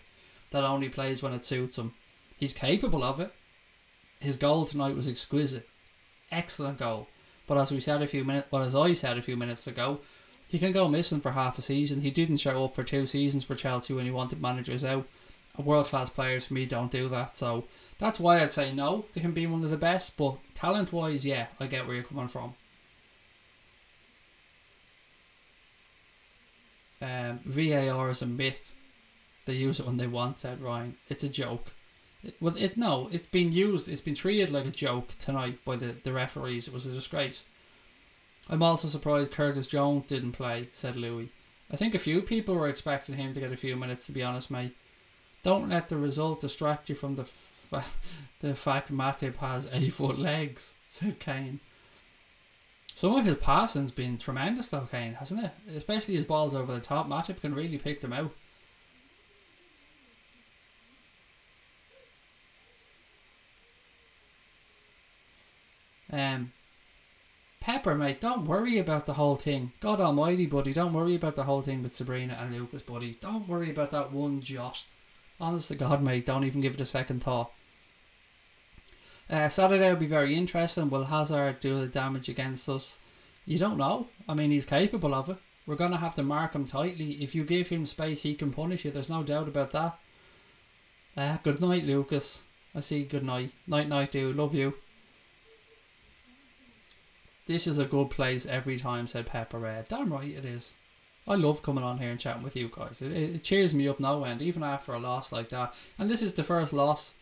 that only plays when it suits him. He's capable of it. His goal tonight was exquisite. Excellent goal. But as I said a few minutes ago, he can go missing for half a season. He didn't show up for 2 seasons for Chelsea when he wanted managers out. world-class players for me don't do that. So that's why I'd say no to him being one of the best. But talent-wise, yeah, I get where you're coming from. VAR is a myth. They use it when they want, said Ryan. It's a joke. It's been used. It's been treated like a joke tonight by the referees. It was a disgrace. I'm also surprised Curtis Jones didn't play, said Louis. I think a few people were expecting him to get a few minutes, to be honest, mate. Don't let the result distract you from the fact Matip has 8-foot legs, said Kane. Some of his passing's been tremendous though, Kane, hasn't it? Especially his balls over the top. Matip can really pick them out. Pepper, mate, don't worry about the whole thing. God almighty, buddy, don't worry about the whole thing with Sabrina and Lucas, buddy. Don't worry about that one jot. Honest to God, mate, don't even give it a second thought. Saturday will be very interesting. Will Hazard do the damage against us? You don't know. I mean, he's capable of it. We're going to have to mark him tightly. If you give him space, he can punish you. There's no doubt about that. Good night, Lucas. I see good night. Night, dude. Love you. This is a good place every time, said Pepper. Damn right it is. I love coming on here and chatting with you guys. It cheers me up no end, even after a loss like that. And this is the first loss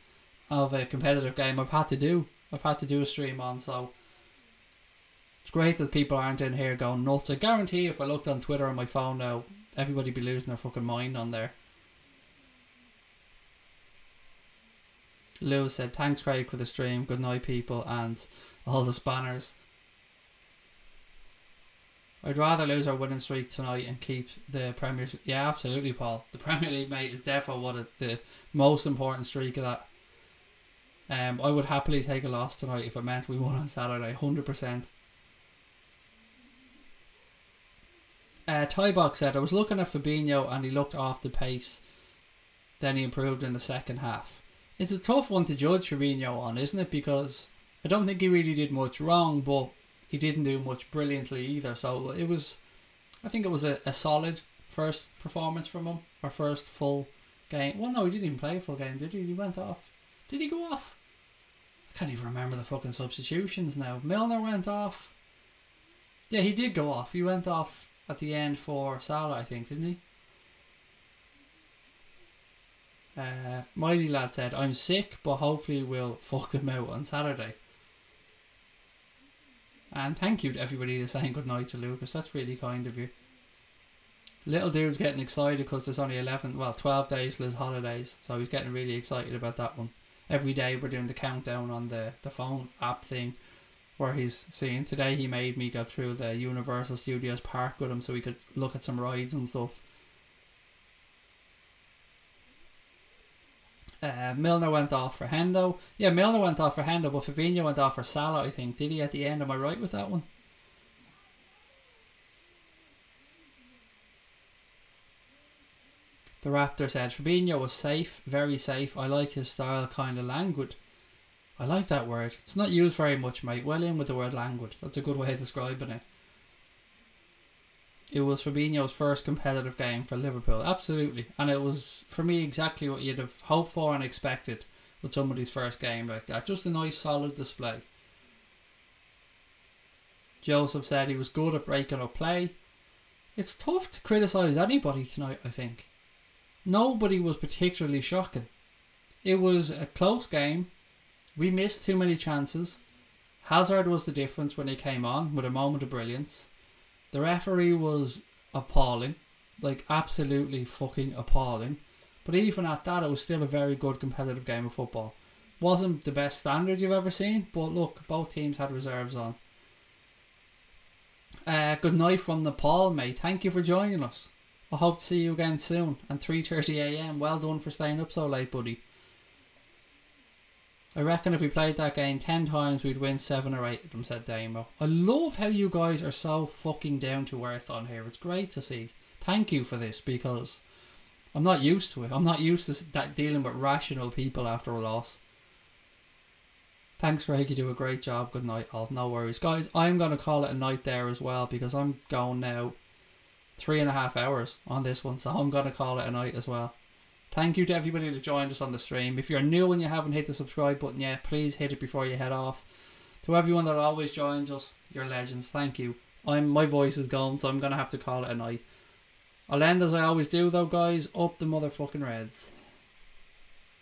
of a competitive game I've had to do a stream on, so it's great that people aren't in here going nuts. I guarantee if I looked on Twitter on my phone now, everybody be losing their fucking mind on there. Lou said, thanks Craig for the stream, good night people, and all the spanners. I'd rather lose our winning streak tonight and keep the Premier League. Yeah, absolutely, Paul. The Premier League, mate, is definitely the most important streak of that. I would happily take a loss tonight if it meant we won on Saturday, 100%. Tybox said, I was looking at Fabinho and he looked off the pace. Then he improved in the second half. It's a tough one to judge Fabinho on, isn't it? Because I don't think he really did much wrong, but he didn't do much brilliantly either. So I think it was a solid first performance from him. Our first full game. Well, no, he didn't even play a full game, did he? He went off. Did he go off? I can't even remember the fucking substitutions now. Milner went off. Yeah, he did go off. He went off at the end for Salah, I think, didn't he? Mighty Lad said, I'm sick, but hopefully we'll fuck them out on Saturday. And thank you to everybody that's saying goodnight to Lucas. That's really kind of you. Little dude's getting excited because there's only 12 days till his holidays. So he's getting really excited about that one. Every day we're doing the countdown on the phone app thing where he's seeing. Today he made me go through the Universal Studios Park with him so we could look at some rides and stuff. Milner went off for Hendo. Yeah, Milner went off for Hendo, but Fabinho went off for Salah, I think. Did he at the end? Am I right with that one? The Raptor said, Fabinho was safe, very safe. I like his style, kind of languid. I like that word. It's not used very much, mate. Well in with the word languid. That's a good way of describing it. It was Fabinho's first competitive game for Liverpool. Absolutely. And it was, for me, exactly what you'd have hoped for and expected with somebody's first game like that. Just a nice, solid display. Joseph said he was good at breaking up play. It's tough to criticise anybody tonight, I think. Nobody was particularly shocking. It was a close game. We missed too many chances. Hazard was the difference when he came on with a moment of brilliance. The referee was appalling. Like, absolutely fucking appalling. But even at that, it was still a very good competitive game of football. Wasn't the best standard you've ever seen, but look, both teams had reserves on. Good night from Nepal, mate. Thank you for joining us. I hope to see you again soon. And 3:30 AM. Well done for staying up so late, buddy. I reckon if we played that game 10 times, we'd win 7 or 8 of them, said Damo. I love how you guys are so fucking down to earth on here. It's great to see. Thank you for this, because I'm not used to it. I'm not used to dealing with rational people after a loss. Thanks, Greg. You do a great job. Good night, all. No worries. Guys, I'm going to call it a night there as well, because I'm going now 3.5 hours on this one, so I'm going to call it a night as well. Thank you to everybody that joined us on the stream. If you're new and you haven't hit the subscribe button yet, please hit it before you head off. To everyone that always joins us, you're legends. Thank you. My voice is gone, so I'm going to have to call it a night. I'll end as I always do though, guys. Up the motherfucking Reds.